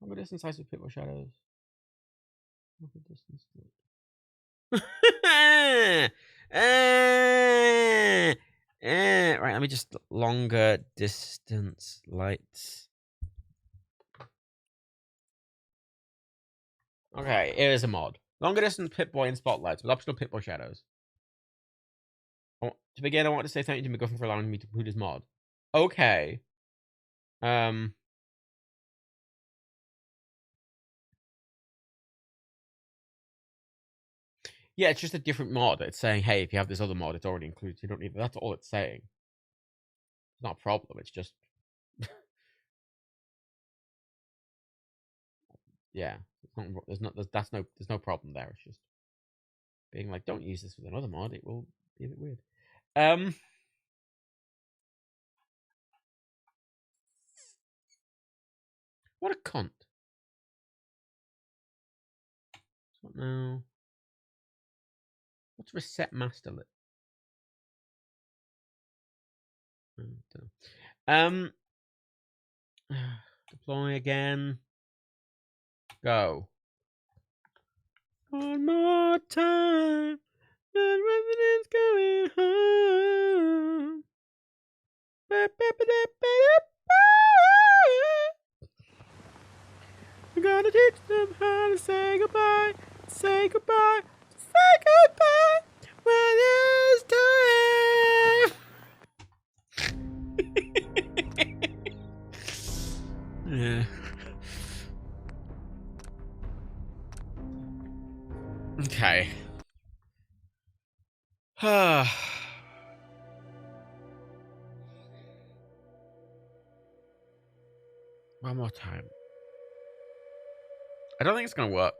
Longer distance lights with pit more shadows. Longer distance right, let me just longer distance lights. Okay, here is a mod. Longer distance Pip-Boy and spotlights with optional Pip-Boy shadows. To begin, I want to say thank you to McGuffin for allowing me to include his mod. Okay. Yeah, it's just a different mod. It's saying, hey, if you have this other mod, it's already included. You don't need. That's all it's saying. It's not a problem. It's just, yeah. It's not. There's no problem there. It's just being like, don't use this with another mod. It will be a bit weird. What a cunt. What now? What's reset master lit? Deploy again. Go. One more time. The residents going home. We're gonna teach them how to say goodbye. Say goodbye. Say goodbye. When it's time. Yeah. Okay. One more time. I don't think it's gonna work.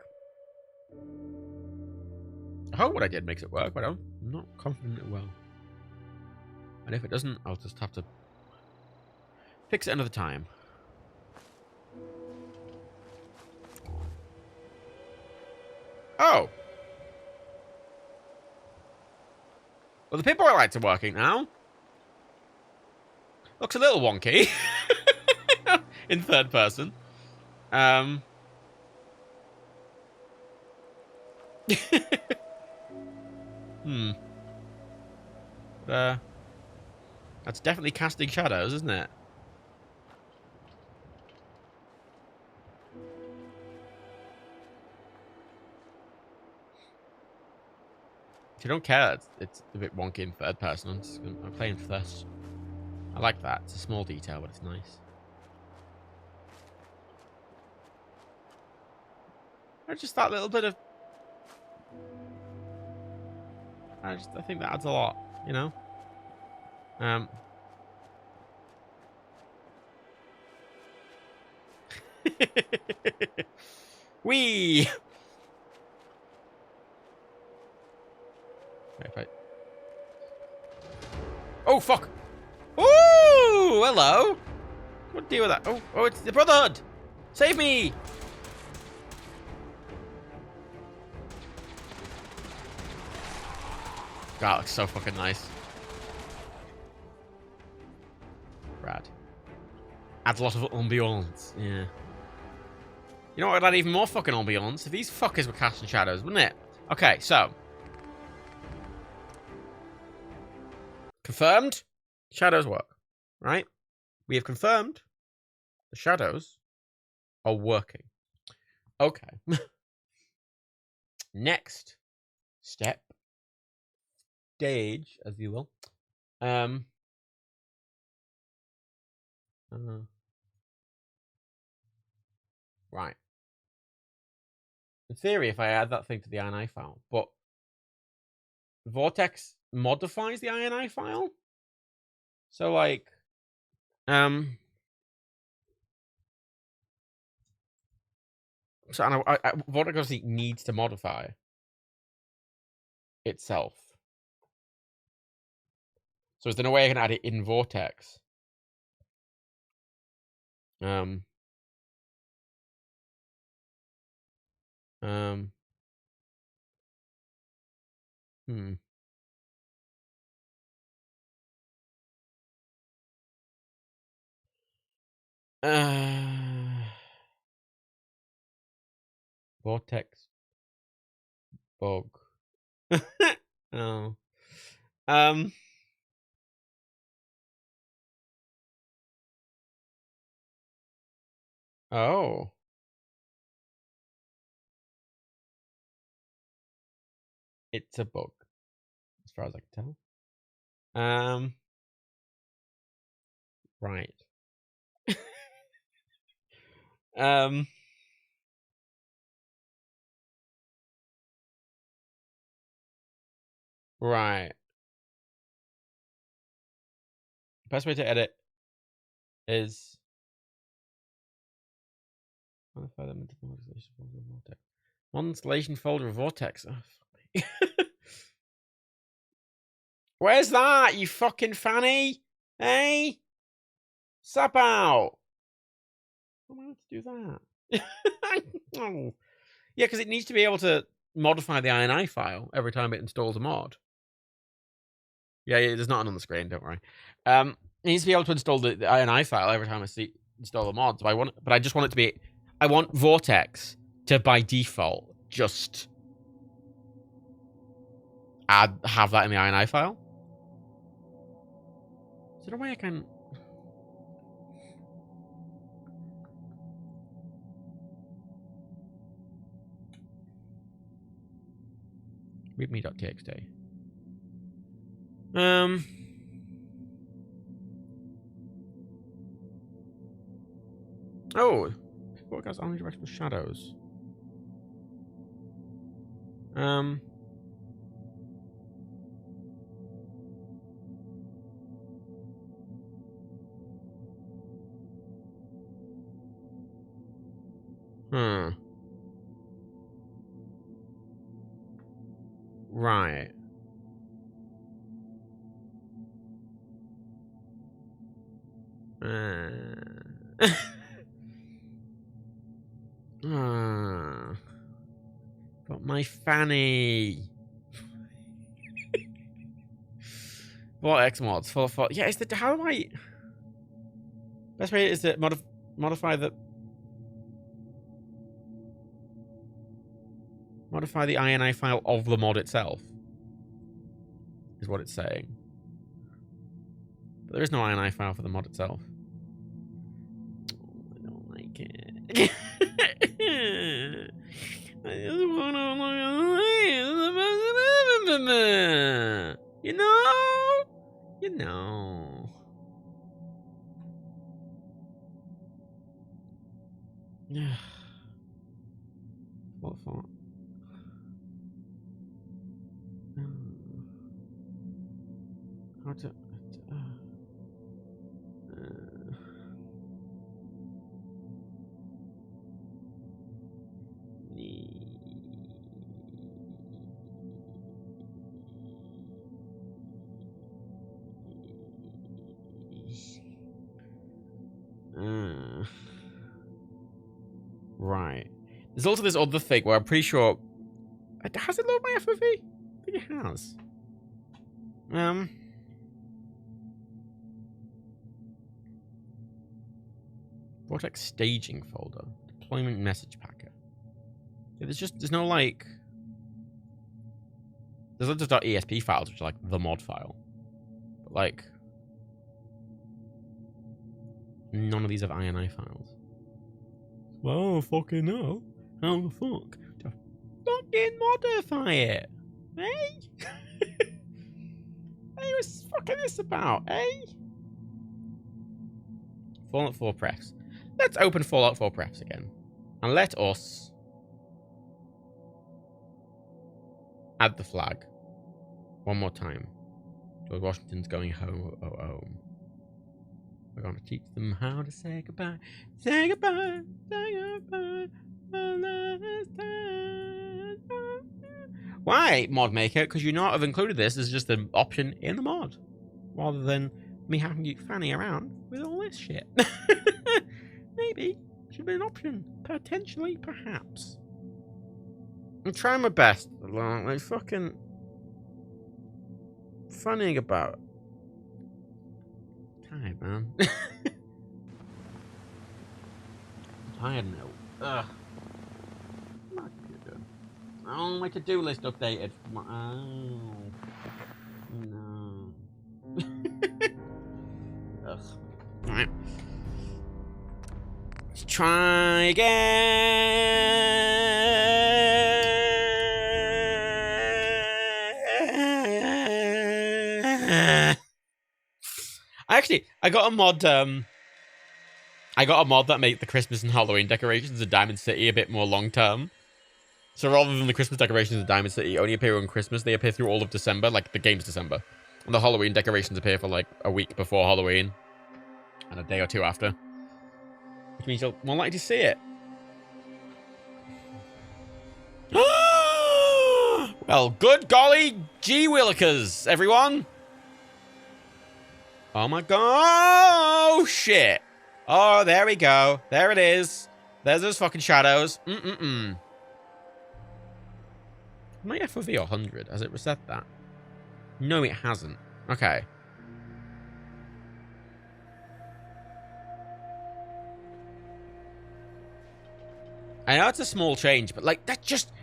I hope what I did makes it work, but I'm not confident it will. And if it doesn't, I'll just have to fix it another time. Oh. Well, the pinboard lights are working now. Looks a little wonky. In third person. That's definitely casting shadows, isn't it? If you don't care, it's a bit wonky in third person. I'm playing first. I like that. It's a small detail, but it's nice. Just that little bit of... I think that adds a lot, you know? Wee! Wait. Oh, fuck! Ooh! Hello! What deal with that? Oh, it's the Brotherhood! Save me! God, it looks so fucking nice. Rad. Adds a lot of ambiance, yeah. You know what would add even more fucking ambiance? If these fuckers were casting shadows, wouldn't it? Okay, so. Confirmed. Shadows work, right? We have confirmed the shadows are working. Okay. Next step. Stage, as you will. Right. In theory, if I add that thing to the INI file, but Vortex modifies the INI file. So like, so Vortex obviously needs to modify itself. So is there no way I can add it in Vortex? Vortex bug. Oh. Oh. It's a bug, as far as I can tell. Right. Right. Best way to edit is modify them into the installation folder of Vortex. One installation folder of Vortex. Oh, where's that, you fucking fanny? Hey? Sup out. How am I to do that? Oh. Yeah, because it needs to be able to modify the INI file every time it installs a mod. Yeah, there's nothing on the screen, don't worry. It needs to be able to install the INI file every time I install the mod. So but I just want it to be, I want Vortex to by default just have that in the INI file. Is there a way I can? Readme.txt. Oh, forecast only directional shadows. Right. But my fanny. What X mods? Full. Yeah, is the how do I? Best way is to modify the INI file of the mod itself. Is what it's saying. But there is no INI file for the mod itself. I don't like it. I just want to you know. What font? How to right. There's also this other thing where I'm pretty sure. Has it loaded my FOV? I think it has. Vortex staging folder. Deployment message packet. Yeah, there's no like. There's lots of .esp files, which are like the mod file. But like. None of these have INI files. Well, fucking no. How the fuck to fucking modify it? Eh? Hey, what's fucking this about, eh? Fallout 4 prefs. Let's open Fallout 4 prefs again. And let us add the flag one more time. George Washington's going home. We're going to teach them how to say goodbye. Say goodbye. Say goodbye. Why, mod maker? Because you not have included this as just an option in the mod. Rather than me having you fanny around with all this shit. Maybe. Should be an option. Potentially, perhaps. I'm trying my best. Like, fucking funnying about. Tired, man. I'm tired now. Ugh. My computer. Oh, my to-do list updated. Oh. No. Ugh. Alright. Let's try again. Actually, I got a mod that made the Christmas and Halloween decorations in Diamond City a bit more long-term. So rather than the Christmas decorations in Diamond City only appear on Christmas, they appear through all of December, like the game's December. And the Halloween decorations appear for like a week before Halloween. And a day or two after. Which means you're more likely to see it. Well, good golly gee willikers, everyone. Oh my god! Oh shit! Oh, there we go. There it is. There's those fucking shadows. Mm-mm-mm. My FOV 100. Has it reset that? No, it hasn't. Okay. I know it's a small change, but like that just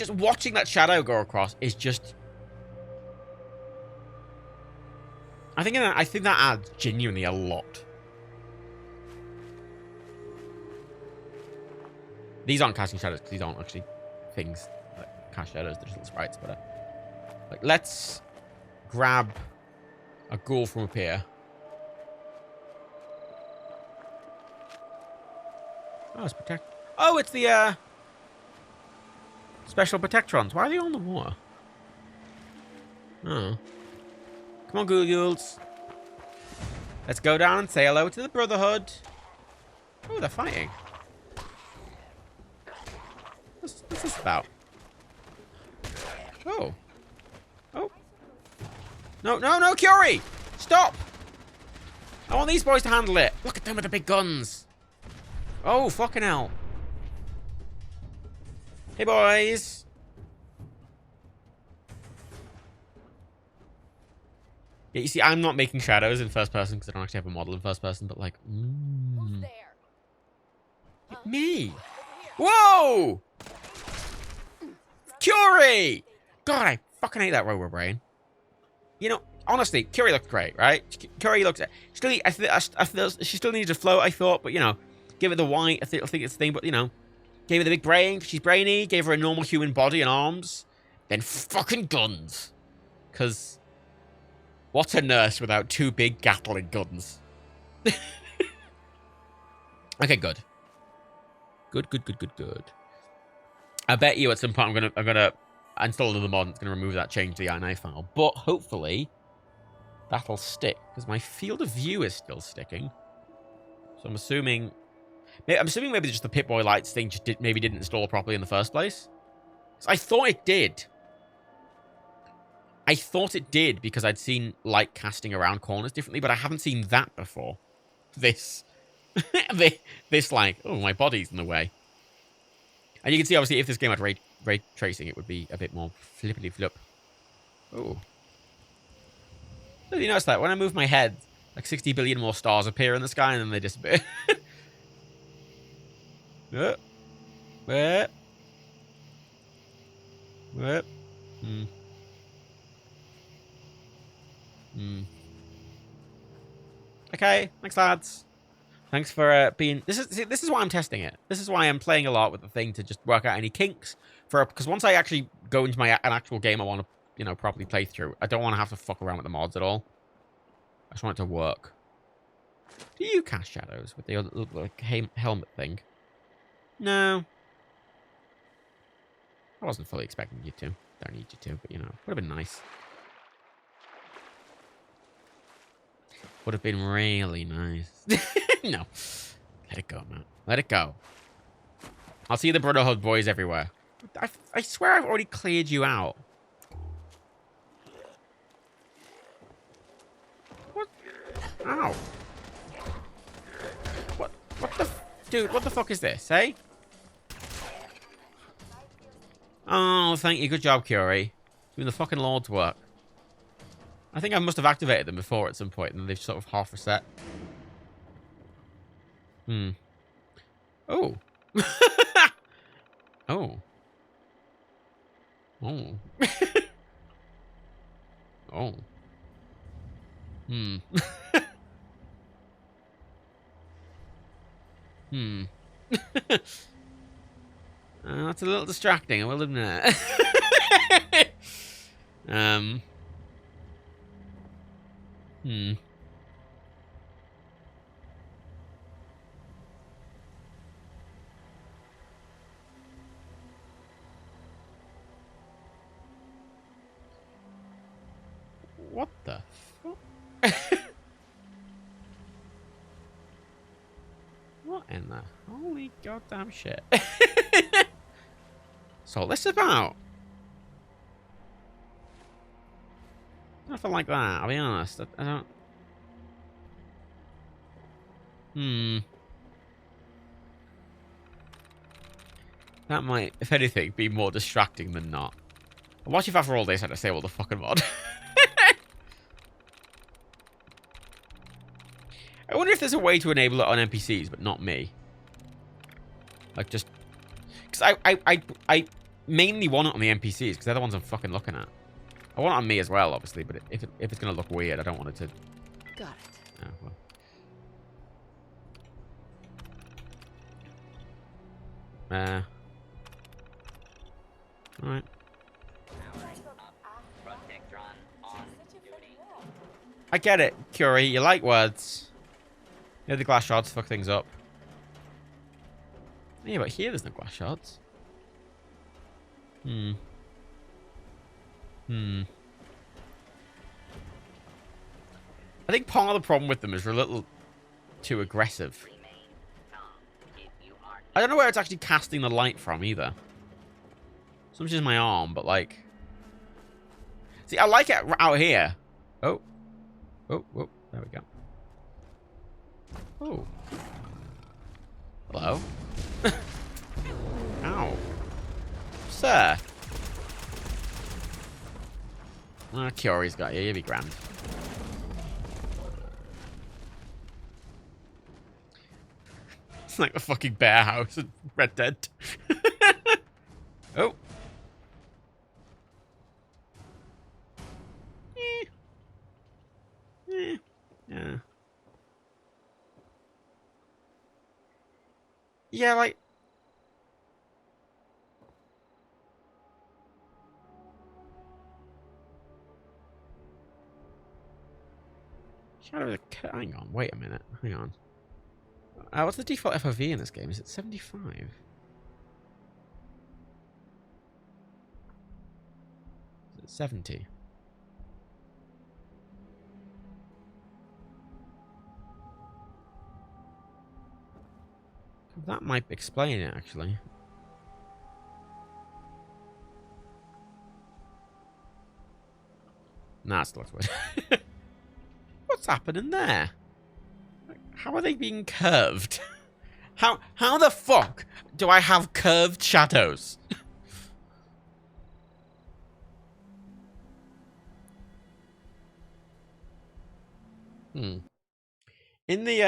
watching that shadow go across is just. I think that adds genuinely a lot. These aren't casting shadows because these aren't actually things that cast shadows. They're just little sprites. But like, let's grab a ghoul from up here. Oh, it's protect. Oh, it's the special protectrons. Why are they on the water? Oh, come on, ghouls. Let's go down and say hello to the Brotherhood. Oh, they're fighting. What's this about? Oh. Oh. No, no, no, Curie! Stop! I want these boys to handle it. Look at them with the big guns. Oh, fucking hell. Hey, boys. Yeah, you see, I'm not making shadows in first person because I don't actually have a model in first person, but like, Who's there? me. Whoa! Curie! God, I fucking hate that robot brain. You know, honestly, Curie looked great, right? Curie looks. She still needs to float, I thought, but you know, give it the white. I think it's the thing, but you know, gave her the big brain. She's brainy. Gave her a normal human body and arms. Then fucking guns. Cause what's a nurse without two big Gatling guns? Okay, good. Good. I bet you at some point I'm gonna install another mod that's gonna remove that change to the INI file. But hopefully that'll stick because my field of view is still sticking. So I'm assuming maybe just the Pip-Boy lights thing just maybe didn't install properly in the first place. So I thought it did. I thought it did because I'd seen light casting around corners differently, but I haven't seen that before. This like, oh, my body's in the way. And you can see, obviously, if this game had ray tracing, it would be a bit more flippity flip. Oh. Did you notice that? When I move my head, like 60 billion more stars appear in the sky and then they disappear. What? Okay, thanks, lads. Thanks for being. This is why I'm testing it. This is why I'm playing a lot with the thing to just work out any kinks because once I actually go into an actual game, I want to properly play through. I don't want to have to fuck around with the mods at all. I just want it to work. Do you cast shadows with the other like helmet thing? No. I wasn't fully expecting you to. Don't need you to, but would have been nice. Would have been really nice. No. Let it go, man. Let it go. I'll see the Brotherhood boys everywhere. I swear I've already cleared you out. What? Ow. What the... Dude, what the fuck is this, eh? Oh, thank you. Good job, Curie. Doing the fucking Lord's work. I think I must have activated them before at some point, and they've sort of half reset. Oh. Oh. Oh. Oh. That's a little distracting, I will admit. What the fuck? What in the holy goddamn shit? So what's this about? Nothing like that, I'll be honest. I don't... That might, if anything, be more distracting than not. What if after all this I had to disable the fucking mod? I wonder if there's a way to enable it on NPCs, but not me. Like, just... Because I mainly want it on the NPCs, because they're the ones I'm fucking looking at. I want it on me as well, obviously, but if it's going to look weird, I don't want it to... Got it. Oh, well. Alright. I get it, Curie. You like words. Yeah, the glass shards fuck things up. Yeah, but here there's no glass shards. I think part of the problem with them is they're a little too aggressive. I don't know where it's actually casting the light from either. So much as my arm, but like... See, I like it out here. Oh. Oh, oh, there we go. Oh. Hello? Ow. Sir. Ah, Curie's got you. You'll be grand. It's like the fucking bear house in Red Dead. Oh. Yeah. Yeah, like... Shadow of the... Hang on, wait a minute. Hang on. What's the default FOV in this game? Is it 75? Is it 70? That might explain it, actually. Nah, it still looks weird. What's happening there? How are they being curved? How the fuck do I have curved shadows? In the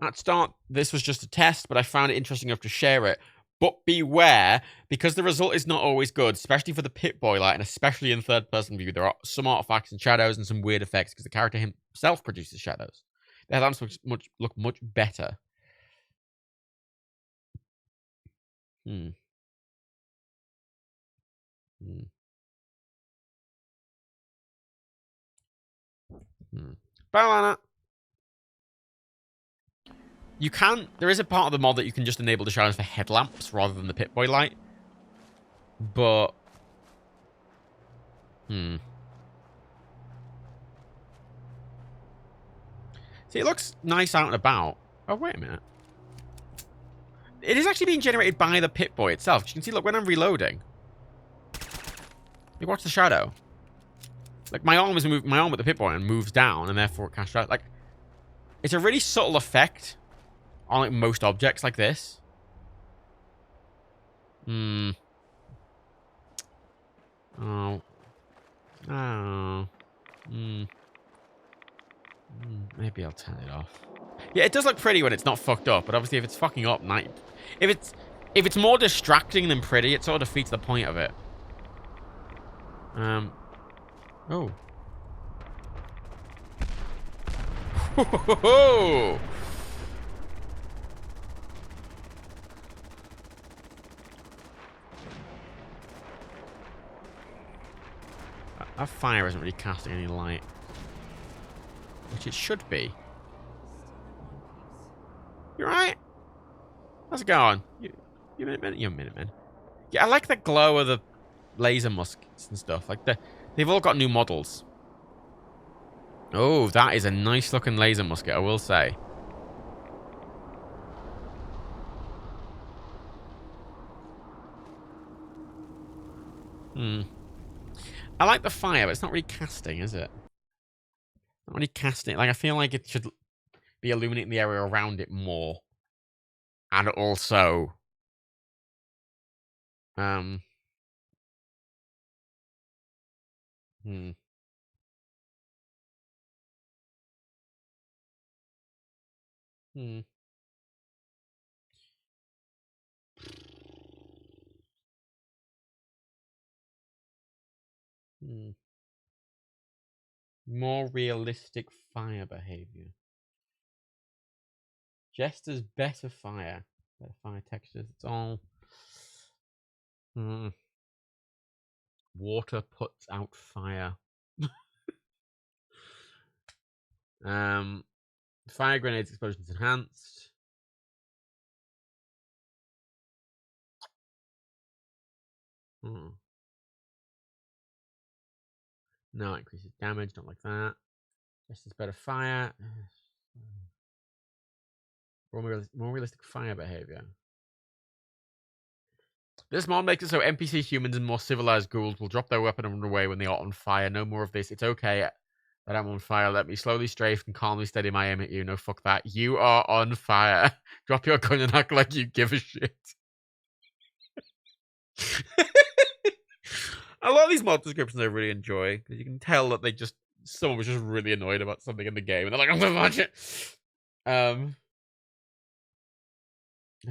at start, this was just a test, but I found it interesting enough to share it. But beware, because the result is not always good, especially for the Pip-Boy light, and especially in third-person view, there are some artifacts and shadows and some weird effects, because the character himself produces shadows. The headlamps look much better. Banana. You can... There is a part of the mod that you can just enable the shadows for headlamps rather than the Pip-Boy light. But... See, it looks nice out and about. Oh, wait a minute. It is actually being generated by the Pip-Boy itself. You can see, look, when I'm reloading. You watch the shadow. Like, my arm is moving, my arm with the Pip-Boy and moves down, and therefore it casts out. Like, it's a really subtle effect on, like, most objects like this. Oh. Oh. Maybe I'll turn it off. Yeah, it does look pretty when it's not fucked up, but obviously if it's fucking up, if it's more distracting than pretty, it sort of defeats the point of it. Oh. That fire isn't really casting any light. Which it should be. You right? How's it going? You Minutemen? You're Minutemen. Yeah, I like the glow of the laser muskets and stuff. Like, they've all got new models. Oh, that is a nice looking laser musket, I will say. I like the fire, but it's not really casting, is it? Not really casting. Like, I feel like it should be illuminating the area around it more. And also... Hmm. Hmm. Hmm. More realistic fire behavior. Jester's better fire. Better fire textures. It's all... Water puts out fire. Fire grenades explosions enhanced. No, it increases damage. Don't like that. Jester's better fire. More realistic fire behavior. This mod makes it so NPC humans and more civilized ghouls will drop their weapon and run away when they are on fire. No more of this. It's okay that I'm on fire. Let me slowly strafe and calmly steady my aim at you. No, fuck that. You are on fire. Drop your gun and act like you give a shit. A lot of these mod descriptions I really enjoy, because you can tell that someone was just really annoyed about something in the game, and they're like, I'm gonna watch it. I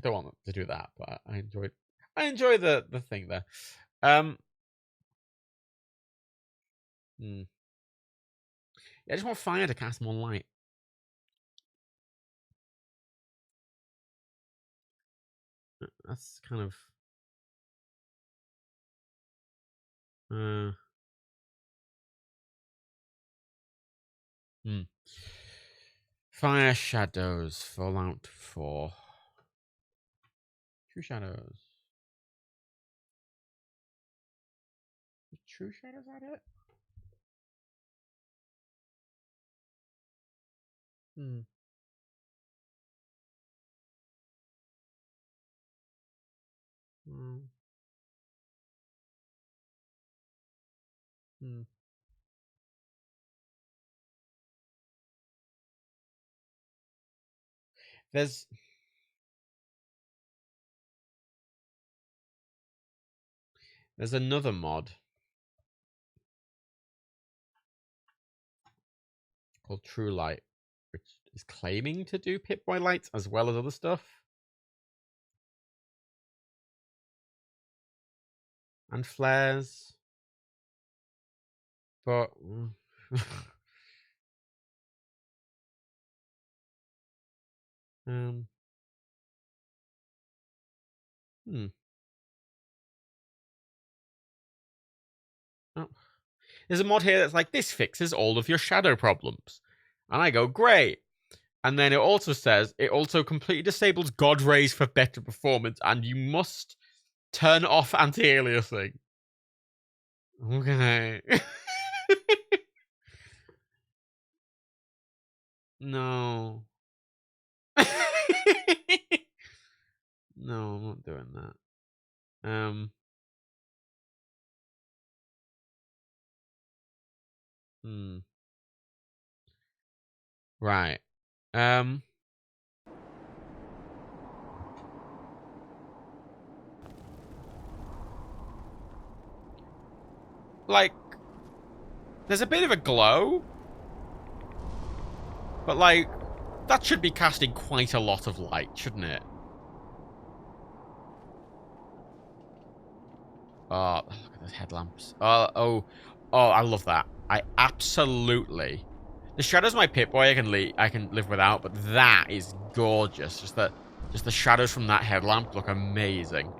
don't want them to do that, but I enjoy the thing there. Yeah, I just want fire to cast more light. That's kind of Fire Shadows, Fallout 4. True Shadows. Is True Shadows at it? There's another mod called True Light, which is claiming to do Pip-Boy lights as well as other stuff. And flares. But Oh. There's a mod here that's like, this fixes all of your shadow problems. And I go, great. And then it also says, it also completely disables God rays for better performance, and you must turn off anti-aliasing. Okay. No. No, I'm not doing that. Right. Like, there's a bit of a glow, but like, that should be casting quite a lot of light, shouldn't it? Oh, look at those headlamps. Oh, I love that. I absolutely... The shadows my Pip-Boy I can live without, but that is gorgeous. Just the shadows from that headlamp look amazing.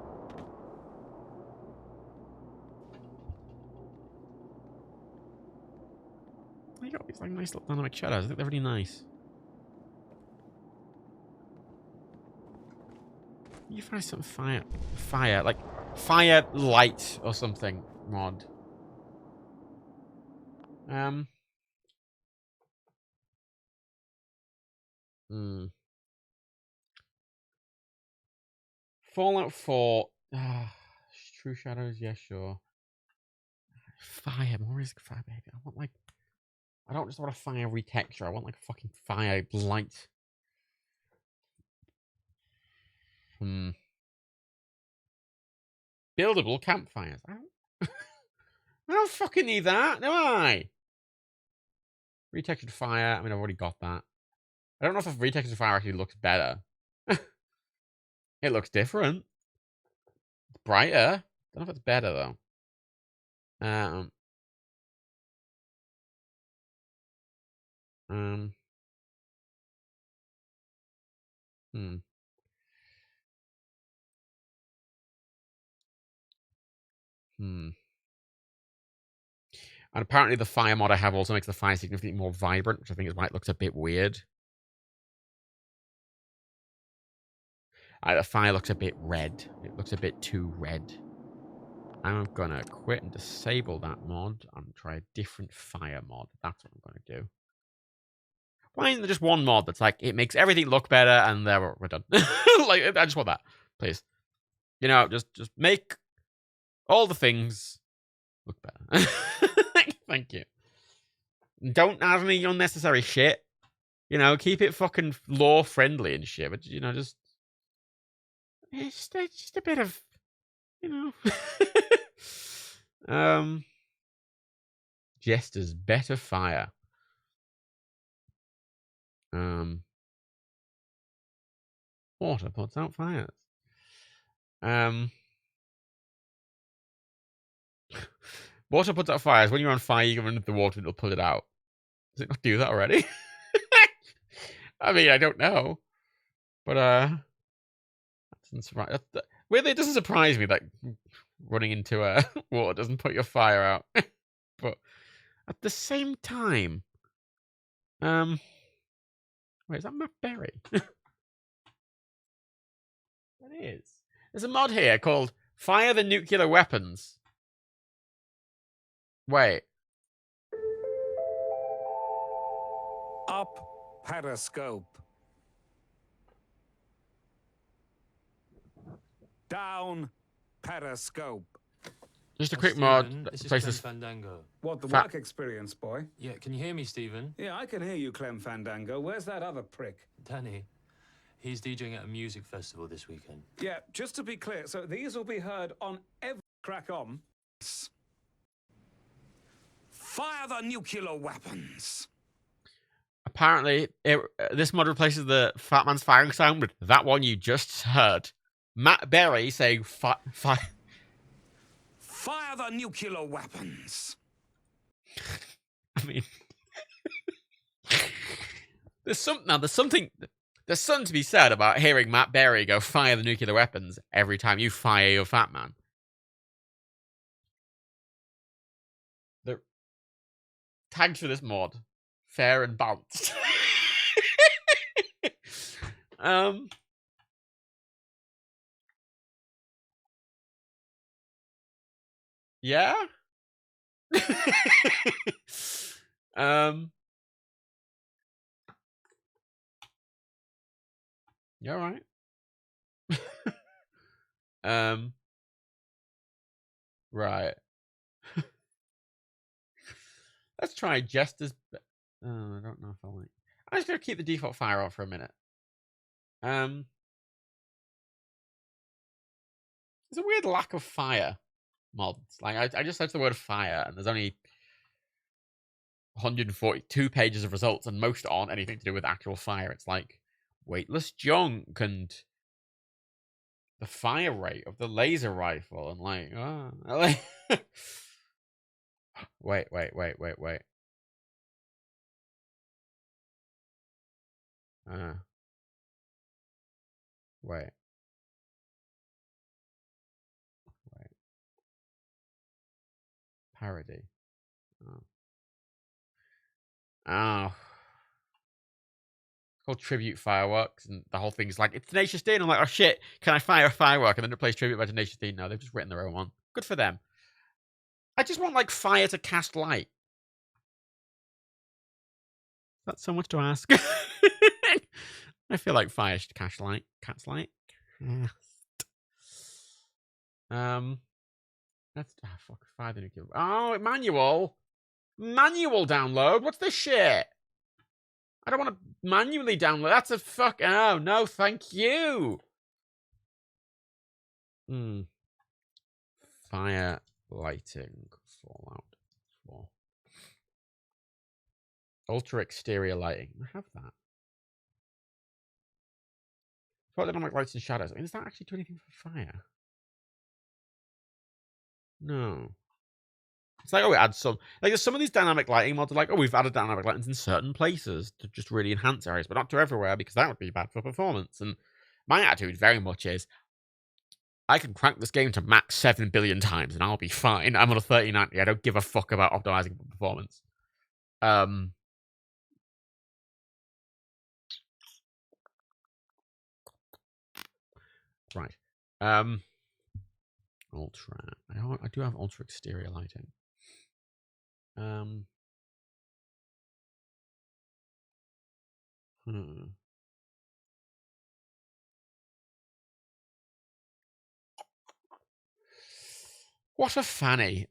They got these like nice little dynamic shadows. I think they're really nice. You find some fire, like fire light or something mod. Fallout 4. True Shadows, yeah, sure. Fire, more risk fire, baby. I want like, I don't just want a fire retexture. I want like fucking fire light. Buildable campfires. I don't fucking need that, do I? Retextured fire. I mean, I've already got that. I don't know if a retextured fire actually looks better. It looks different. It's brighter. Don't know if it's better though. And apparently the fire mod I have also makes the fire significantly more vibrant, which I think is why it looks a bit weird. The fire looks a bit red. It looks a bit too red. I'm gonna quit and disable that mod and try a different fire mod. That's what I'm gonna do. Why isn't there just one mod that's like, it makes everything look better and there we're done? Like, I just want that, please. You know, just make all the things look better. Thank you. Don't add any unnecessary shit. You know, keep it fucking lore friendly and shit. But you know, it's just a bit of, you know. Jester's better fire. Water puts out fires. Water puts out fires. When you're on fire, you can run into the water and it'll put it out. Does it not do that already? I mean, I don't know. But, weirdly, it doesn't surprise me that running into water doesn't put your fire out. But at the same time, wait, is that Matt Berry? That is. There's a mod here called Fire the Nuclear Weapons. Wait. Up periscope. Down periscope. Just a quick mod. This is Places Clem Fandango. What, the work experience, boy? Yeah, can you hear me, Stephen? Yeah, I can hear you, Clem Fandango. Where's that other prick? Danny. He's DJing at a music festival this weekend. Yeah, just to be clear, so these will be heard on every crack on. Fire the nuclear weapons. Apparently, this mod replaces the Fat Man's firing sound with that one you just heard. Matt Berry saying fire. Fire the nuclear weapons. I mean, there's something to be said about hearing Matt Berry go fire the nuclear weapons every time you fire your Fat Man. The tags for this mod, fair and balanced. Yeah. You all right? Right. Let's try Jester's. Oh, I don't know if I like. I'm just gonna keep the default fire off for a minute. There's a weird lack of fire mods. Like I just searched the word fire, and there's only 142 pages of results, and most aren't anything to do with actual fire. It's like weightless junk and the fire rate of the laser rifle, and like, wait. Wait. Parody. Oh. It's called Tribute Fireworks, and the whole thing's like, it's Tenacious D, and I'm like, oh shit, can I fire a firework? And then it plays Tribute by Tenacious D. No, they've just written their own one. Good for them. I just want, like, fire to cast light. That's so much to ask. I feel like fire should cast light. Cast light. That's fuck. Fire the nuclear. Oh, manual. Manual download. What's this shit? I don't want to manually download. That's a fuck. Oh no, thank you. Fire lighting. Fallout 4. Ultra exterior lighting. I have that. What dynamic lights and shadows? I mean, does that actually do anything for fire? No. It's like, oh, we add some. Like, there's some of these dynamic lighting mods are like, oh, we've added dynamic lighting in certain places to just really enhance areas, but not to everywhere because that would be bad for performance. And my attitude very much is, I can crank this game to max 7 billion times and I'll be fine. I'm on a 3090. I don't give a fuck about optimizing for performance. Right. Ultra. I do have ultra exterior lighting. What a fanny.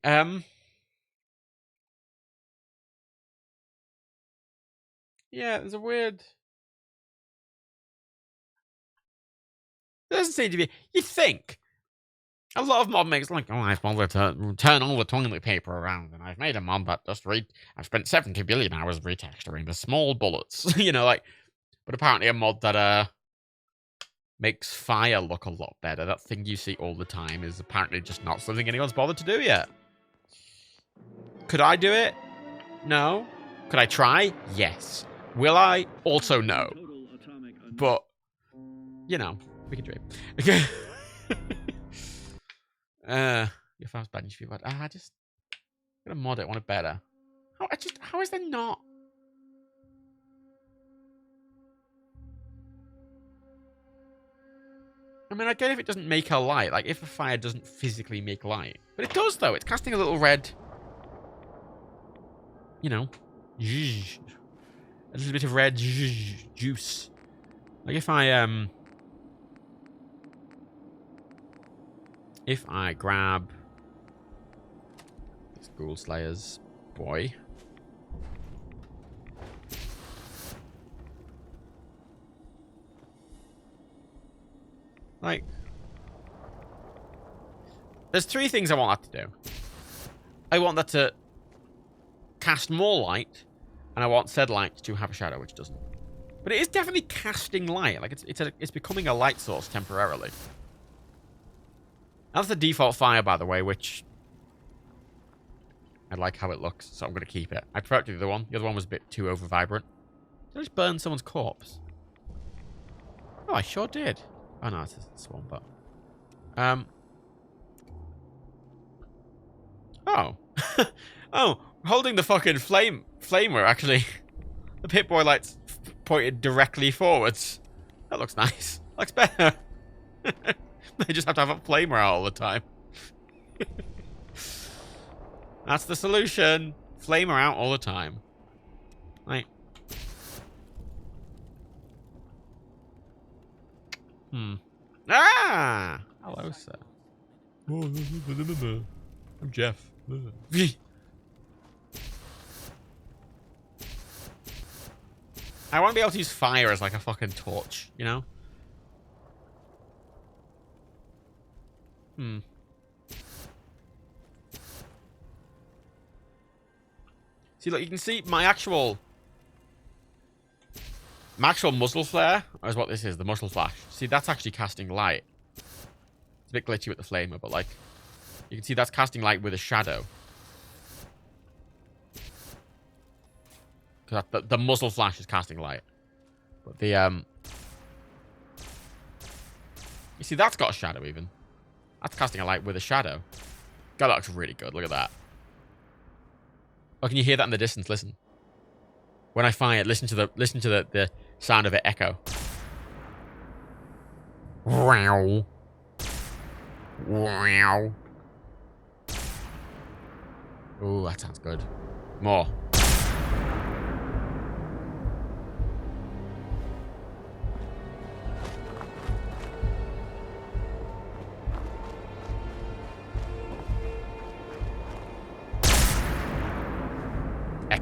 Yeah, there's a weird. There doesn't seem to be. You think a lot of mod makers like, oh, I've bothered to turn all the toilet paper around, and I've made a mod that just I've spent 70 billion hours retexturing the small bullets, you know, like. But apparently a mod that makes fire look a lot better. That thing you see all the time is apparently just not something anyone's bothered to do yet. Could I do it? No. Could I try? Yes. Will I? Also no. But, you know, we can dream. Okay. Your phone's bad. You should be bad. I just gotta mod it. Want it better. How is there not? I mean, I get if it doesn't make a light. Like, if a fire doesn't physically make light. But it does, though. It's casting a little red, you know, a little bit of red juice. Like, if I grab this Ghoul Slayer's boy. Like, there's 3 things I want that to do. I want that to cast more light, and I want said light to have a shadow, which doesn't. But it is definitely casting light. Like, it's becoming a light source temporarily. That's the default fire, by the way, which I like how it looks, so I'm going to keep it. I prefer it to the other one. The other one was a bit too over vibrant. Did I just burn someone's corpse? Oh, I sure did. Oh no, it's a swan, but oh. Oh, holding the fucking flamer actually. The Pip-Boy lights pointed directly forwards. That looks nice. Looks better. They just have to have a flamer out all the time. That's the solution. Flamer out all the time. Right. Ah! Hello, sir. I'm Jeff. I want to be able to use fire as like a fucking torch, you know? See, look, you can see my actual muzzle flare, or is what this is, the muzzle flash. See, that's actually casting light. It's a bit glitchy with the flamer, but like, you can see that's casting light with a shadow. Because the muzzle flash is casting light. But the, you see, that's got a shadow even. That's casting a light with a shadow. God, that looks really good. Look at that. Oh, can you hear that in the distance? Listen. When I fire it, listen to the sound of it echo. Wow. Wow. Ooh, that sounds good. More.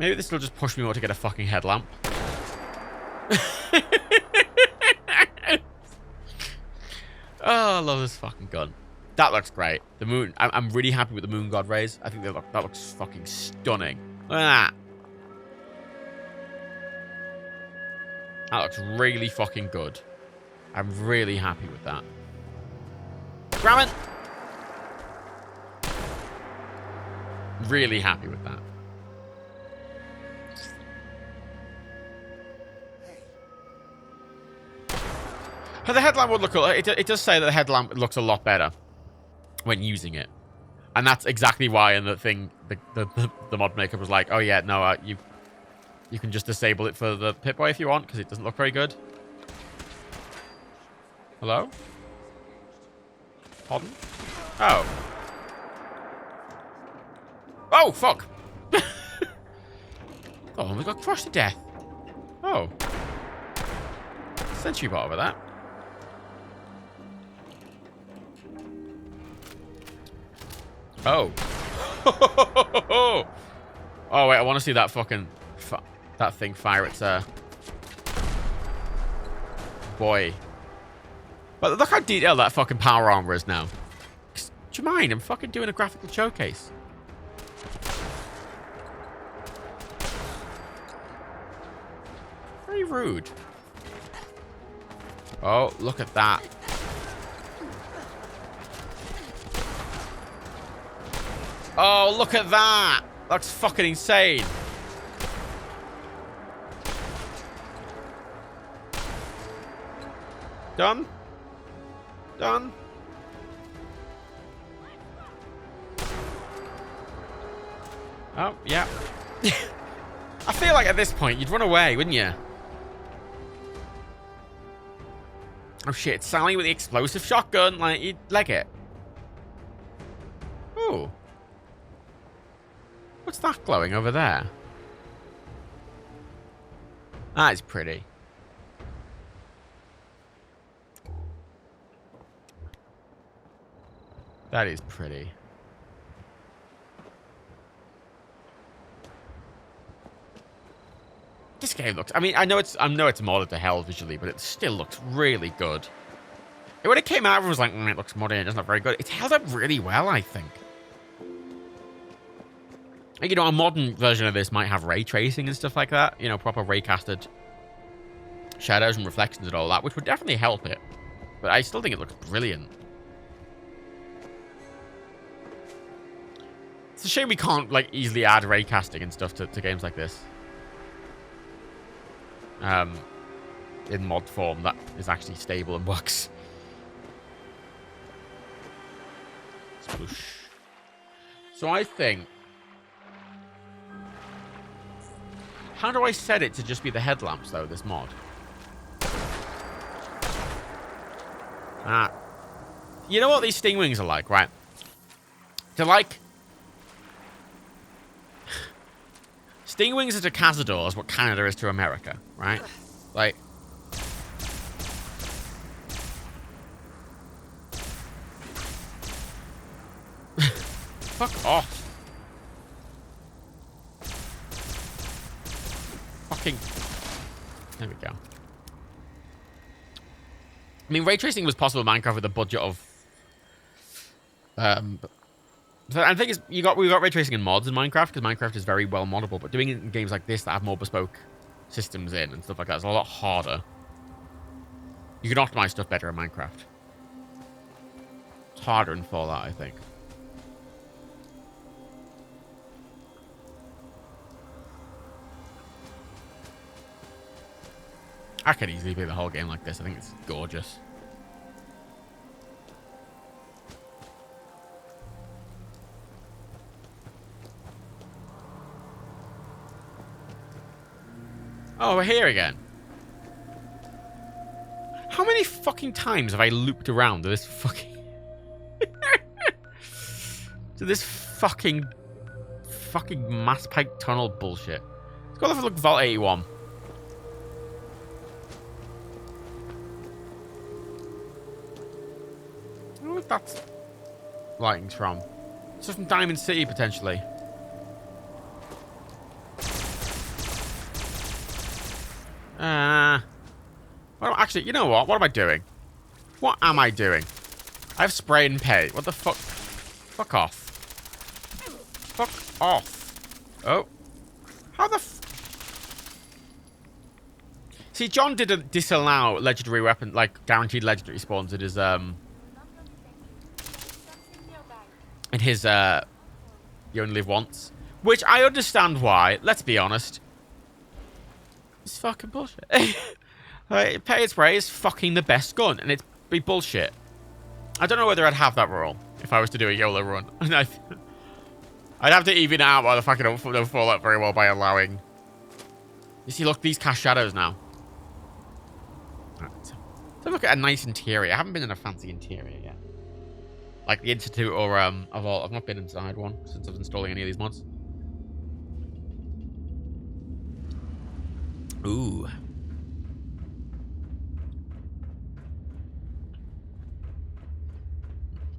Maybe this will just push me more to get a fucking headlamp. Oh, I love this fucking gun. That looks great. The moon. I'm really happy with the moon god rays. I think that looks fucking stunning. Look at that. That looks really fucking good. I'm really happy with that. Grab it! Really happy with that. But the headlamp would look... It does say that the headlamp looks a lot better when using it. And that's exactly why in the thing, the mod maker was like, oh yeah, no, you can just disable it for the Pip-Boy if you want, because it doesn't look very good. Hello? Pardon? Oh. Oh, fuck! Oh, we got crushed to death. Oh. Sentry bot over that. Oh. Oh, wait, I want to see that fucking... that thing fire its, boy. But look how detailed that fucking power armor is now. Do you mind? I'm fucking doing a graphical showcase. Very rude. Oh, look at that. Oh, look at that. That's fucking insane. Done? Done? Oh, yeah. I feel like at this point, you'd run away, wouldn't you? Oh shit, it's Sally with the explosive shotgun. Like, you'd leg it. Oh. What's that glowing over there? That is pretty. That is pretty. This game looks... I mean, I know it's modded to hell visually, but it still looks really good. When it came out, everyone was like, it looks modded, it's not very good. It's held up really well, I think. You know, a modern version of this might have ray tracing and stuff like that. You know, proper ray-casted shadows and reflections and all that, which would definitely help it. But I still think it looks brilliant. It's a shame we can't, like, easily add ray casting and stuff to games like this. In mod form that is actually stable and works. Sploosh. So I think... How do I set it to just be the headlamps, though, this mod? You know what these stingwings are like, right? They're like... Stingwings is to Cazador is what Canada is to America, right? Like... Fuck off. Fucking... There we go. I mean, ray tracing was possible in Minecraft with a budget of... So I think we got ray tracing in mods in Minecraft because Minecraft is very well moddable, but doing it in games like this that have more bespoke systems in and stuff like that is a lot harder. You can optimize stuff better in Minecraft. It's harder in Fallout, I think. I could easily play the whole game like this. I think it's gorgeous. Oh, we're here again. How many fucking times have I looped around to this fucking... to this fucking mass pipe tunnel bullshit? Let's go have a look at Vault 81. I wonder if that's lighting's from. It's just from Diamond City, potentially. Actually, you know what? What am I doing? What am I doing? I have spray and paint. What the fuck? Fuck off. Fuck off. Oh. How the See, John didn't disallow legendary weapon, like guaranteed legendary spawns in his, you only live once. Which I understand why. Let's be honest. It's fucking bullshit. Right, pay and spray is fucking the best gun, and it's be bullshit. I don't know whether I'd have that rule if I was to do a YOLO run. I'd have to even it out while the fucking don't fall out very well by allowing. You see, look, these cast shadows now. Right. So look at a nice interior. I haven't been in a fancy interior yet. Like the Institute or Evolve. I've not been inside one since I was installing any of these mods. Ooh.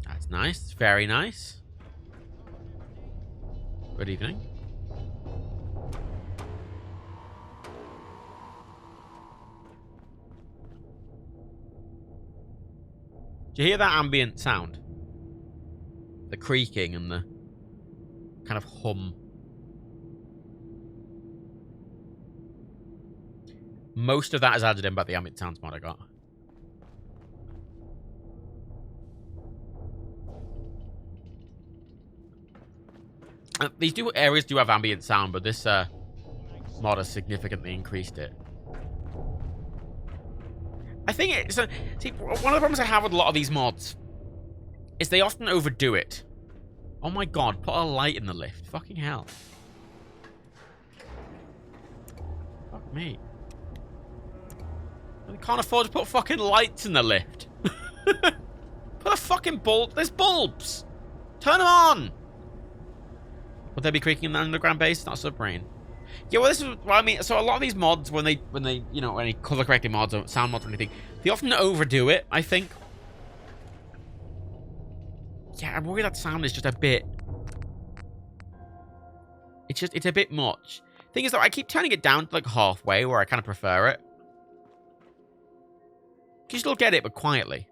That's nice. Very nice. Good evening. Do you hear that ambient sound? The creaking and the kind of hum. Most of that is added in by the ambient sounds mod I got. These areas do have ambient sound, but this mod has significantly increased it. I think it's... see, one of the problems I have with a lot of these mods is they often overdo it. Oh my god, put a light in the lift. Fucking hell. Fuck me. I can't afford to put fucking lights in the lift. Put a fucking bulb. There's bulbs. Turn them on. Would they be creaking in the underground base? It's not a submarine. Yeah, well, this is what I mean. So a lot of these mods, when they, you know, any color correcting mods or sound mods or anything, they often overdo it, I think. Yeah, I'm worried that sound is just a bit... It's a bit much. Thing is, though, I keep turning it down to, like, halfway, where I kind of prefer it. You still get it, but quietly.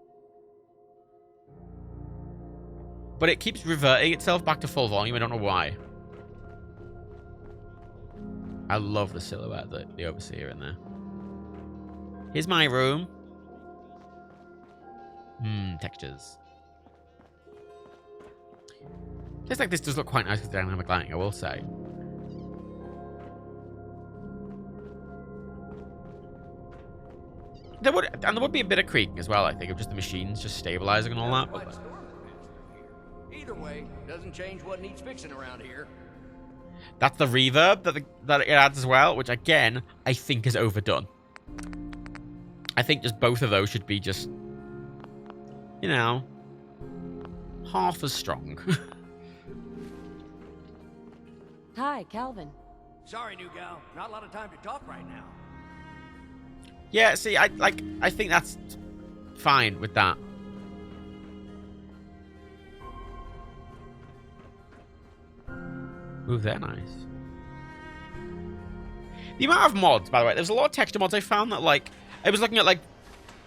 But it keeps reverting itself back to full volume. I don't know why. I love the silhouette, the Overseer in there. Here's my room. Textures. Just like this does look quite nice with dynamic lighting, I will say. There would be a bit of creaking as well, I think, of just the machines just stabilizing and all that. But either way, doesn't change what needs fixing around here. That's the reverb that it adds as well, which again, I think is overdone. I think just both of those should be just, you know, half as strong. Hi, Calvin. Sorry, new gal. Not a lot of time to talk right now. Yeah, see, I think that's fine with that. Ooh, they're nice. The amount of mods, by the way, there's a lot of texture mods I found that, like, I was looking at, like,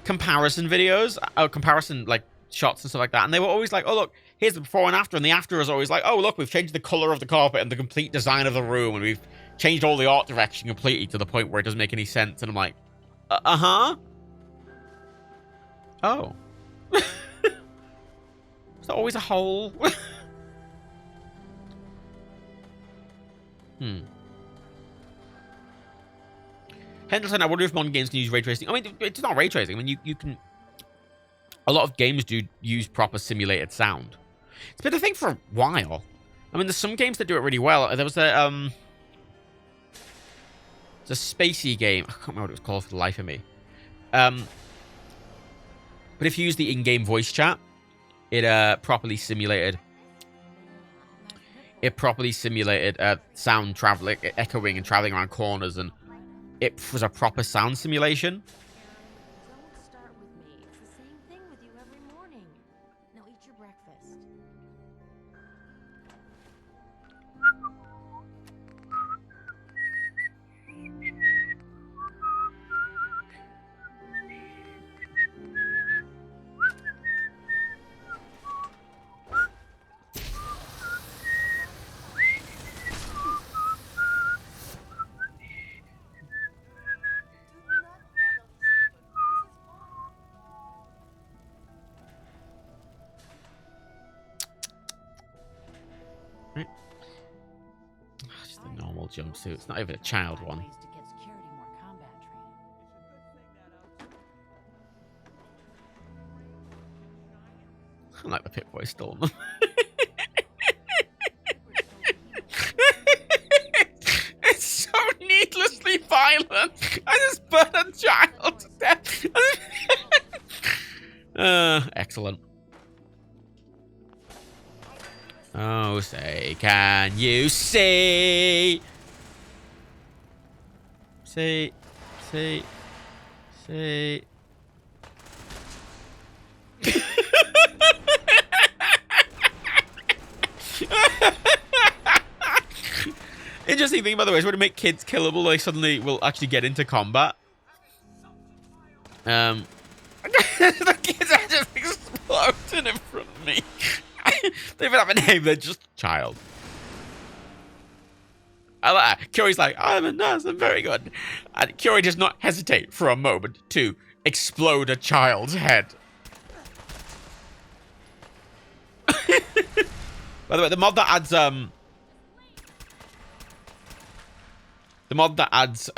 comparison videos, comparison, like, shots and stuff like that, and they were always like, oh, look, here's the before and after, and the after is always like, oh, look, we've changed the color of the carpet and the complete design of the room, and we've changed all the art direction completely to the point where it doesn't make any sense, and I'm like, uh-huh? Oh. Is there always a hole? Henderson, I wonder if modern games can use ray tracing. I mean, it's not ray tracing. I mean, you can... A lot of games do use proper simulated sound. It's been a thing for a while. I mean, there's some games that do it really well. There was a, it's a spacey game. I can't remember what it was called for the life of me. But if you use the in-game voice chat, it properly simulated... It properly simulated sound traveling, echoing and traveling around corners, and it was a proper sound simulation. Don't start with me. It's the same thing with you every morning. Now eat your breakfast. Right. Just a normal jumpsuit. It's not even a child one. Ways to give security more combat training. I like the Pip-Boy stole them. It's so needlessly violent. I just burned a child to death. Excellent. Oh, say, can you see? See. Interesting thing, by the way, is when you make kids killable, they suddenly will actually get into combat. The kids are just exploding in front of me. They even have a name, they're just child. I like that. Curie's like, I'm a nurse, I'm very good. And Curie does not hesitate for a moment to explode a child's head. By the way, the mod that adds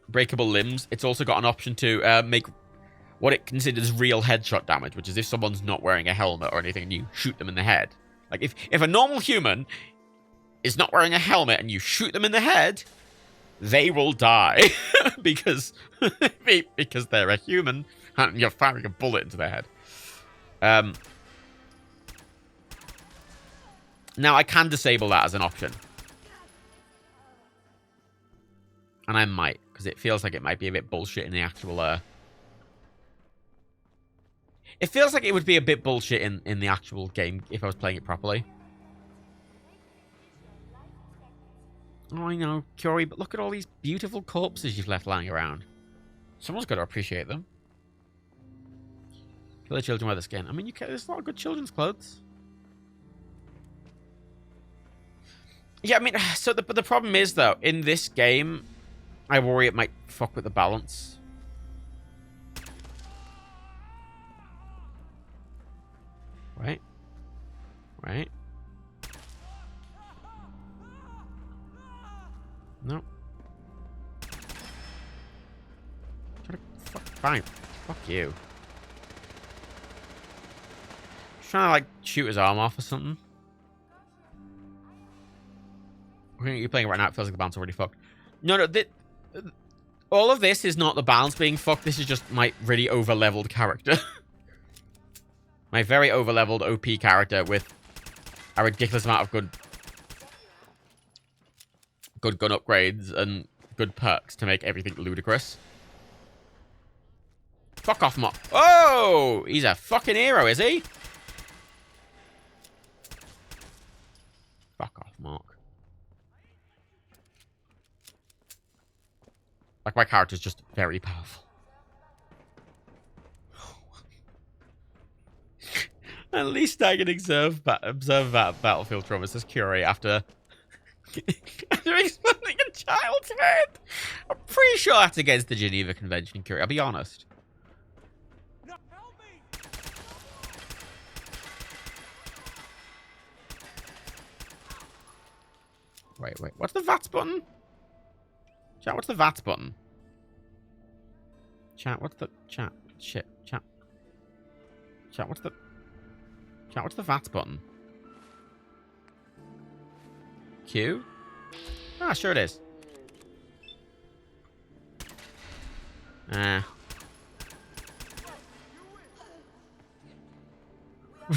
breakable limbs, it's also got an option to make what it considers real headshot damage, which is if someone's not wearing a helmet or anything and you shoot them in the head. Like, if a normal human is not wearing a helmet and you shoot them in the head, they will die. because they're a human and you're firing a bullet into their head. Now, I can disable that as an option. And I might, because it feels like it might be a bit bullshit in the actual... It feels like it would be a bit bullshit in the actual game if I was playing it properly. Oh, I know, Curie, but look at all these beautiful corpses you've left lying around. Someone's got to appreciate them. Kill the children wear the skin. I mean, there's a lot of good children's clothes. Yeah, I mean, so the problem is, though, in this game, I worry it might fuck with the balance. Right. No. Fine. Fuck you. Just trying to, like, shoot his arm off or something. You're playing it right now, it feels like the balance already fucked. No, all of this is not the balance being fucked. This is just my really over-leveled character. My very over-leveled OP character with a ridiculous amount of good gun upgrades and good perks to make everything ludicrous. Fuck off, Mark. Oh! He's a fucking hero, is he? Fuck off, Mark. Like, my character's just very powerful. At least I can observe that battlefield trauma, says Curie, after exploding a child's head. I'm pretty sure that's against the Geneva Convention, Curie. I'll be honest. No, help me! Wait. What's the VATS button? Chat, what's the VATS button? Chat, what's the... Chat. Shit. Chat. Chat, what's the... Chat, what's the VATS button? Q? Ah, sure it is.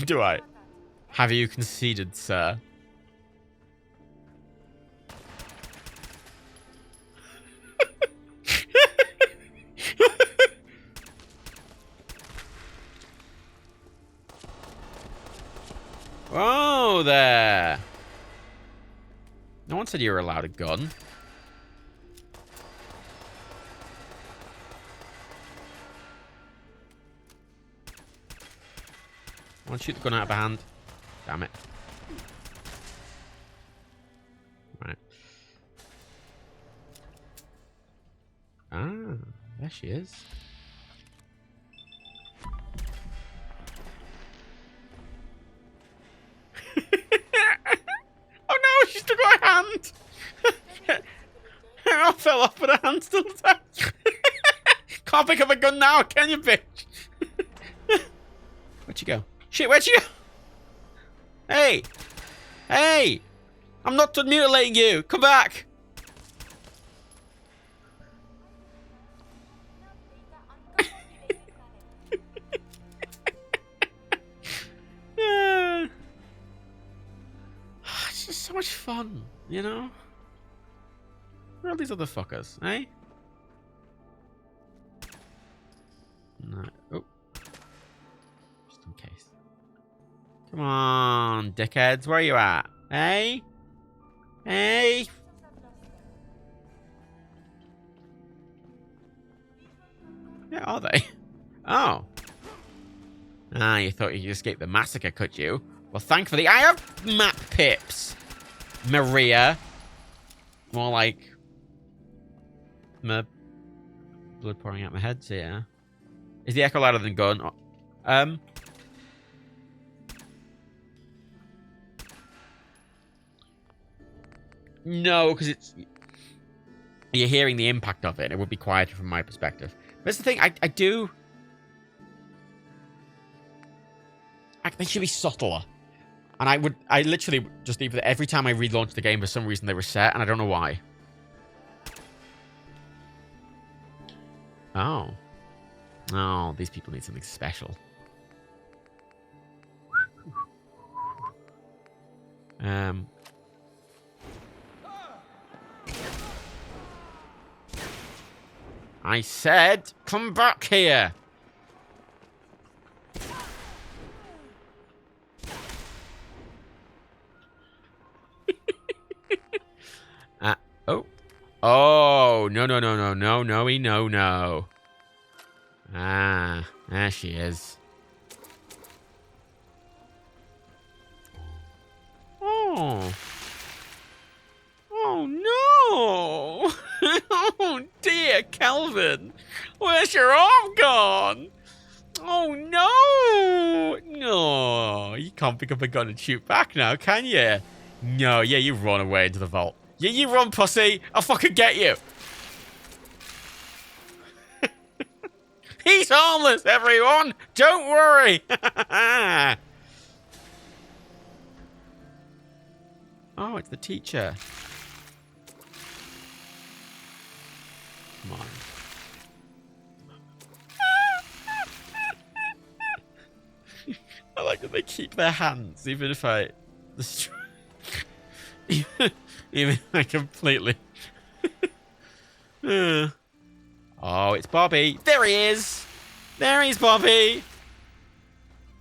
Do I? Have you conceded, sir? Oh, there. No one said you were allowed a gun. I want to shoot the gun out of my hand. Damn it. Right. Ah, there she is. fell off, but her hand's still attached. Can't pick up a gun now, can you, bitch? Where'd you go? Shit, where'd you go? Hey! Hey! I'm not done mutilating you! Come back! It's just so much fun, you know? Where are these other fuckers, eh? No. Oh. Just in case. Come on, dickheads. Where are you at? Hey? Hey? Yeah, are they? Oh. Ah, you thought you could escape the massacre, could you? Well, thankfully, I have map pips. Maria. More like... my blood pouring out my head here. Is the echo louder than gun? No, because it's... you're hearing the impact of it. It would be quieter from my perspective. But that's the thing, I do... they should be subtler. And I literally just leave it every time I relaunch the game, for some reason they reset, and I don't know why. Oh. Oh, these people need something special. I said, come back here. Oh. Oh, no, no, no, no, no, no, no, no. Ah, there she is. Oh. Oh, no. Oh, dear, Calvin. Where's your arm gone? Oh, no. No. You can't pick up a gun and shoot back now, can you? No, yeah, you run away into the vault. Yeah, you run, pussy. I'll fucking get you. He's harmless, everyone. Don't worry. Oh, it's the teacher. Come on. I like that they keep their hands, even if I destroy. Even if I completely. Oh, it's Bobby. There he is. There he's Bobby. Come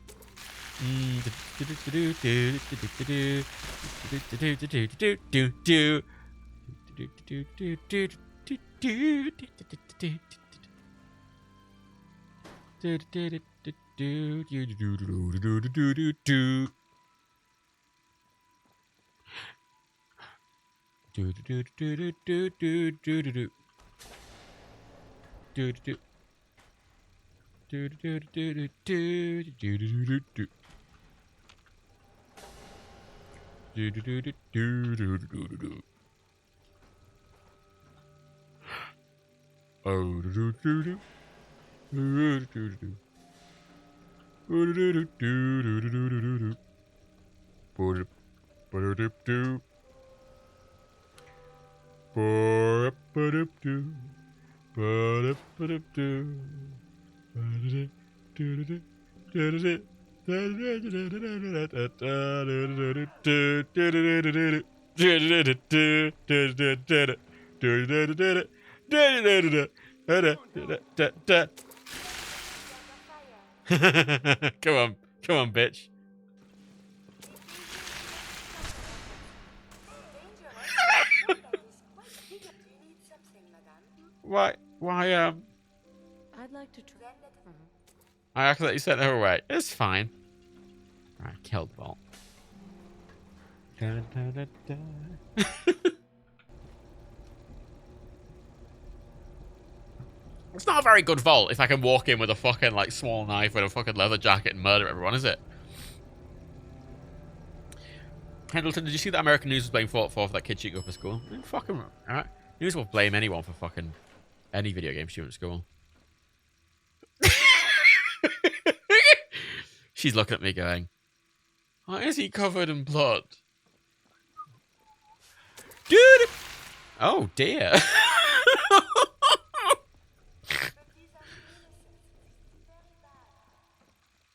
on, bitch. Why, I'd like to try. I accidentally sent her away. It's fine. Alright, killed Vault. It's not a very good vault if I can walk in with a fucking, like, small knife with a fucking leather jacket and murder everyone, is it? Pendleton, did you see that American news was being fought for that kid shooting up a school? Fucking, alright. You as well blame anyone for fucking any video game student at school. She's looking at me going, why is he covered in blood? Dude! Oh, dear.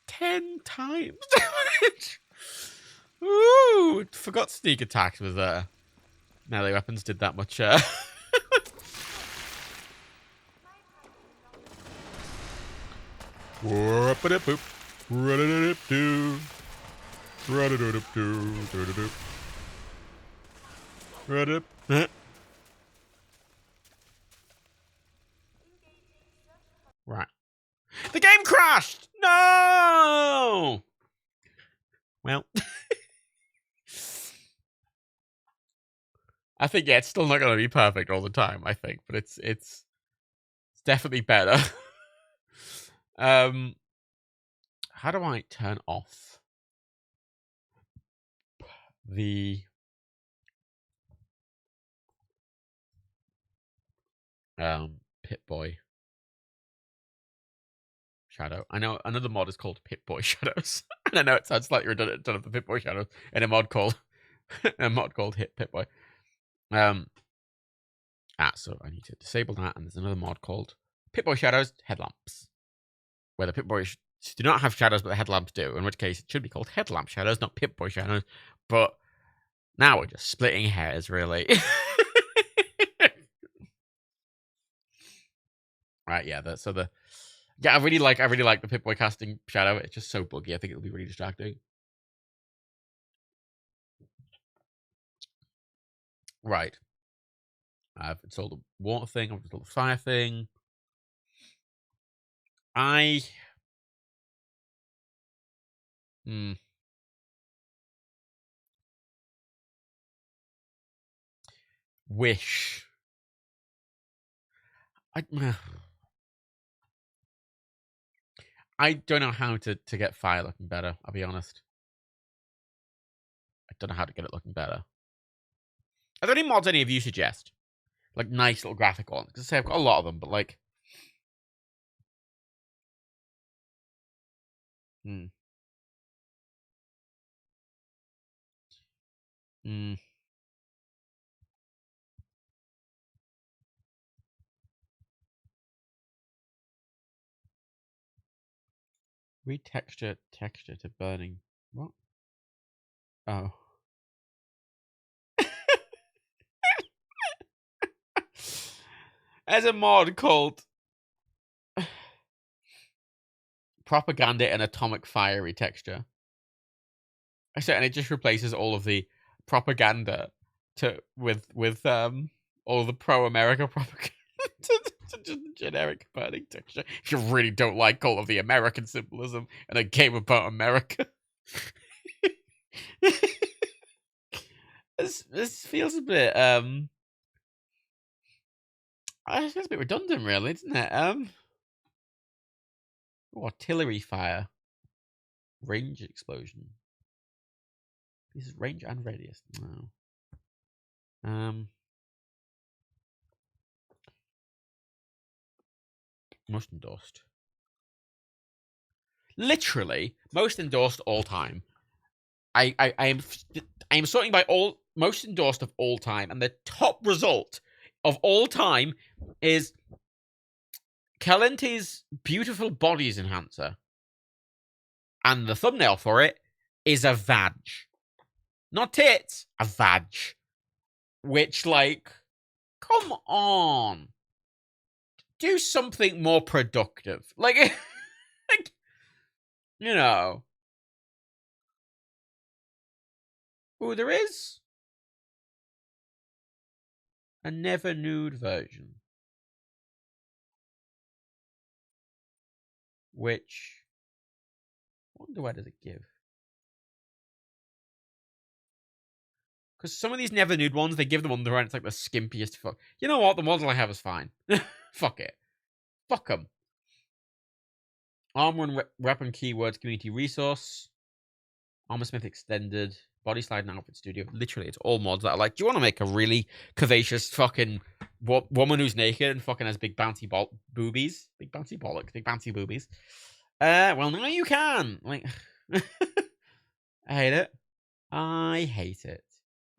10 times damage. Ooh, forgot sneak attacks with melee weapons did that much. Whoop-a-dip-boop. Run-a-dip-doo. Run-a-dip-doo. Run-a-dip. Right. The game crashed! No! Well. I think, yeah, it's still not going to be perfect all the time, I think. But it's definitely better. How do I turn off the Pip-Boy shadow? I know another mod is called Pip-Boy Shadows. And I know it sounds slightly redundant of the Pip-Boy Shadows in a mod called Hit Pip-Boy. So I need to disable that, and there's another mod called Pip-Boy Shadows Headlamps, where the Pip-Boy do not have shadows, but the headlamps do, in which case it should be called Headlamp Shadows, not Pip-Boy Shadows. But now we're just splitting hairs, really. Right, yeah, I really like the Pip-Boy casting shadow. It's just so buggy. I think it'll be really distracting. Right. I've installed the water thing, I've installed the fire thing. I wish I don't know how to get fire looking better, I'll be honest. I don't know how to get it looking better. Are there any mods any of you suggest? Like, nice little graphic ones? Because I say I've got a lot of them, but like... Retexture texture to burning. What? Oh. There's a mod called Propaganda and Atomic Fire Retexture. And it just replaces all of the propaganda with all the pro-America propaganda to just generic burning texture. If you really don't like all of the American symbolism in a game about America. This feels a bit it feels a bit redundant, really, doesn't it? Artillery fire. Range explosion. This is range and radius. No. Most endorsed. Literally, most endorsed all time. I am sorting by most endorsed of all time, and the top result of all time is Calente's beautiful bodies enhancer. And the thumbnail for it is a vag. Not tits, a vag. Which, like, come on. Do something more productive. Like, you know. Oh, there is a never nude version. Which, what underwear does it give? Because some of these never nude ones, they give them underwear and it's like the skimpiest fuck. You know what? The model I have is fine. Fuck it. Fuck them. Armor and weapon keywords community resource. Armorsmith extended. Body Sliding Outfit Studio. Literally, it's all mods that are like, do you want to make a really curvaceous fucking woman who's naked and fucking has big bouncy boobies? Big bouncy bollocks, big bouncy boobies. Well, now you can. Like, I hate it. I hate it.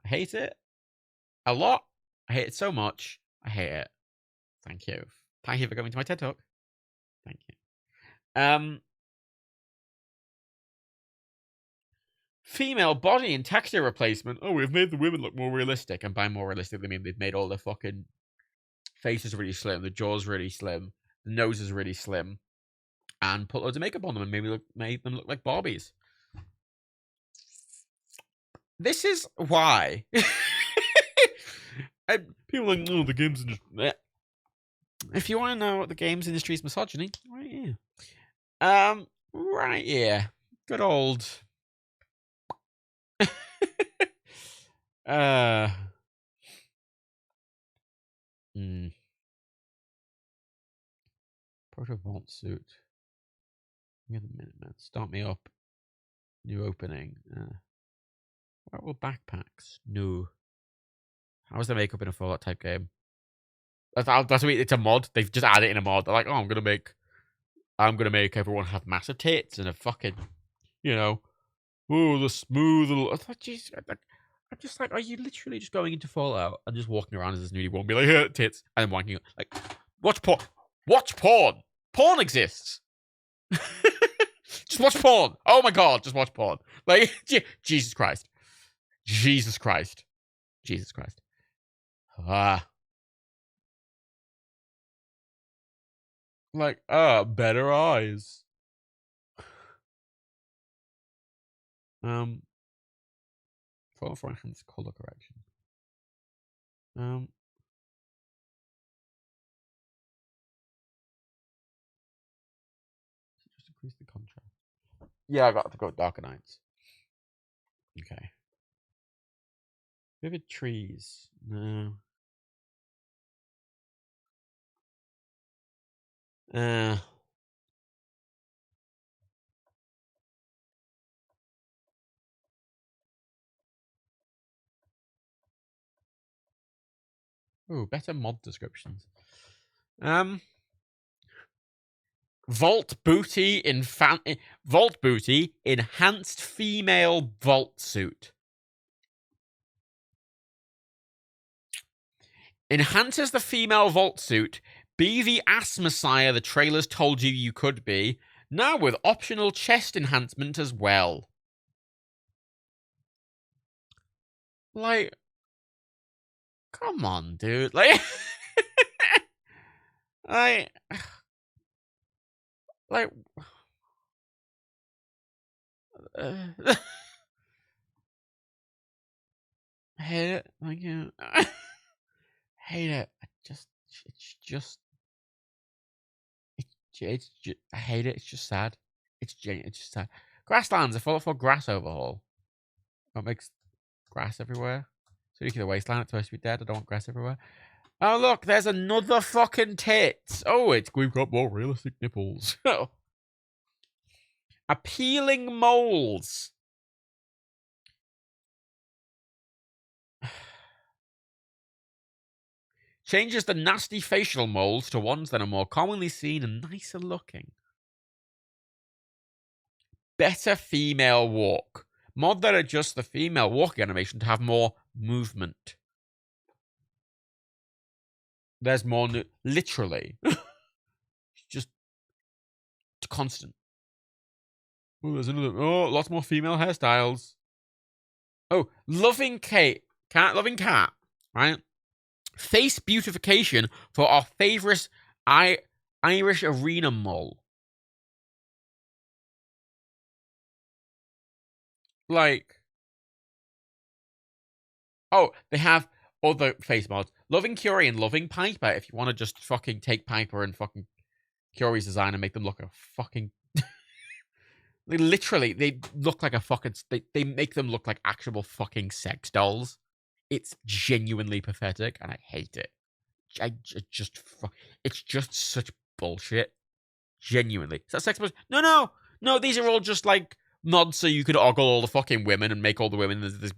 I hate it a lot. I hate it so much. I hate it. Thank you. Thank you for coming to my TED Talk. Thank you. Female body and texture replacement. Oh, we've made the women look more realistic. And by more realistic, I mean they've made all their fucking faces really slim, the jaws really slim, the nose is really slim, and put loads of makeup on them and made them look like Barbies. This is why. People are like, oh, the games industry. If you want to know what the games industry's misogyny, right here. Right here. Good old. Proto Vault suit. Give a minute, man. Start me up. New opening. What were backpacks? No. How's the makeup in a Fallout type game? That's what it's a mod. They've just added it in a mod. They're like, oh, I'm gonna make everyone have massive tits and a fucking, you know, oh, the smooth. I thought, jeez, I'm just like, are you literally just going into Fallout and just walking around as this newly born, be like, hey, tits, and then wanking, like, watch porn. Watch porn. Porn exists. Just watch porn. Oh my god, just watch porn. Like, Jesus Christ. Jesus Christ. Jesus Christ. Like, better eyes. For Franklin's color correction. Just increase the contrast. Yeah, I got to go Darker Nights. Okay. Vivid trees. No. Ooh, better mod descriptions. Vault Booty enhanced female vault suit. Enhances the female vault suit. Be the ass messiah the trailers told you could be. Now with optional chest enhancement as well. Like, come on, dude. Like, like, I hate it. Like, yeah. Hate it. I hate it. It's just sad. It's just sad. Grasslands, a Fallout 4 grass overhaul. What makes grass everywhere? So you can the wasteland, it's supposed to be dead. I don't want grass everywhere. Oh, look, there's another fucking tits. Oh, we've got more realistic nipples. Appealing moles. Changes the nasty facial moles to ones that are more commonly seen and nicer looking. Better female walk. Mod that adjusts the female walking animation to have more movement. There's more, literally. Just constant. Oh, there's another. Oh, lots more female hairstyles. Oh, loving cat, right? Face beautification for our favorite Irish arena mole. Like, oh, they have other face mods. Loving Curie and Loving Piper. If you want to just fucking take Piper and fucking Curie's design and make them look a fucking... Literally, they look like a fucking... They make them look like actual fucking sex dolls. It's genuinely pathetic, and I hate it. It's just such bullshit. Genuinely. Is that sex? No, these are all just like Not so you could ogle all the fucking women and make all the women this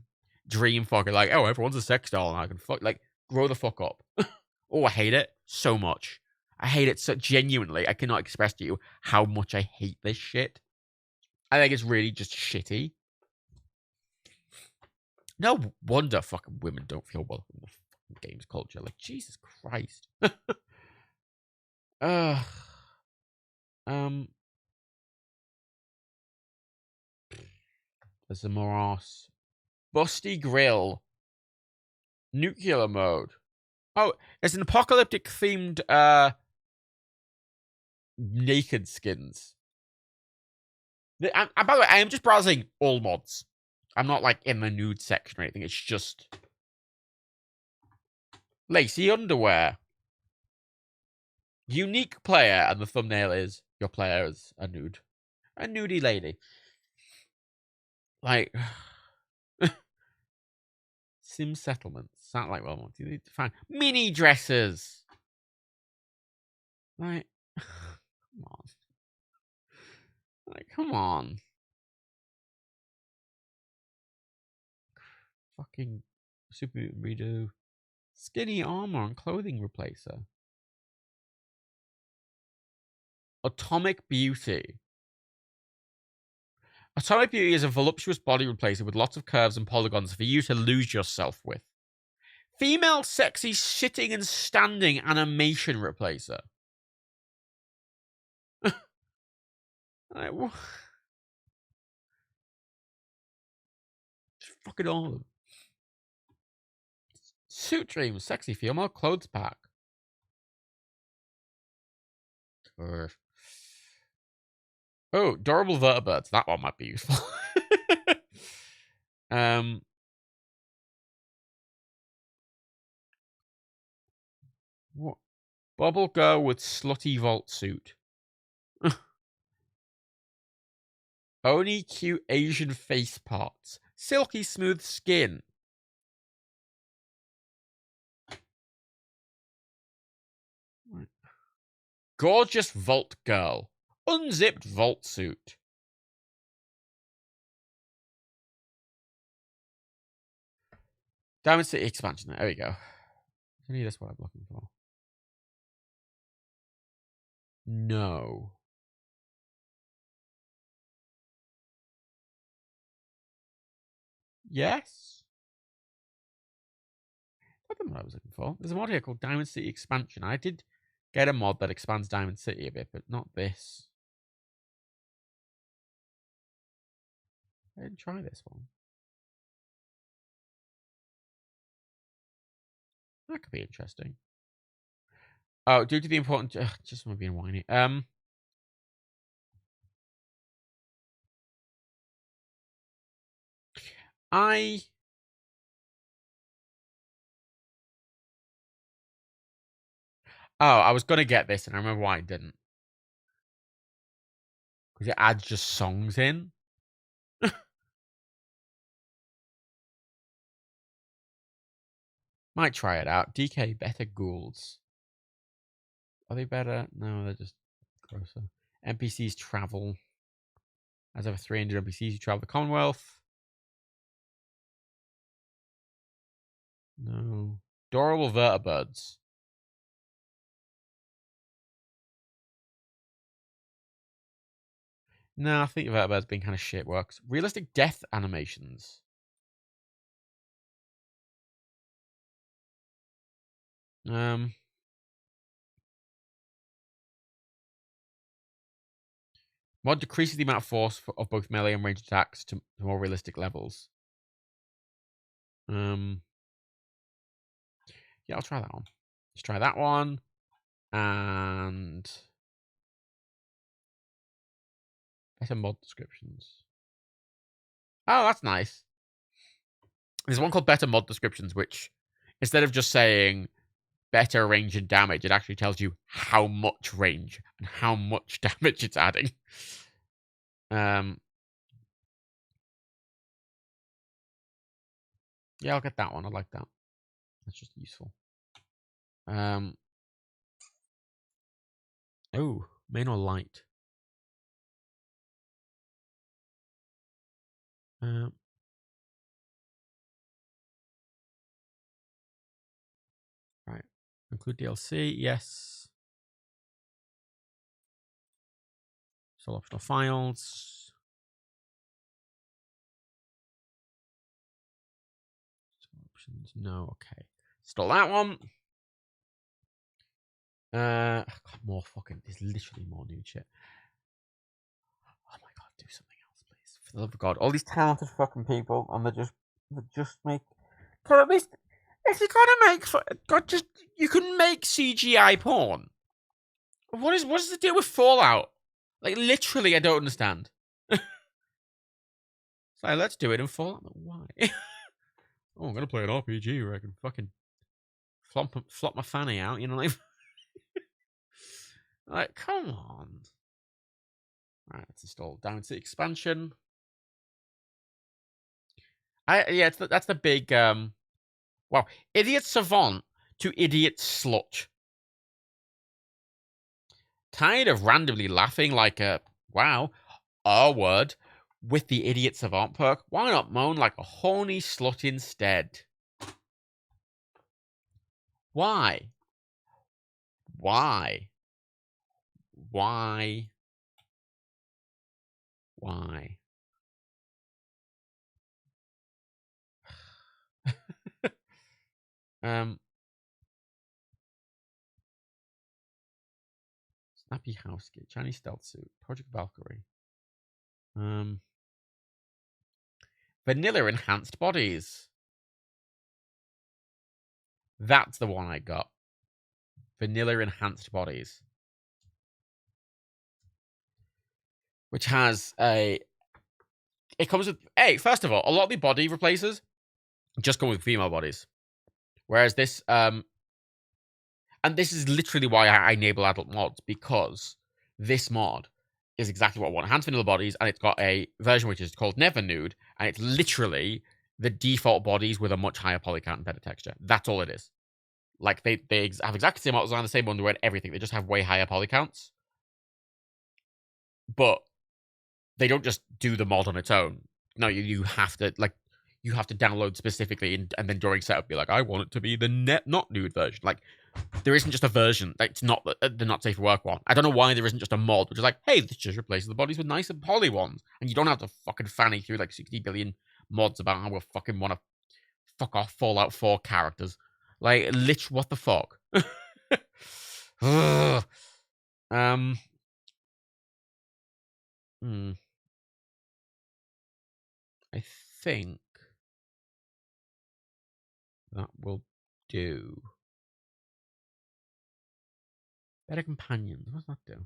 dream fucking like, oh, everyone's a sex doll and I can fuck. Like, grow the fuck up. Oh, I hate it so much. I hate it so genuinely. I cannot express to you how much I hate this shit. I think it's really just shitty. No wonder fucking women don't feel welcome in the fucking games culture. Like, Jesus Christ. Ugh. There's a morass. Busty Grill. Nuclear mode. Oh, it's an apocalyptic themed naked skins. By the way, I am just browsing all mods. I'm not like in the nude section or anything. It's just lacy underwear. Unique player, and the thumbnail is your player is a nude. A nudie lady. Like Sim settlements. Satellite well, you need to find mini dresses. Like come on. Like, come on. Fucking super redo. Skinny armor and clothing replacer. Atomic Beauty. Atomic Beauty is a voluptuous body replacer with lots of curves and polygons for you to lose yourself with. Female sexy sitting and standing animation replacer. Like, what? Just fucking all of them. Suit Dreams, sexy female clothes pack. Curve. Oh, durable vertebrates. That one might be useful. What? Bubble girl with slutty vault suit. Only cute Asian face parts. Silky smooth skin. Gorgeous vault girl. Unzipped vault suit. Diamond City expansion. There we go. I need this what I'm looking for. No. Yes? I don't know what I was looking for. There's a mod here called Diamond City Expansion. I did get a mod that expands Diamond City a bit, but not this. I didn't try this one. That could be interesting. Oh, due to the important... just want to be whiny. I was going to get this, and I remember why I didn't. Because it adds just songs in. Might try it out. DK Better Ghouls. Are they better? No, they're just grosser. NPCs travel. As over 300 NPCs who travel the Commonwealth. No. Adorable vertebrates. No, I think vertebrates being kind of shit works. Realistic death animations. Mod decreases the amount of force of both melee and ranged attacks to more realistic levels. Yeah, I'll try that one. Let's try that one. And better mod descriptions. Oh, that's nice. There's one called Better Mod Descriptions, which instead of just saying better range and damage, it actually tells you how much range and how much damage it's adding. Yeah, I'll get that one. I like that. That's just useful. Oh, main or light? Right. Include DLC. Yes. Install optional files. Options. No. Okay. Install that one. God, more fucking. There's literally more new shit. Oh my god, do something else, please. For the love of God. All these talented fucking people, and they just make. Can at least, if you're gonna make, God, just you can make CGI porn. What is the deal with Fallout? Like literally, I don't understand. So let's do it in Fallout. Why? Oh, I'm gonna play an RPG where I can fucking flop my fanny out. You know, like come on. Right, let's install Diamond City expansion. That's the big wow, idiot savant to idiot slut. Tired of randomly laughing like a wow, a word with the idiot savant perk? Why not moan like a horny slut instead? Why? Why? Why? Why? Snappy house kit, Chinese stealth suit, Project Valkyrie. Vanilla enhanced bodies. That's the one I got. Vanilla enhanced bodies. Which has a... It comes with... Hey, first of all, a lot of the body replacers just come with female bodies. Whereas this... And this is literally why I enable adult mods, because this mod is exactly what I want. Enhanced vanilla bodies, and it's got a version which is called Never Nude, and it's literally the default bodies with a much higher poly count and better texture. That's all it is. Like, they have exactly the same outline, the same underwear, everything. They just have way higher poly counts. But they don't just do the mod on its own. No, you have to, like, you have to download specifically, and then during setup be like, I want it to be the not nude version. Like, there isn't just a version. Like, it's not the not safe for work one. I don't know why there isn't just a mod, which is like, hey, this just replaces the bodies with nicer poly ones. And you don't have to fucking fanny through, like, 60 billion mods about how we fucking want to fuck off Fallout 4 characters. Like, what the fuck? I think that will do. Better companions. What's that do?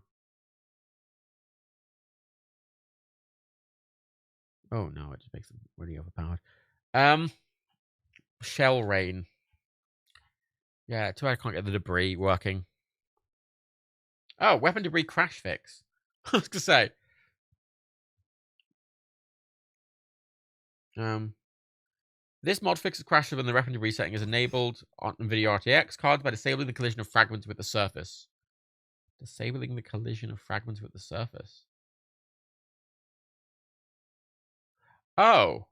Oh no, it just makes them really overpowered. Shell rain. Yeah, too bad I can't get the debris working. Oh, weapon debris crash fix. I was gonna say. This mod fixes crashes when the weapon debris setting is enabled on NVIDIA RTX cards by disabling the collision of fragments with the surface. Disabling the collision of fragments with the surface. Oh.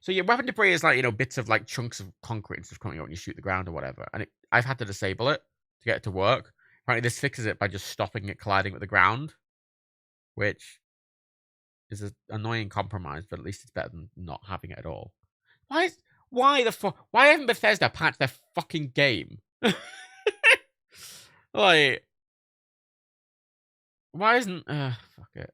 So yeah, weapon debris is like, you know, bits of like chunks of concrete and stuff coming out when you shoot the ground or whatever. And I've had to disable it to get it to work. Apparently this fixes it by just stopping it colliding with the ground, which is an annoying compromise, but at least it's better than not having it at all. Why haven't Bethesda patched their fucking game? Like, why isn't fuck it.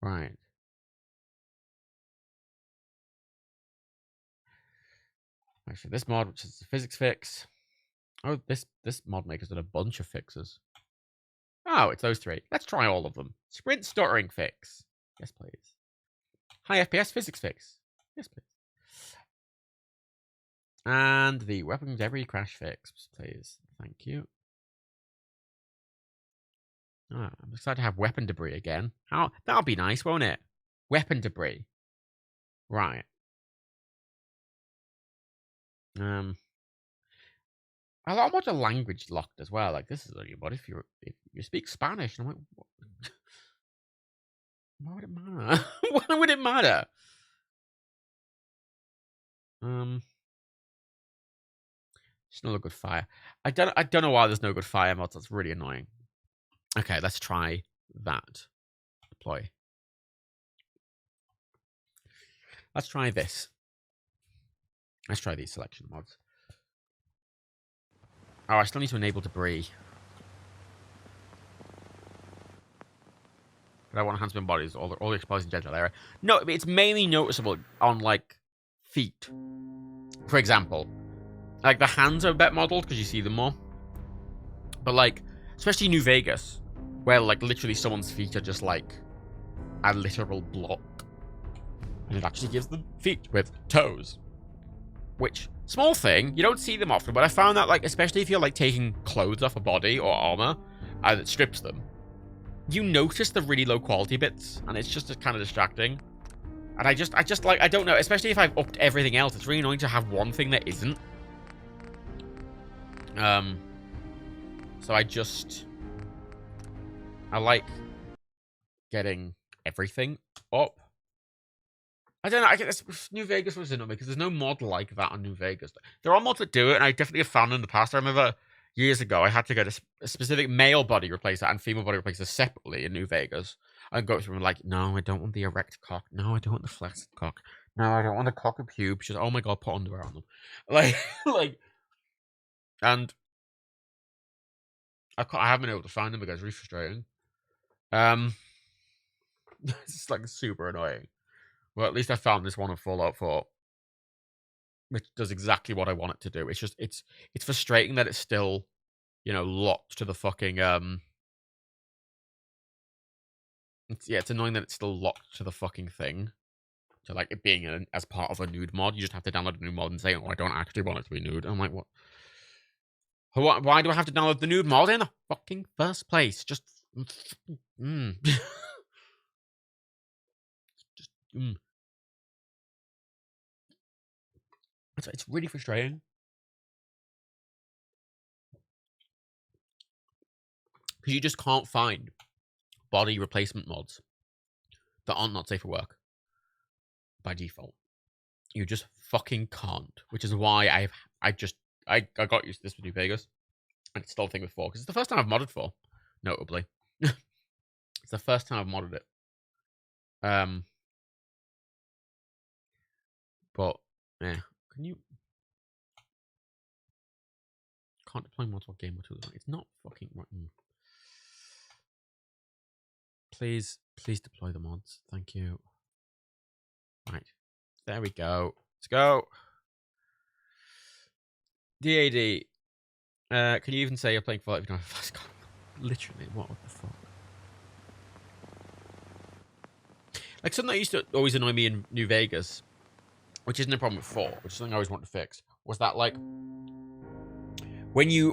Right. Actually, this mod, which is a physics fix. Oh, this mod maker's done a bunch of fixes. Oh, it's those three. Let's try all of them. Sprint stuttering fix. Yes, please. High FPS physics fix. Yes, please. And the weapon debris crash fix, please. Thank you. Oh, I'm excited to have weapon debris again. That'll be nice, won't it? Weapon debris. Right. A lot of mods are language locked as well. Like this is only what if you speak Spanish. And I'm like, what? Why would it matter? Why would it matter? Still a good fire. I don't know why there's no good fire mods. That's really annoying. Okay, let's try that. Deploy. Let's try this. Let's try these selection mods. Oh, I still need to enable debris. But I want hands and bodies, all the exposed in general area. No, it's mainly noticeable on, like, feet. For example. Like, the hands are a bit modeled because you see them more. But, like, especially New Vegas, where, like, literally someone's feet are just, like, a literal block. And it actually gives them feet with toes. Which, small thing, you don't see them often, but I found that, like, especially if you're, like, taking clothes off a body or armor, and it strips them, you notice the really low quality bits, and it's just kind of distracting. And I just, like, I don't know, especially if I've upped everything else, it's really annoying to have one thing that isn't. So I like getting everything up. I don't know, I guess New Vegas was in on me because there's no mod like that on New Vegas. There are mods that do it, and I definitely have found in the past. I remember years ago, I had to get a specific male body replacer and female body replacer separately in New Vegas. I'd go through and like, no, I don't want the erect cock. No, I don't want the flaccid cock. No, I don't want the cock and pubes. Just, oh my god, put underwear on them. Like, and I haven't been able to find them because it's really frustrating. It's like super annoying. Well, at least I found this one in Fallout 4, which does exactly what I want it to do. It's just, it's frustrating that it's still, you know, locked to the fucking, it's annoying that it's still locked to the fucking thing. To, like, it being as part of a nude mod. You just have to download a new mod and say, oh, I don't actually want it to be nude. I'm like, what? Why do I have to download the nude mod in the fucking first place? Just, It's really frustrating. Because you just can't find body replacement mods that aren't not safe for work by default. You just fucking can't. Which is why I got used to this with New Vegas. And it's still a thing with 4. Because it's the first time I've modded 4, notably. It's the first time I've modded it. But, yeah. Can you... Can't deploy mods or game or tools. It's not fucking... Please deploy the mods. Thank you. Right. There we go. Let's go. DAD. Can you even say you're playing Fallout if you don't have a fast card? Literally, what the fuck? Like, something that used to always annoy me in New Vegas, which isn't a problem with 4, which is something I always wanted to fix, was that, like, when you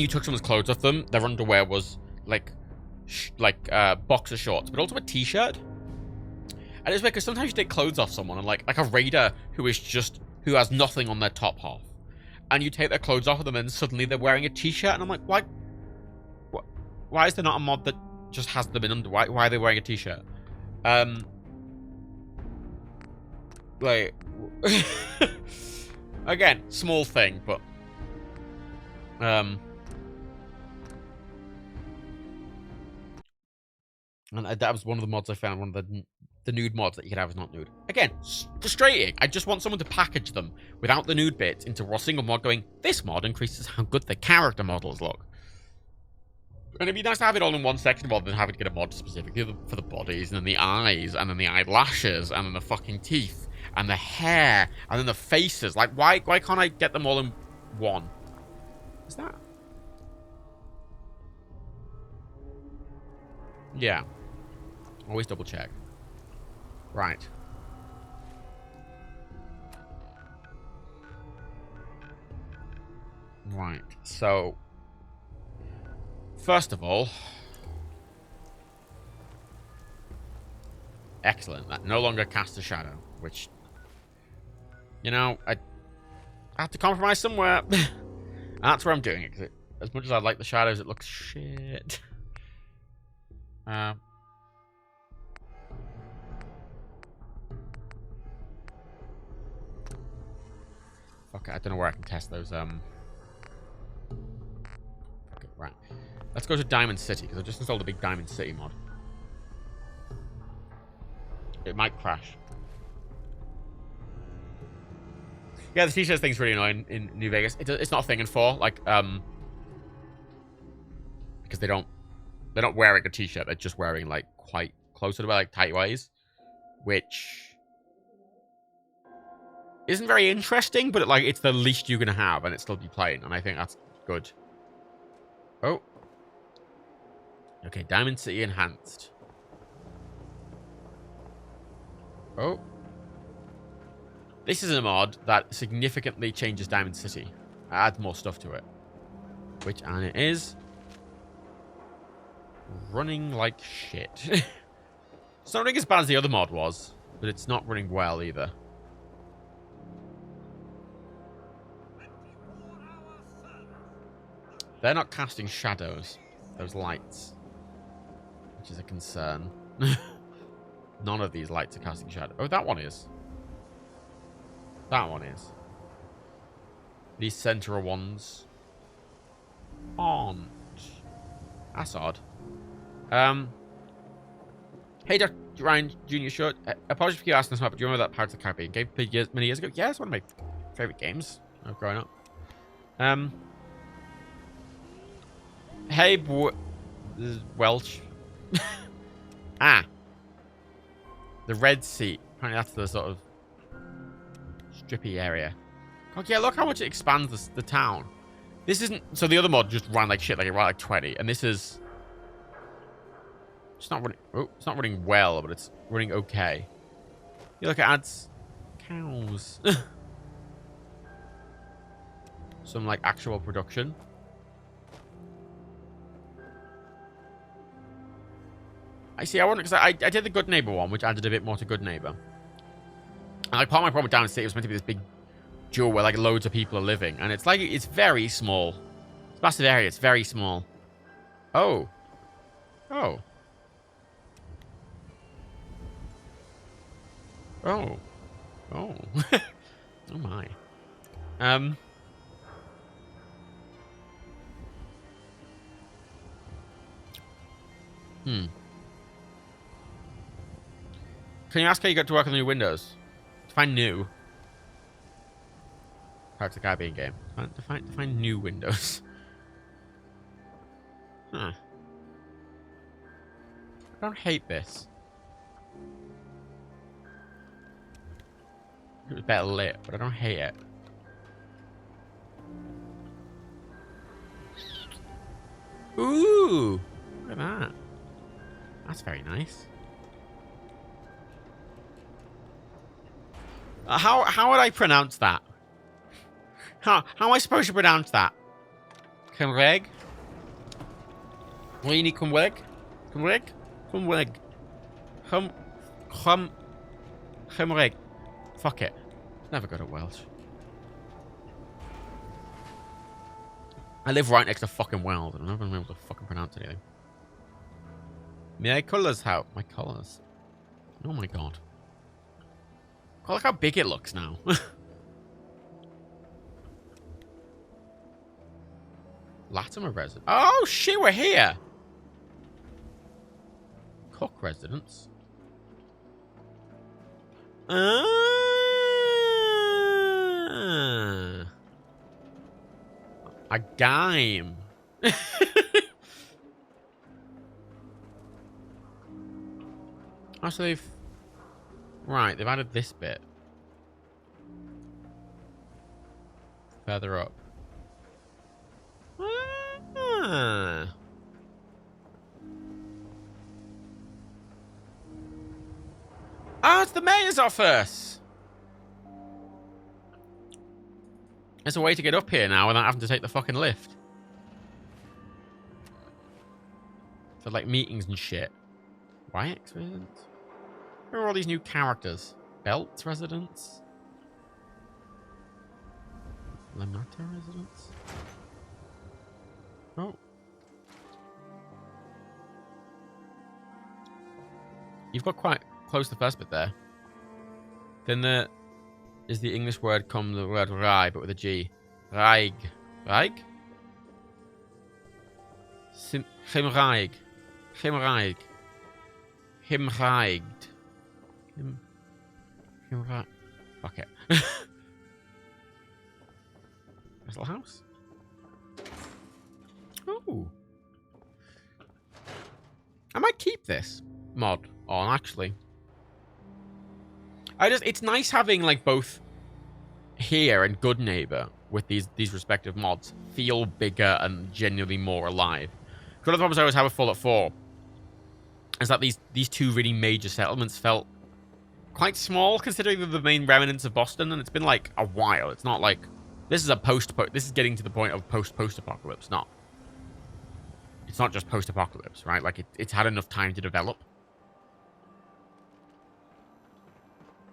took someone's clothes off them, their underwear was, like, boxer shorts, but also a t-shirt. And it's because sometimes you take clothes off someone, and like a raider who has nothing on their top half, and you take their clothes off of them, and suddenly they're wearing a t-shirt, and I'm like, why is there not a mod that just has them in under? Why are they wearing a t-shirt? Like, again, small thing, but and that was one of the mods I found, one of the nude mods that you could have is not nude. Again, frustrating. I just want someone to package them without the nude bits into a single mod going, this mod increases how good the character models look. And it'd be nice to have it all in one section rather than having to get a mod specifically for the bodies, and then the eyes, and then the eyelashes, and then the fucking teeth, and the hair, and then the faces. Like, why can't I get them all in one? Is that? Yeah. Always double check. Right. Right. So, first of all, Excellent. That no longer casts a shadow, which, you know, I have to compromise somewhere. That's where I'm doing it, because as much as I like the shadows, it looks shit. Okay, I don't know where I can test those. Okay, right. Let's go to Diamond City, because I just installed a big Diamond City mod. It might crash. Yeah, the t-shirt thing's really annoying in New Vegas. It's not a thing in 4, like, because they're not wearing a t-shirt. They're just wearing, like, quite close to the, like, tight ways, which isn't very interesting, but, like, it's the least you're gonna have, and it still be playing, and I think that's good. Oh. Okay, Diamond City Enhanced. Oh. This is a mod that significantly changes Diamond City. Adds more stuff to it. Which, and it is running like shit. It's not running as bad as the other mod was, but it's not running well either. They're not casting shadows, those lights, which is a concern. None of these lights are casting shadows. Oh, that one is. That one is. These central ones aren't. That's odd. Hey, Dr. Ryan Jr. Short. Apologies for you asking this, but do you remember that Pirates of the Caribbean game played many years ago? Yeah, it's one of my favorite games growing up. Hey, Welch. Ah. The Red Sea. Apparently that's the sort of strippy area. Oh, yeah, look how much it expands the town. This isn't... So the other mod just ran like shit. Like it ran like 20. And this is... It's not running... Oh, it's not running well, but it's running okay. You look, it adds cows. Some, like, actual production. I see, I wonder, because I did the Good Neighbor one, which added a bit more to Good Neighbor. And, like, part of my problem with Diamond City was meant to be this big jewel where, like, loads of people are living. And it's, like, it's very small. It's a massive area. It's very small. Oh. Oh. Oh. Oh. Oh, my. Can you ask how you got to work on the new Windows? Define new. Pirates of the Caribbean game. Define new Windows. Huh. I don't hate this. It was better lit, but I don't hate it. Ooh! Look at that. That's very nice. How would I pronounce that? How am I supposed to pronounce that? Cymreg? Really Cymreg? Cymreg? Cymreg. Cymreg. Fuck it. Never good at Welsh. I live right next to fucking Wales, and I'm never able to fucking pronounce anything. My colours help. My colours. Oh my god. Oh, look how big it looks now. Latimer residence. Oh shit, we're here. Cook residence. A game. Oh, so they've... Right, they've added this bit. Further up. Ah. Oh, it's the mayor's office! There's a way to get up here now without having to take the fucking lift. For, like, meetings and shit. Why experience? Who are all these new characters? Belt residents? Lamata residents? Oh. You've got quite close to the first bit there. Then there is the English word come the word rai, but with a G. Raig. Raig? Himraig. Himraig. Himraigd. Himraig. Fuck it. Little house? Oh. I might keep this mod on, actually. It's nice having, like, both here and Good Neighbor with these respective mods feel bigger and genuinely more alive. One of the problems I always have with Fallout 4 is that these two really major settlements felt quite small considering they're the main remnants of Boston, and it's been like a while. It's not like this is this is getting to the point of post-apocalypse, not. It's not just post-apocalypse, right? Like it's had enough time to develop.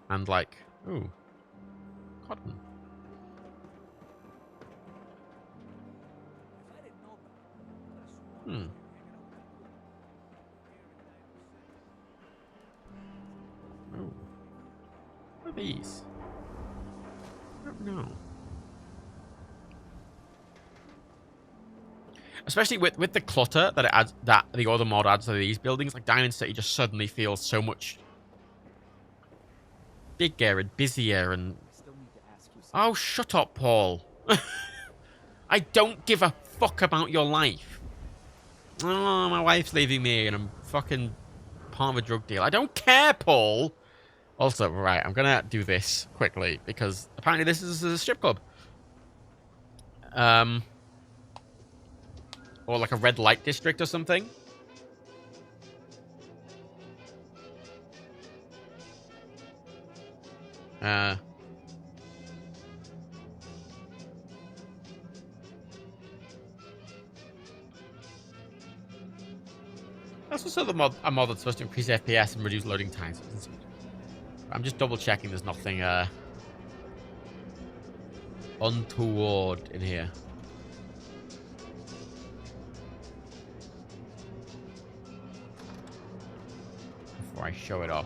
And like, ooh, cotton. Hmm. Oh. What are these? I don't know. Especially with the clutter that it adds, that the other mod adds to these buildings, like Diamond City just suddenly feels so much bigger and busier and... Oh, shut up, Paul. I don't give a fuck about your life. Oh, my wife's leaving me and I'm fucking part of a drug deal. I don't care, Paul. Also, right, I'm gonna do this quickly because apparently this is a strip club. Or like a red light district or something. That's also a mod that's supposed to increase FPS and reduce loading times. I'm just double checking there's nothing untoward in here. Before I show it off.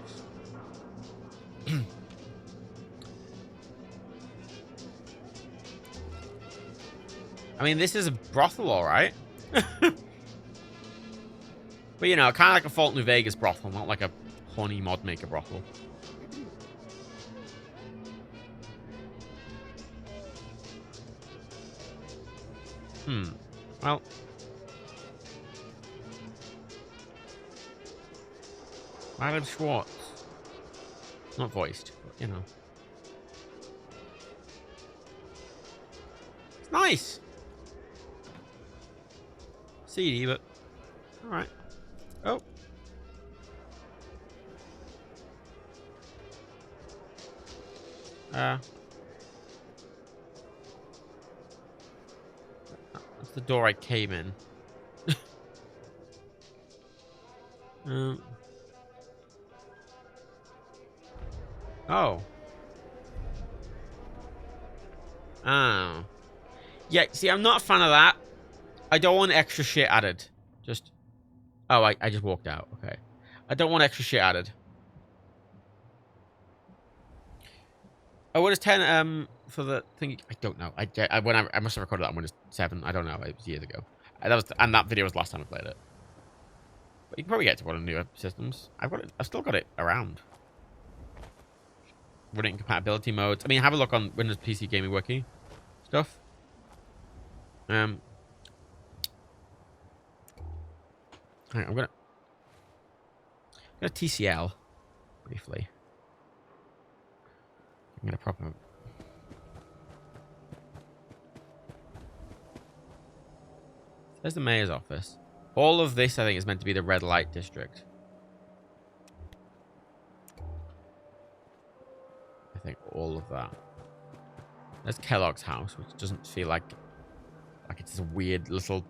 I mean, this is a brothel, alright. But, you know, kind of like a Fallout New Vegas brothel, not like a horny mod maker brothel. Well. Alan Schwartz. Not voiced, but, you know. It's nice. CD, but... Alright. Oh. That's the door I came in. Oh. Oh. Yeah, see, I'm not a fan of that. I don't want extra shit added. Just... Oh, I just walked out. Okay. I don't want extra shit added. Oh, what is 10 for the thing? I don't know. I must have recorded that on Windows 7. I don't know. It was years ago. And that video was the last time I played it. But you can probably get to one of the newer systems. I've still got it around. Running compatibility modes. I mean, have a look on Windows PC Gaming Wiki stuff. Hang on, I'm gonna TCL briefly. I'm gonna proper. There's the mayor's office. All of this, I think, is meant to be the red light district. I think all of that. There's Kellogg's house, which doesn't feel like it's a weird little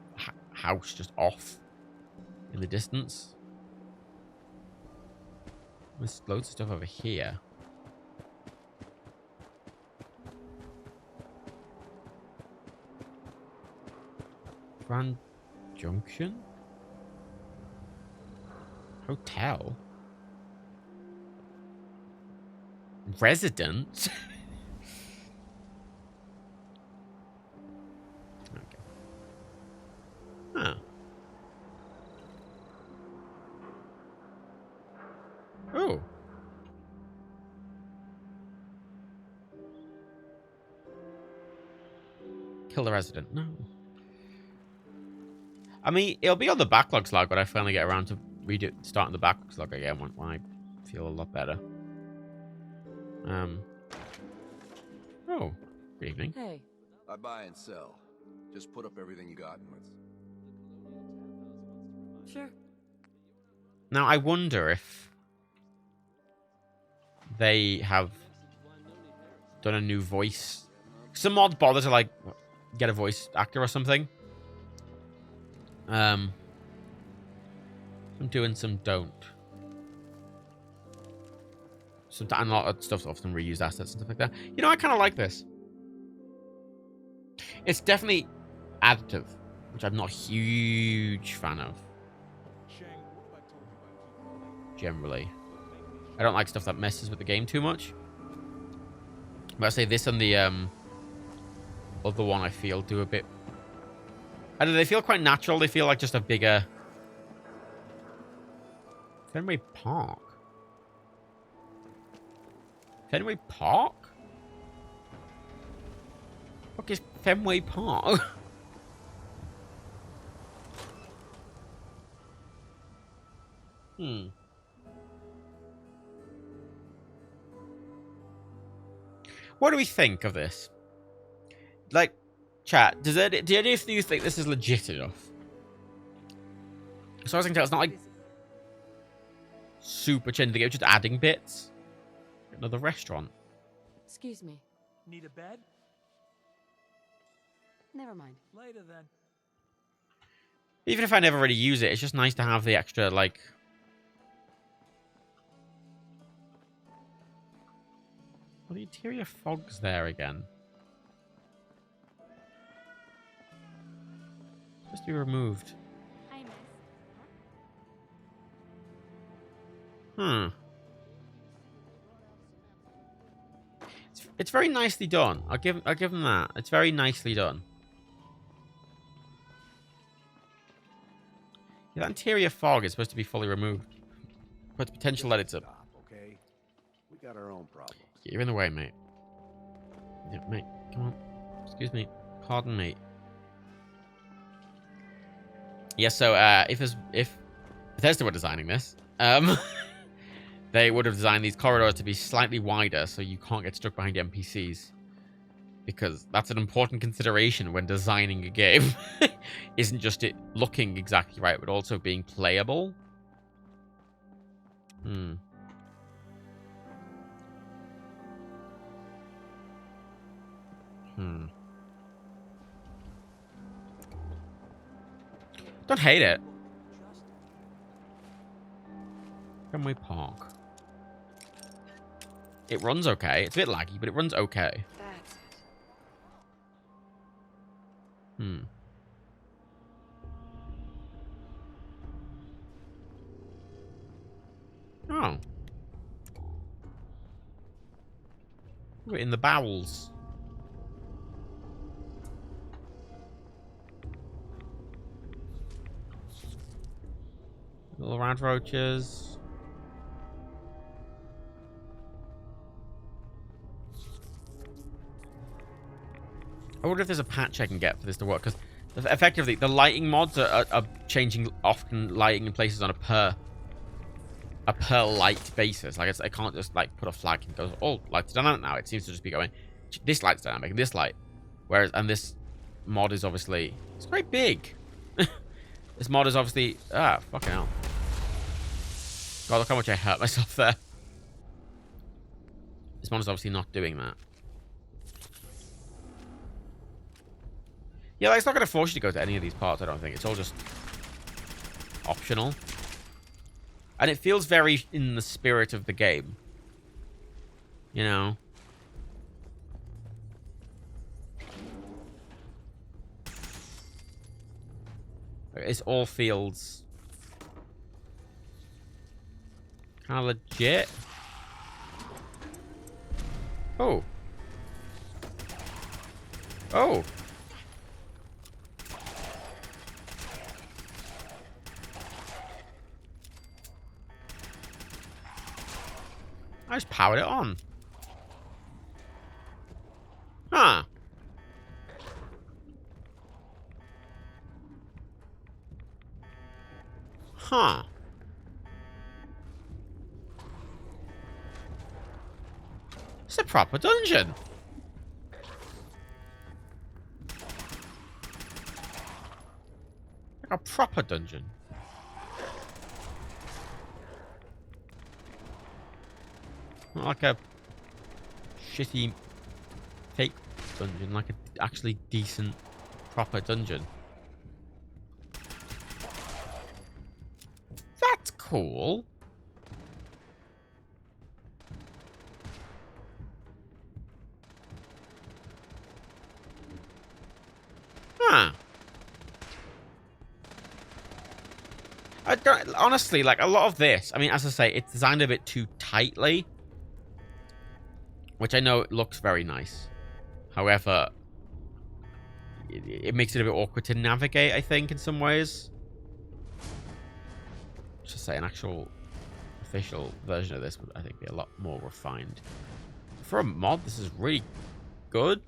house just off in the distance. There's loads of stuff over here. Grand Junction? Hotel? Residence? Okay. Huh. Oh. Kill the resident. No. I mean, it'll be on the backlog slog when I finally get around to starting the backlog slog again when I feel a lot better. Oh, good evening. Hey. I buy and sell. Just put up everything you got and let's... Sure. Now, I wonder if they have done a new voice. Some mods bother to, like, get a voice actor or something. Some do and some don't. Sometimes a lot of stuff's often reused assets and stuff like that. You know, I kind of like this. It's definitely additive, which I'm not a huge fan of. Generally. I don't like stuff that messes with the game too much. But I say this and the other one I feel do a bit... I don't know, they feel quite natural. They feel like just a bigger... Fenway Park? Fenway Park? What is Fenway Park? What do we think of this? Like, chat, do any of you think this is legit enough? So I was thinking, it's not like super changing the game, just adding bits. Another restaurant. Excuse me. Need a bed? Never mind. Later then. Even if I never really use it, it's just nice to have the extra, like... Well, the interior fog's there again. Supposed to be removed. Hi, miss. It's very nicely done. I'll give them that. It's very nicely done. Yeah, that interior fog is supposed to be fully removed. But the potential that it's a... Okay? We got our own problems. Yeah, you're in the way, mate. Yeah, mate, come on. Excuse me. Pardon me. Yeah, so if Bethesda were designing this, they would have designed these corridors to be slightly wider so you can't get stuck behind NPCs. Because that's an important consideration when designing a game. Isn't just it looking exactly right, but also being playable. Don't hate it. Fenway Park. It runs okay. It's a bit laggy, but it runs okay. That's it. Oh. We're in the bowels. Little round roaches. I wonder if there's a patch I can get for this to work, because effectively the lighting mods are changing often lighting in places on a per light basis. Like I can't just like put a flag and go, oh, light's dynamic now. It seems to just be going, this light's dynamic and this light. Whereas, and this mod is obviously, it's quite big. This mod is obviously, fucking hell. God, look how much I hurt myself there. This mod is obviously not doing that. Yeah, like, it's not going to force you to go to any of these parts, I don't think. It's all just optional. And it feels very in the spirit of the game. You know? It's all feels kind of legit. Oh. Oh. I just powered it on. Huh. Huh. It's a proper dungeon. Like a proper dungeon. Not like a shitty fake dungeon, like an actually decent, proper dungeon. That's cool. Huh. I don't, honestly, like, a lot of this, I mean, as I say, it's designed a bit too tightly. Which I know it looks very nice. However, it makes it a bit awkward to navigate, I think, in some ways. Just say an actual official version of this would, I think, be a lot more refined. For a mod, this is really good.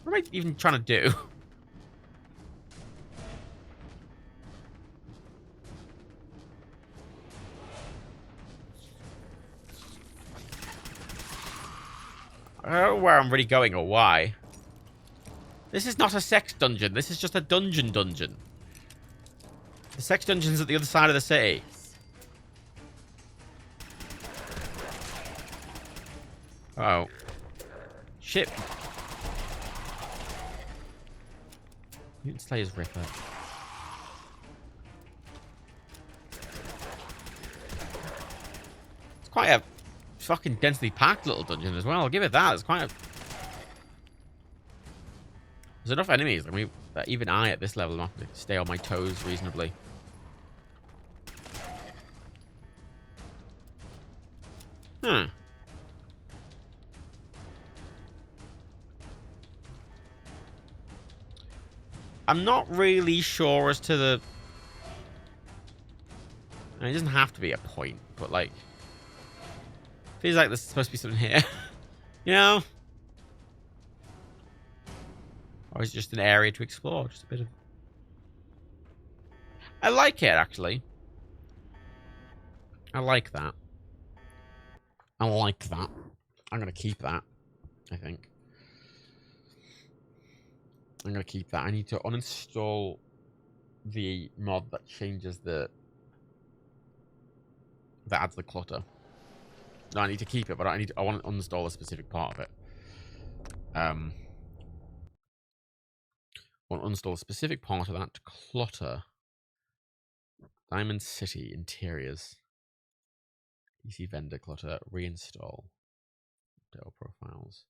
What am I even trying to do? I don't know where I'm really going or why. This is not a sex dungeon. This is just a dungeon dungeon. The sex dungeon's at the other side of the city. Oh. Shit. Mutant Slayer's Ripper. It's quite a fucking densely packed little dungeon as well. I'll give it that. It's quite a... There's enough enemies. I mean, that even I at this level am have to stay on my toes reasonably. Huh. I'm not really sure as to the... I mean, it doesn't have to be a point, but like... Feels like there's supposed to be something here. You know? Or is it just an area to explore? Just a bit of... I like it, actually. I like that. I like that. I'm going to keep that, I think. I'm going to keep that. I need to uninstall the mod that changes the... that adds the clutter. No, I need to keep it, but I want to uninstall a specific part of it. I want to uninstall a specific part of that clutter. Diamond City interiors. PC vendor clutter. Reinstall. Dell profiles.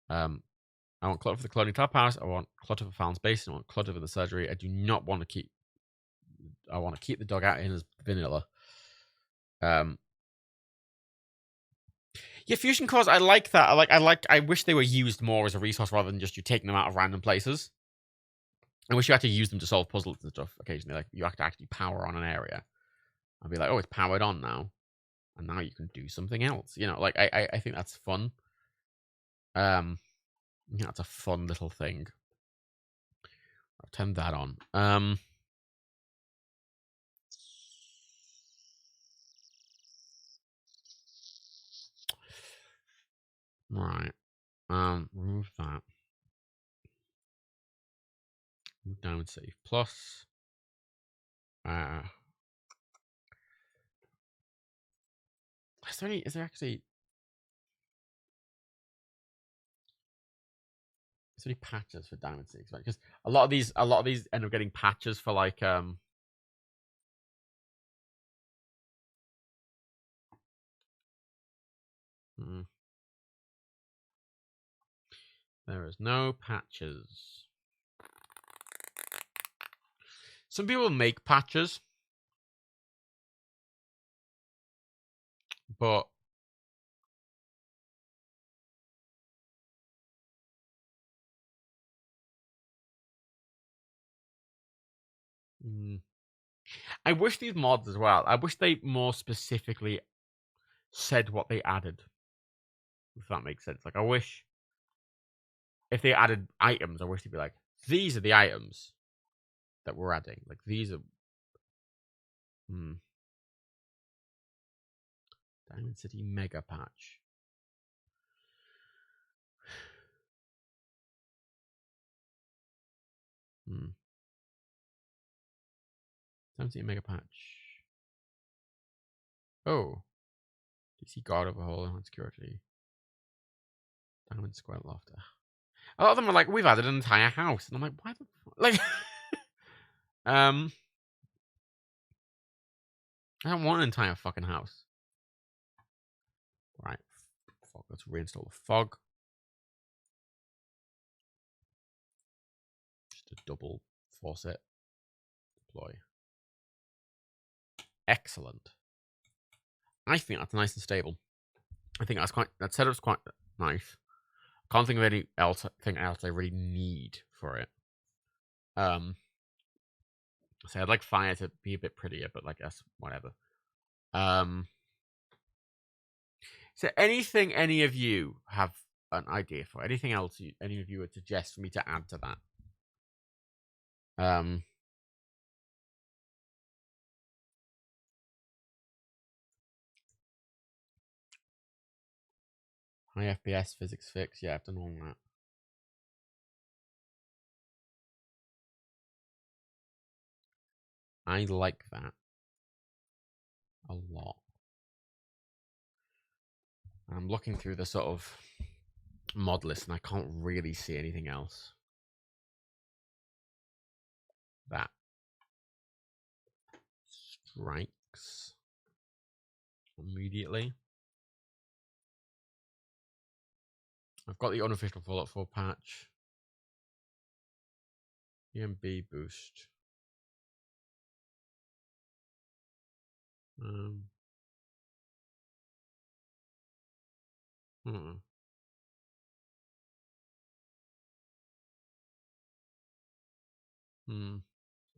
I want clutter for the cloning clubhouse. I want clutter for Fallon's Basin. I want clutter for the surgery. I do not want to keep... I want to keep the dog out in as vanilla. Yeah, fusion cores, I like that. I wish they were used more as a resource rather than just you taking them out of random places. I wish you had to use them to solve puzzles and stuff occasionally. Like, you have to actually power on an area. I'd be like, oh, it's powered on now. And now you can do something else. You know, like, I think that's fun. Yeah, that's a fun little thing. I'll turn that on. Right. Remove that. Move down and save. Plus. Is there actually... So many patches for Diamond City because a lot of these end up getting patches for like There is no patches. Some people make patches, but I wish these mods as well. I wish they more specifically said what they added. If that makes sense. Like I wish if they added items, I wish they'd be like, these are the items that we're adding. Like these are Diamond City Mega Patch. Diamond City Mega Patch. Oh. DC Guard Overhaul and Security. Diamond Square Loft. A lot of them are like, we've added an entire house. And I'm like, why the fuck? Like I don't want an entire fucking house. Right. Fog. Let's reinstall the fog. Just a double force it. Deploy. Excellent. I think that's nice and stable. I think that setup's quite nice. Can't think of anything else I really need for it. So I'd like fire to be a bit prettier, but like that's whatever. So anything any of you have an idea for? Anything else any of you would suggest for me to add to that? High FPS, physics fix. Yeah, I've done all that. I like that a lot. I'm looking through the sort of mod list and I can't really see anything else that strikes immediately. I've got the unofficial Fallout 4 patch. EMB boost.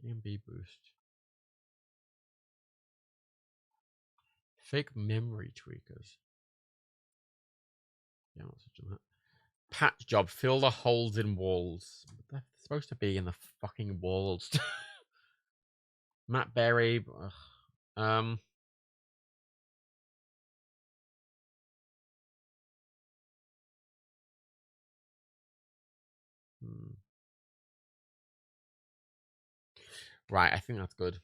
EMB boost. Fake memory tweakers. Yeah, not such a patch job. Fill the holes in walls. They're supposed to be in the fucking walls. Matt Berry. Right, I think that's good.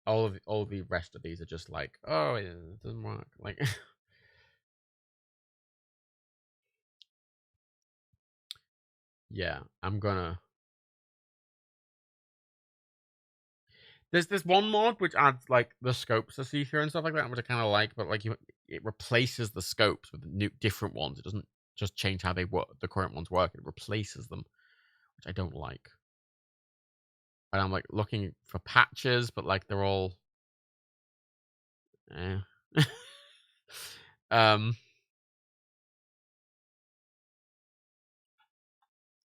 All the rest of these are just like, oh, it doesn't work. Like, yeah, I'm gonna. There's one mod which adds like the scopes to see through and stuff like that, which I kind of like, but like it replaces the scopes with new different ones. It doesn't just change how they work. The current ones work. It replaces them, which I don't like. And I'm like looking for patches, but like they're all.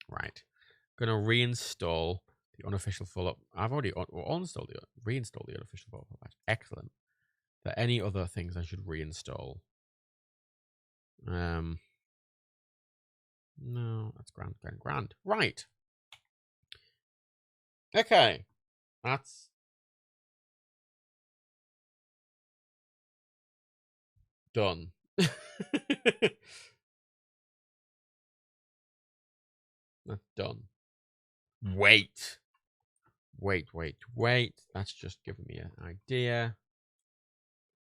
Right. Gonna reinstall the unofficial Fallout. I've already reinstalled the unofficial Fallout patch. Excellent. Are there any other things I should reinstall? No, that's grand. Right. Okay. That's done. That's done. Wait. That's just giving me an idea.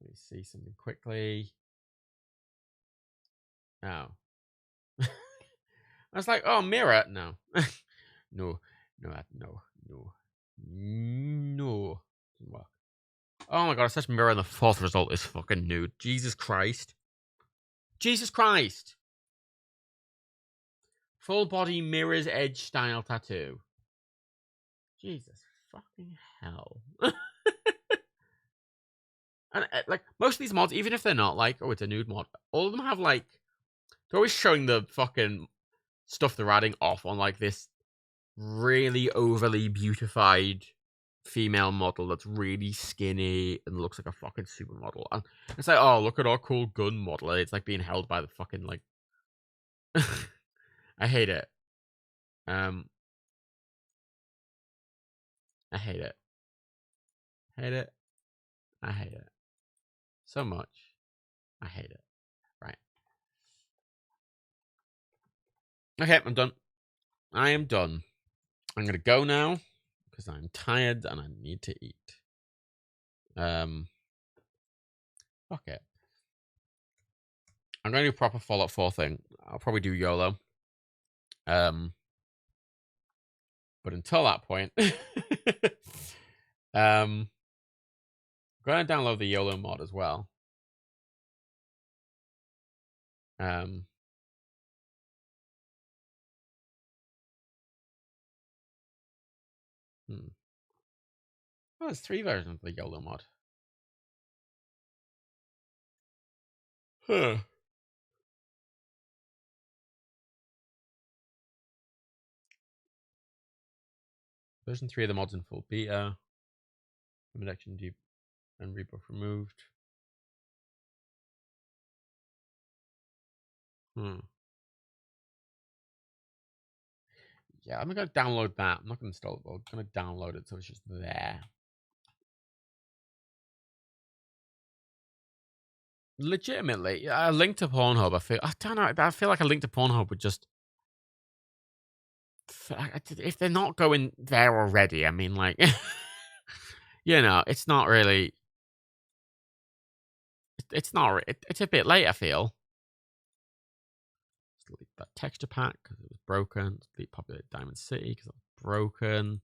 Let me see something quickly. Oh. I was like, oh, mirror. No. No. No. No. Doesn't work. Oh my god, it's such mirror, and the fourth result is fucking nude. Jesus Christ. Jesus Christ. Full body mirror's edge style tattoo. Jesus fucking hell. And like most of these mods, even if they're not like, oh, it's a nude mod, all of them have like, they're always showing the fucking stuff they're adding off on like this really overly beautified female model that's really skinny and looks like a fucking supermodel. And it's like, oh, look at our cool gun model. It's like being held by the fucking like. I hate it. I hate it. Hate it. I hate it so much. I hate it. Right. Okay, I'm done. I am done. I'm gonna go now because I'm tired and I need to eat. Fuck it. I'm gonna do proper Fallout 4 thing. I'll probably do YOLO. But until that point, I'm gonna download the YOLO mod as well. Oh, there's 3 versions of the YOLO mod. Huh. Version 3 of the mod's in full beta. Action deep and rebuff removed. Yeah, I'm gonna download that. I'm not gonna install it, but I'm gonna download it so it's just there. Legitimately, a link to Pornhub. I don't know. I feel like a link to Pornhub would just. If they're not going there already, I mean, like, you know, it's not really. It's not. It's a bit late, I feel. Let's delete that texture pack because it was broken. Let's delete Populated Diamond City because it was broken.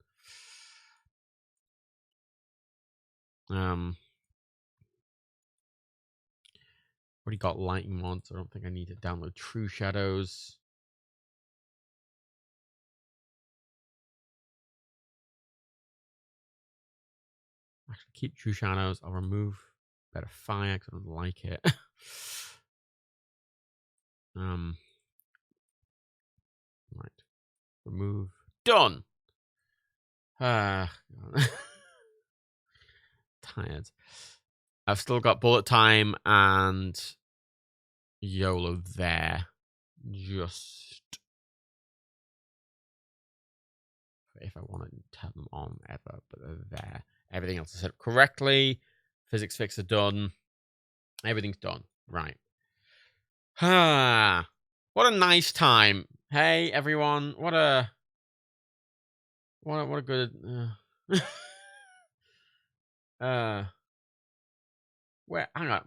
Already got lighting mods. I don't think I need to download True Shadows. Actually, keep True Shadows. I'll remove Better Fire because I don't like it. Right. Remove. Done. Tired. I've still got Bullet Time and YOLO there. Just if I want to turn them on ever, but they're there. Everything else is set up correctly. Physics fix are done. Everything's done. Right. What a nice time. Hey everyone. What a good where hang on.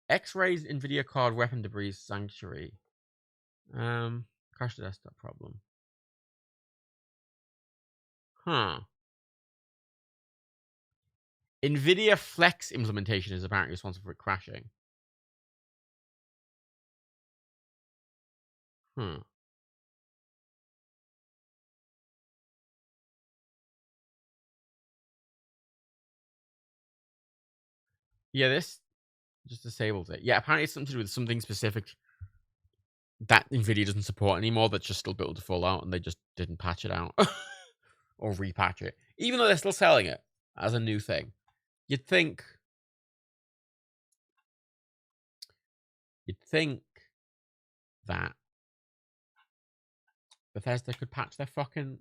X-rays NVIDIA card weapon debris sanctuary. Crash the desktop problem. NVIDIA Flex implementation is apparently responsible for it crashing. Yeah, this just disables it. Yeah, apparently it's something to do with something specific that NVIDIA doesn't support anymore that's just still built to Fallout, and they just didn't patch it out. Or repatch it. Even though they're still selling it as a new thing. You'd think that Bethesda could patch their fucking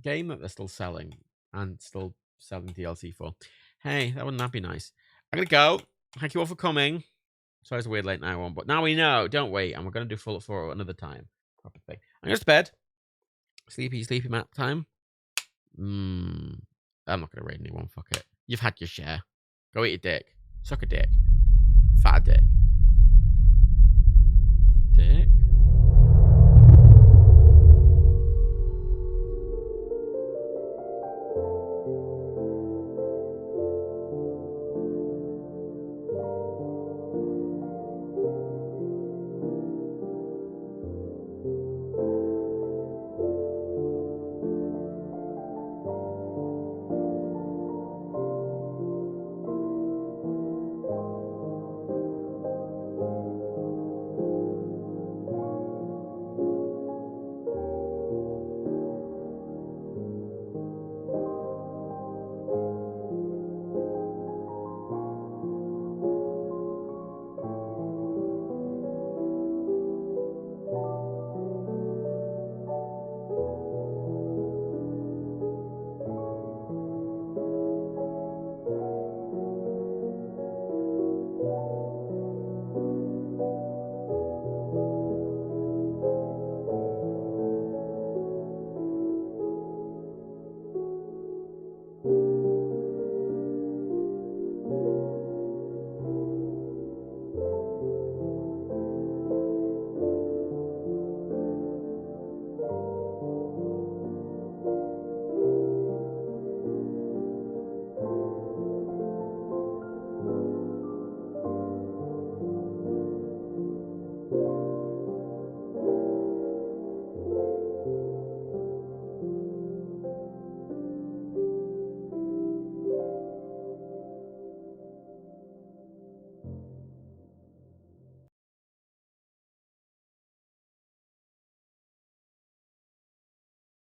game that they're still selling and still selling DLC for. Hey, wouldn't that be nice? I'm gonna go. Thank you all for coming. Sorry it's a weird late night one, but now we know, don't we? And we're gonna do Fallout 4 another time. Proper thing. I'm going to bed. Sleepy Matt time. I'm not gonna raid anyone. Fuck it. You've had your share. Go eat your dick. Suck a dick. Fat dick.